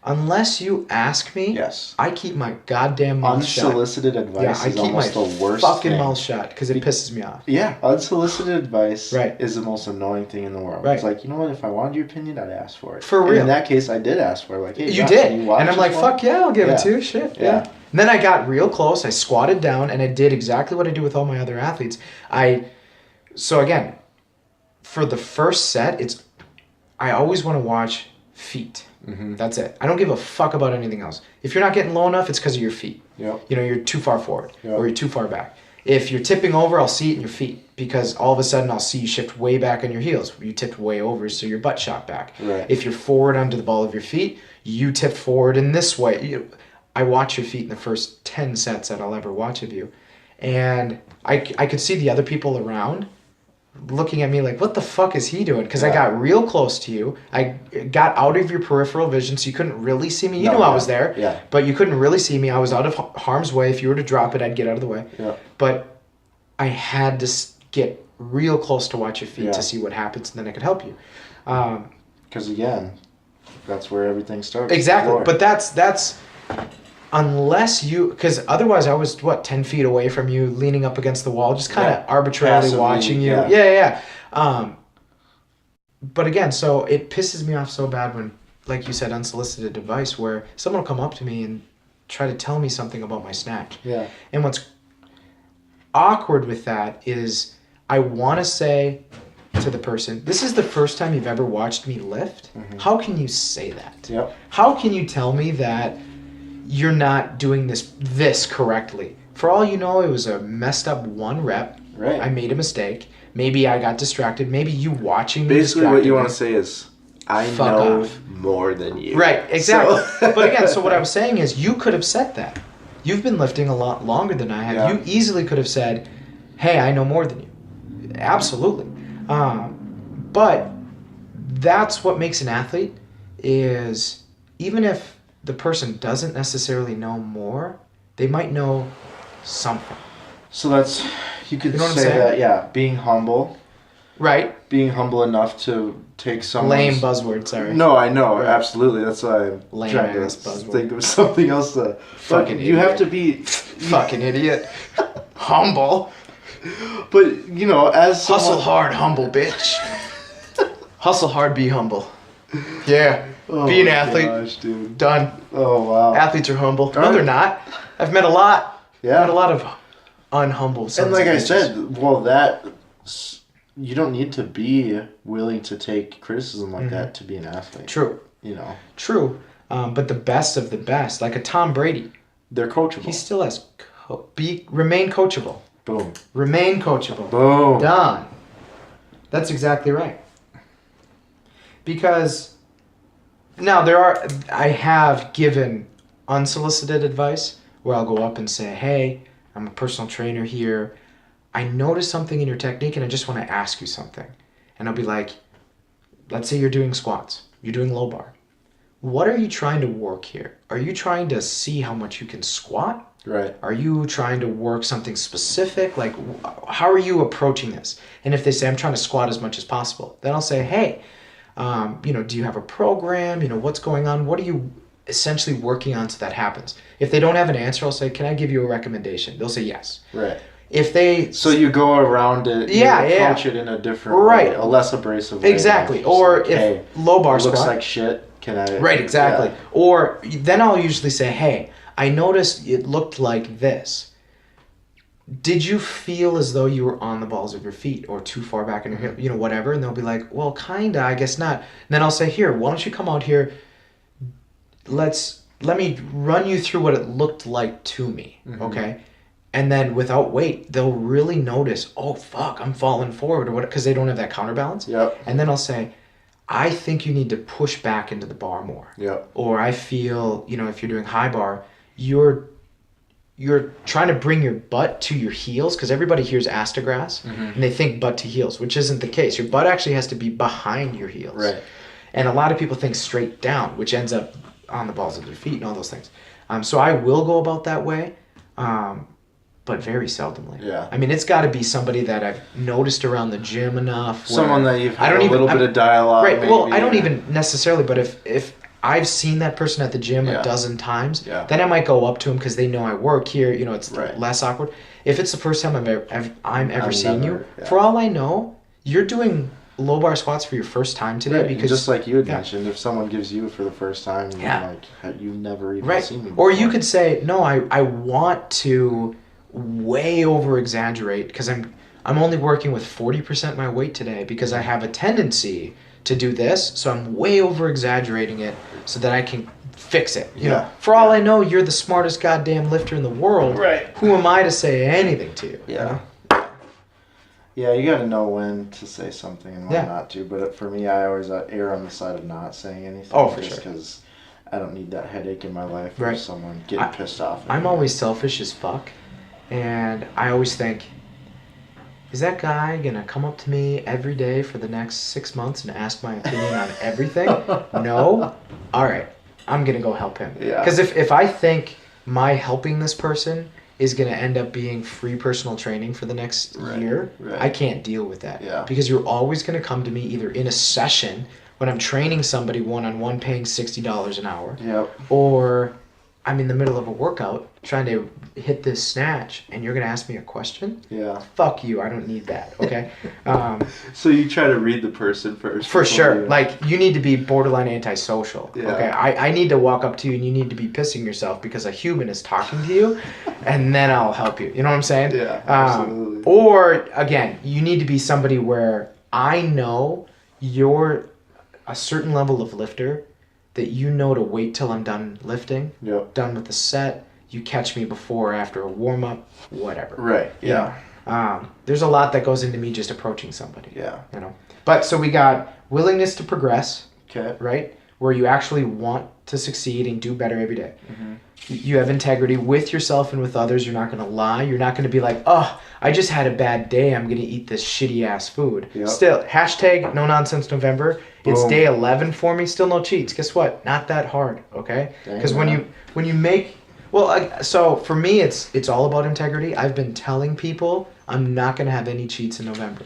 Unless you ask me, yes, I keep my goddamn mouth shut. Unsolicited advice is almost the worst fucking thing. mouth shut because it pisses me off. Yeah, unsolicited advice is the most annoying thing in the world. It's like, you know what, if I wanted your opinion, I'd ask for it. For real. And in that case, I did ask for it. Like, hey, you Josh, did. Can you watch and I'm like, one? fuck yeah, I'll give it to you. Shit, yeah. And then I got real close. I squatted down and I did exactly what I do with all my other athletes. So again, for the first set, I always want to watch feet. That's it. I don't give a fuck about anything else. If you're not getting low enough, it's because of your feet. You know, you're too far forward or you're too far back. If you're tipping over, I'll see it in your feet because all of a sudden I'll see you shift way back on your heels. You tipped way over, so your butt shot back. If you're forward onto the ball of your feet, you tipped forward in this way. I watch your feet in the first 10 sets that I'll ever watch of you. And I could see the other people around looking at me like, what the fuck is he doing? Because I got real close to you. I got out of your peripheral vision, so you couldn't really see me. You knew I was there, but you couldn't really see me. I was out of harm's way. If you were to drop it, I'd get out of the way. But I had to get real close to watch your feet to see what happens, and then I could help you. Because again, that's where everything starts. Exactly. But that's unless you, because otherwise I was 10 feet away from you, leaning up against the wall, just kind of arbitrarily passively watching you. But again, so it pisses me off so bad when, like you said, unsolicited advice, where someone will come up to me and try to tell me something about my snatch. And what's awkward with that is I want to say to the person, this is the first time you've ever watched me lift. How can you say that? How can you tell me that you're not doing this correctly? For all you know, it was a messed up one rep. I made a mistake. Maybe I got distracted. Maybe you watching me. Basically, what you want to say is, I know more than you. Right, exactly. So. But again, so what I was saying is, you could have said that. You've been lifting a lot longer than I have. You easily could have said, hey, I know more than you. Absolutely. But that's what makes an athlete, is even if the person doesn't necessarily know more, they might know something. So that's, you could say that, being humble, Right. being humble enough to take someone's... Lame buzzword, sorry. No, I know, Right. absolutely. That's why I'm Lame trying to ass buzzword. think of something else to... Fucking But you have idiot. to be... Fucking idiot. Humble. But, you know, as someone... Hustle hard, humble bitch. Hustle hard, be humble. Yeah. Oh be an my athlete. gosh, dude. Done. Oh, wow. Athletes are humble. No, Are they're they? not. I've met a lot. Yeah. Met a lot of unhumble sons And like of I bitches. said, well, that... You don't need to be willing to take criticism like that to be an athlete. True. You know, True. But the best of the best, like a Tom Brady, they're coachable. he still has... remain coachable. Boom. Remain coachable. Boom. Done. That's exactly right. Because now I have given unsolicited advice where I'll go up and say, hey, I'm a personal trainer here. I noticed something in your technique and I just want to ask you something. And I'll be like, let's say you're doing squats, you're doing low bar. What are you trying to work here? Are you trying to see how much you can squat? Right. Are you trying to work something specific? Like, how are you approaching this? And if they say, I'm trying to squat as much as possible, then I'll say, hey, do you have a program? What's going on? What are you essentially working on so that happens? If they don't have an answer, I'll say, can I give you a recommendation? They'll say yes. Right. If they... So you go around it, you approach it in a different way, a less abrasive way. Exactly. Just Or like, if hey, low bar it looks squat... like shit, can I... Right, exactly. Yeah. Or then I'll usually say, hey, I noticed it looked like this. Did you feel as though you were on the balls of your feet or too far back in your hip, whatever? And they'll be like, well, kinda, I guess not. And then I'll say, here, why don't you come out here? Let me run you through what it looked like to me, okay? And then without weight, they'll really notice, oh, fuck, I'm falling forward or what, because they don't have that counterbalance. Yep. And then I'll say, I think you need to push back into the bar more. Yep. Or I feel, if you're doing high bar, you're trying to bring your butt to your heels, because everybody hears ass to grass and they think butt to heels, which isn't the case. Your butt actually has to be behind your heels. Right. And a lot of people think straight down, which ends up on the balls of their feet and all those things. So I will go about that way, but very seldomly. Yeah. I mean, it's got to be somebody that I've noticed around the gym enough. Someone where that you've I had don't a even- little bit of dialogue. Right. Maybe, Well, I don't even necessarily, but if I've seen that person at the gym Yeah. a dozen times, Yeah. then I might go up to him because they know I work here. It's Right. less awkward. If it's the first time I'm ever seeing you, yeah. for all I know, you're doing low bar squats for your first time today Right, because just like you had yeah. mentioned, if someone gives you it for the first time, Yeah. like you've never even right. seen me Or before. you could say, no, I want to way over exaggerate because I'm only working with 40% my weight today because I have a tendency to do this, so I'm way over exaggerating it so that I can fix it. Yeah. For all I know, you're the smartest goddamn lifter in the world. Right. Who am I to say anything to you? Yeah. Yeah, you got to know when to say something and when Yeah. not to. But for me, I always err on the side of not saying anything. Oh, for just sure. because I don't need that headache in my life Right. of someone getting pissed off. at I'm me. always selfish as fuck, and I always think, is that guy gonna come up to me every day for the next 6 months and ask my opinion on everything? No? Alright, I'm gonna go help him. Yeah. Because if I think my helping this person is gonna end up being free personal training for the next Right, year, right. I can't deal with that. Yeah. Because you're always gonna come to me either in a session when I'm training somebody one-on-one paying $60 an hour, Yep. or I'm in the middle of a workout trying to hit this snatch and you're going to ask me a question? Yeah. Fuck you. I don't need that. Okay. So you try to read the person first. For before sure. you- Like, you need to be borderline antisocial. Yeah. Okay. I need to walk up to you and you need to be pissing yourself because a human is talking to you and then I'll help you. You know what I'm saying? Yeah, absolutely. Or, again, you need to be somebody where I know you're a certain level of lifter that you know to wait till I'm done lifting, Yep. done with the set, you catch me before or after a warm-up, whatever. Right. Yeah. There's a lot that goes into me just approaching somebody. Yeah. But so we got willingness to progress, Okay. right? Where you actually want to succeed and do better every day. Mm-hmm. You have integrity with yourself and with others. You're not going to lie. You're not going to be like, oh, I just had a bad day. I'm going to eat this shitty ass food. Yep. Still, hashtag no nonsense November. It's Boom. day 11 for me. Still no cheats. Guess what? Not that hard. Okay. Dang, Because man. when you make, so for me, it's all about integrity. I've been telling people I'm not going to have any cheats in November.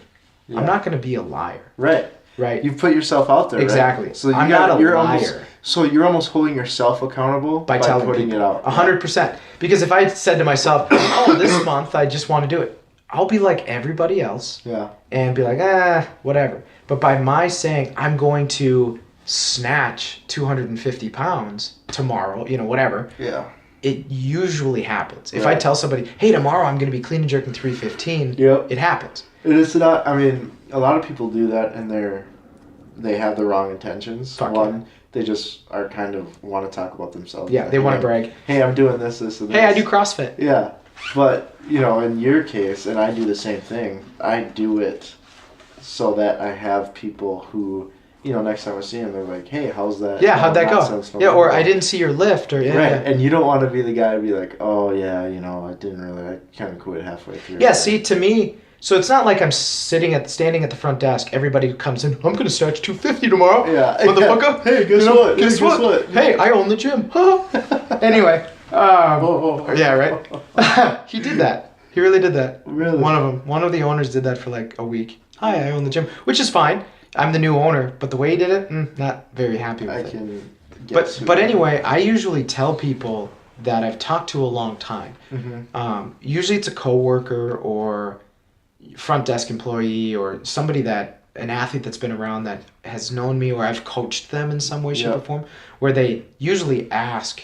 Yeah. I'm not going to be a liar. Right. Right. You put yourself out there. Exactly. Right? So I'm not a you're liar. You're almost holding yourself accountable By telling putting people. it out. 100%. Because if I said to myself, oh, this month I just want to do it, I'll be like everybody else Yeah. and be like, whatever. But by my saying I'm going to snatch 250 pounds tomorrow, whatever, Yeah. it usually happens. If I Right. tell somebody, hey, tomorrow I'm going to be clean and jerking 315, Yep. it happens. And it's not. I mean, a lot of people do that, and they have the wrong intentions. Fuck One, they just are kind of want to talk about themselves. Yeah, they want to Hey, brag. Hey, I'm doing this, and this. Hey, I do CrossFit. Yeah, but in your case, and I do the same thing. I do it so that I have people who, next time I see them, they're like, "Hey, how's that?" Yeah, how'd that go? nonsense Yeah, or go?" I didn't see your lift, or yeah. Right, yeah. and you don't want to be the guy to be like, "Oh yeah, I didn't really. I kind of quit halfway through." Yeah, see, to me, so it's not like I'm standing at the front desk. Everybody who comes in, I'm gonna stretch 250 tomorrow. Yeah. Motherfucker. Hey, guess what? Guess Hey, guess what? Hey, I own the gym. Anyway, Oh. yeah, right. He did that. He really did that. Really? One of them. One of the owners did that for like a week. Hi, I own the gym, which is fine. I'm the new owner, but the way he did it, not very happy with I it. can. guess who- But anyway, I usually tell people that I've talked to a long time. Mhm. Usually it's a coworker or front desk employee or somebody an athlete that's been around that has known me or I've coached them in some way, shape, Yeah. or form, where they usually ask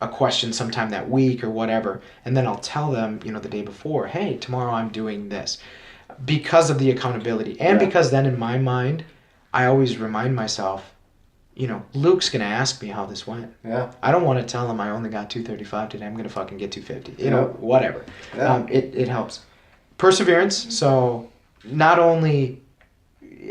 a question sometime that week or whatever, and then I'll tell them, the day before, hey, tomorrow I'm doing this, because of the accountability, and Yeah. because then in my mind, I always remind myself, Luke's gonna ask me how this went. Yeah. I don't want to tell him I only got 235 today. I'm gonna fucking get 250. Yeah. Whatever. Yeah. It helps. Perseverance. So not only,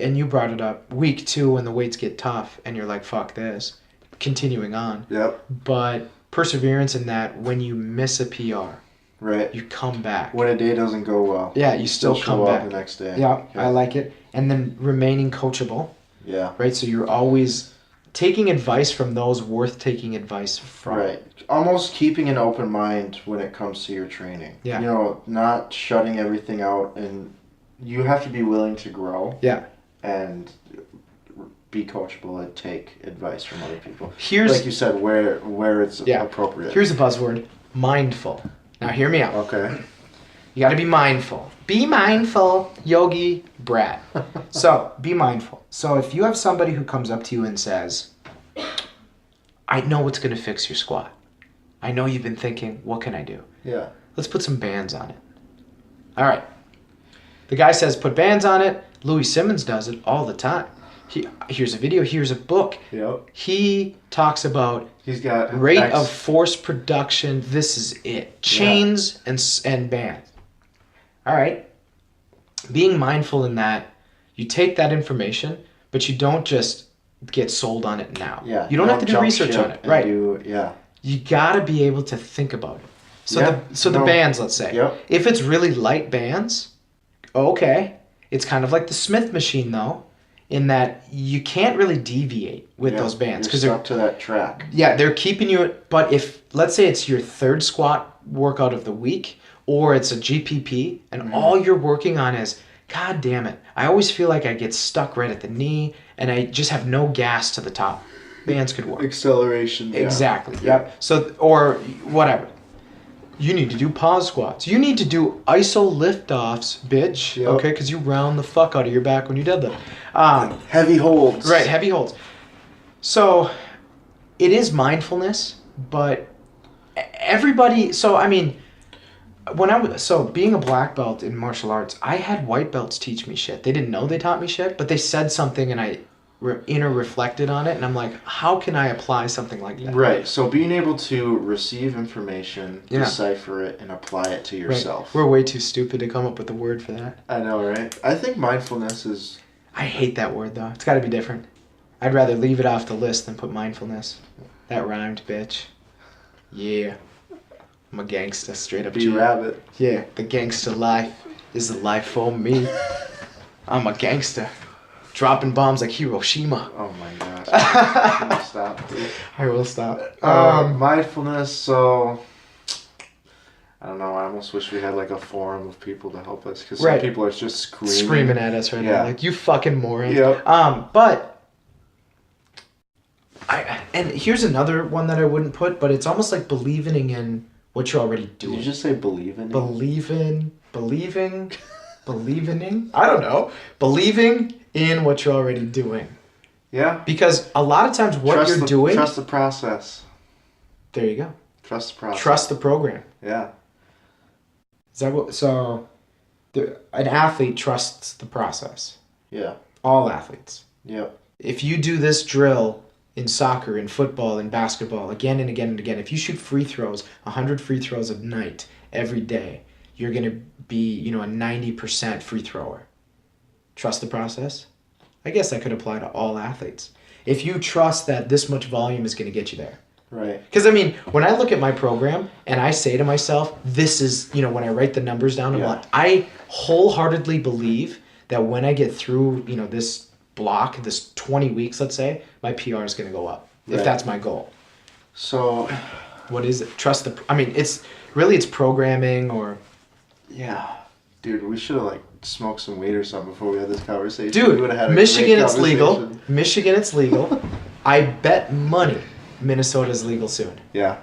and you brought it up, week 2 when the weights get tough and you're like, fuck this, continuing on. Yep. But perseverance in that when you miss a PR, Right. you come back. When a day doesn't go well. Yeah, you still show come up back. the next day. Yeah, I like it. And then remaining coachable, Yeah. right? So you're always taking advice from those worth taking advice from. Right. Almost keeping an open mind when it comes to your training. Yeah. Not shutting everything out, and you have to be willing to grow. Yeah. And be coachable and take advice from other people. Here's Like you said, where it's appropriate. Here's a buzzword: mindful. Now hear me out. Okay. You got to be mindful. Be mindful, Yogi Brad. So be mindful. So if you have somebody who comes up to you and says, "I know what's going to fix your squat. I know you've been thinking, what can I do? Yeah. Let's put some bands on it." All right. The guy says, put bands on it. Louis Simmons does it all the time. Here's a video. Here's a book. Yep. He talks about He's got rate of force production. This is it. Chains and bands. All right. Being mindful in that, you take that information, but you don't just get sold on it now. Yeah. You don't have to do jump research ship on it. and Right. Yeah. You got to be able to think about it. So Yeah. the No. bands, let's say. Yep. If it's really light bands, okay. It's kind of like the Smith machine though, in that you can't really deviate with those bands because they're stuck to that track. yeah, they're keeping you. But if, let's say it's your third squat workout of the week, or it's a GPP, and all you're working on is, God damn it, I always feel like I get stuck right at the knee, and I just have no gas to the top. Bands could work. Acceleration. Yeah. Exactly. Yep. So, or whatever. You need to do pause squats. You need to do iso lift offs, bitch. Yep. Okay, because you round the fuck out of your back when you deadlift. Heavy holds. Right, heavy holds. So it is mindfulness, but everybody. So I mean, being a black belt in martial arts, I had white belts teach me shit. They didn't know they taught me shit, but they said something, and I inner reflected on it, and I'm like, how can I apply something like that? Right. So being able to receive information, Yeah. decipher it, and apply it to Right. yourself. We're way too stupid to come up with a word for that. I know, right? I think mindfulness is. I hate that word though. It's got to be different. I'd rather leave it off the list than put mindfulness. That rhymed, bitch. Yeah. I'm a gangster, straight up. Be G. rabbit. Yeah, the gangster life is the life for me. I'm a gangster. Dropping bombs like Hiroshima. Oh my gosh. Can you stop, please? I will stop. Mindfulness. So I don't know. I almost wish we had like a forum of people to help us because Right. some people are just screaming. Screaming at us right now, Yeah. like, you fucking moron. Yep. But and here's another one that I wouldn't put, but it's almost like believing in what you're already Did doing. you just say believe in it? Believing. I don't know. Believing in what you're already doing, Yeah. because a lot of times what Trust you're the, doing. Trust the process. There you go. Trust the process. Trust the program. Yeah. Is that what? So, an athlete trusts the process. Yeah. All athletes. Yep. If you do this drill in soccer, in football, in basketball, again and again and again, if you shoot free throws, 100 free throws a night, every day, you're going to be, a 90% free thrower. Trust the process? I guess that could apply to all athletes. If you trust that this much volume is going to get you there. Right. Because, when I look at my program and I say to myself, this is, when I write the numbers down, Yeah. I wholeheartedly believe that when I get through, this block, this 20 weeks, let's say, my PR is going to go up. If Right. that's my goal. So, What is it? Trust the... it's programming or... yeah. Dude, we should have like smoked some weed or something before we had this conversation. We Dude, would've had a Michigan, great it's legal. conversation. Michigan, it's legal. I bet money Minnesota's legal soon. Yeah.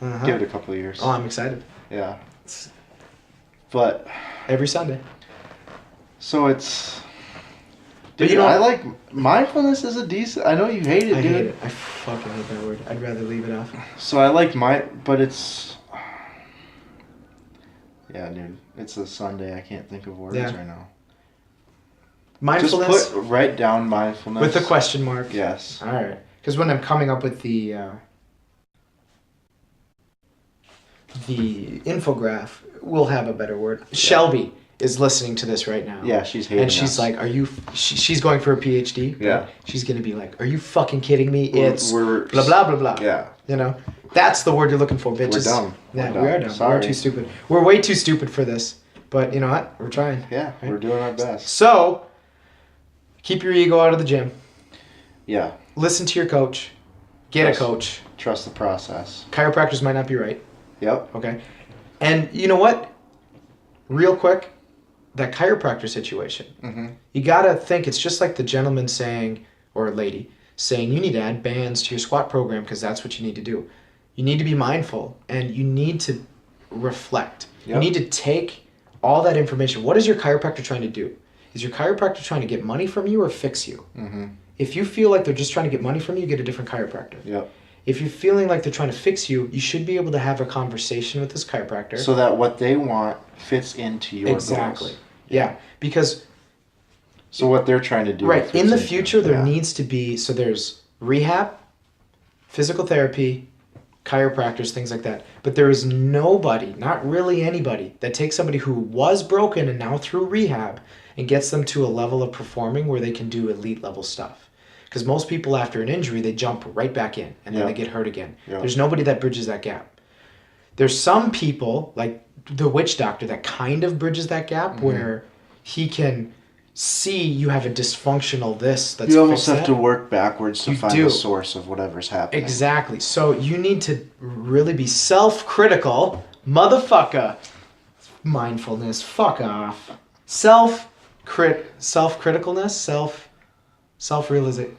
Uh-huh. Give it a couple of years. Oh, I'm excited. Yeah. But, Every Sunday. so it's... But Dude, I like... Mindfulness is a decent... I know you hate it, I dude. hate it. I fucking hate that word. I'd rather leave it off. So I like but it's... Yeah, dude. It's a Sunday. I can't think of words Yeah. right now. Mindfulness Just write down mindfulness. with a question mark. Yes. All right. Because when I'm coming up with the infograph, we'll have a better word. Shelby is listening to this right now. Yeah, she's hating And she's us. like, "Are you?" She's going for a PhD. Yeah. She's gonna be like, "Are you fucking kidding me? We're- It's we're- blah blah blah blah." Yeah. That's the word you're looking for, bitches. We're dumb. Yeah, We're we are dumb. dumb. Sorry. We're too stupid. We're way too stupid for this. But you know what? We're trying. Yeah, Right? we're doing our best. So, keep your ego out of the gym. Yeah. Listen to your coach. Get Trust- a coach. Trust the process. Chiropractors might not be right. Yep. Okay. And you know what? Real quick, that chiropractor situation. Mm-hmm. You gotta think it's just like the gentleman saying, or lady saying, you need to add bands to your squat program because that's what you need to do. You need to be mindful and you need to reflect. You Yep. need to take all that information. What is your chiropractor trying to do? Is your chiropractor trying to get money from you or fix you? Mm-hmm. If you feel like they're just trying to get money from you, get a different chiropractor. Yep. If you're feeling like they're trying to fix you, you should be able to have a conversation with this chiropractor. So that what they want fits into your Exactly. goals. Yeah. Because So what they're trying to do. right, fits in the into- future there yeah. needs to be, so there's rehab, physical therapy, chiropractors, things like that. But there is nobody, not really anybody, that takes somebody who was broken and now through rehab and gets them to a level of performing where they can do elite level stuff. Because most people after an injury, they jump right back in and then Yeah. they get hurt again. Yeah. There's nobody that bridges that gap. There's some people, like the witch doctor, that kind of bridges that gap Mm-hmm. where he can see you have a dysfunctional this. Let's You almost fix have that. to work backwards to You find do. the source of whatever's happening. Exactly. So you need to really be self-critical, motherfucker. Mindfulness, fuck off. Self-criticalness, self-realization,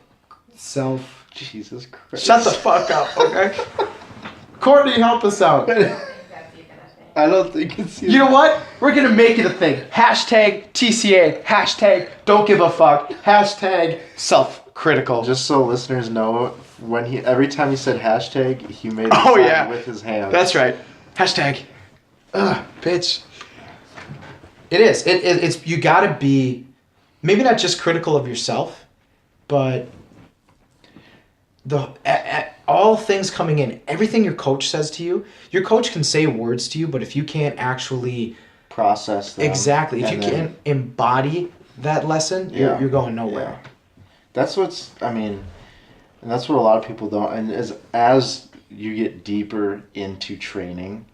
self. Jesus Christ. Shut the fuck up, okay? Courtney, help us out. I don't think it's You know what? We're gonna make it a thing. Hashtag TCA. Hashtag don't give a fuck. Hashtag self-critical. Just so listeners know, every time he said hashtag, he made a Oh, sign yeah. with his hands. That's right. Hashtag. Ugh, bitch. It is. It's you gotta be, maybe not just critical of yourself, but all things coming in, everything your coach says to you. Your coach can say words to you, but if you can't actually Process them. exactly, if you and then- can't embody that lesson, Yeah. you're going nowhere. Yeah. That's and that's what a lot of people don't. And as you get deeper into training,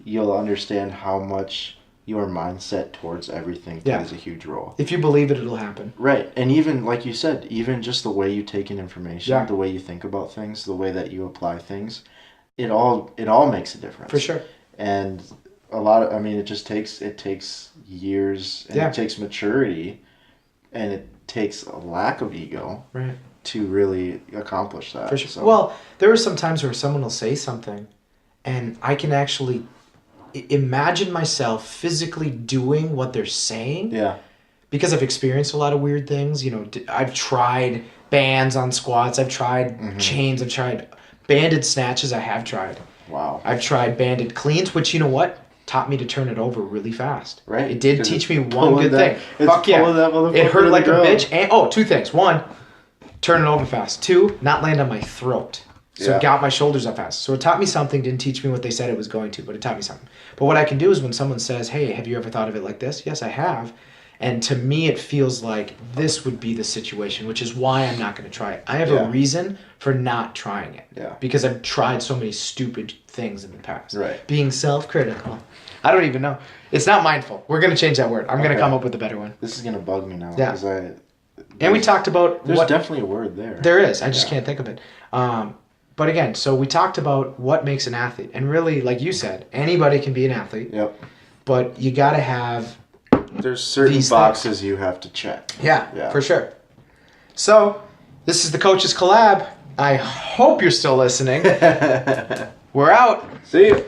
you'll understand how much your mindset towards everything Yeah. plays a huge role. If you believe it, it'll happen. Right. And even, like you said, even just the way you take in information, Yeah. the way you think about things, the way that you apply things, it all makes a difference. For sure. And I mean, it takes years, and Yeah. it takes maturity, and it takes a lack of ego Right. to really accomplish that. For sure. So, Well, there are some times where someone will say something, and I can actually imagine myself physically doing what they're saying yeah, because I've experienced a lot of weird things. You know, I've tried bands on squats. I've tried chains. I've tried banded snatches. I have tried. wow. I've tried banded cleans, which, you know what, taught me to turn it over really fast. Right. It did 'Cause teach it's me one pulling good that- thing. it's Fuck yeah. pulling that motherfucker It hurt to the like a ground. bitch. And, two things. One, turn it over fast. Two, not land on my throat. So Yeah. it got my shoulders up fast. So it taught me something, didn't teach me what they said it was going to, but it taught me something. But what I can do is when someone says, hey, have you ever thought of it like this? Yes, I have. And to me, it feels like this would be the situation, which is why I'm not going to try it. I have Yeah. a reason for not trying it. Yeah. Because I've tried so many stupid things in the past. Right. Being self-critical. I don't even know. It's not mindful. We're going to change that word. I'm going to Okay. come up with a better one. This is gonna bug me now. Yeah. 'Cause And we talked about There's what definitely a word there. there is. I just Yeah. can't think of it. But again, so we talked about what makes an athlete. And really, like you said, anybody can be an athlete. Yep. But you got to have... There's certain These boxes you have to check. Yeah, Yeah. for sure. So, this is the Coaches Collab. I hope you're still listening. We're out. See you.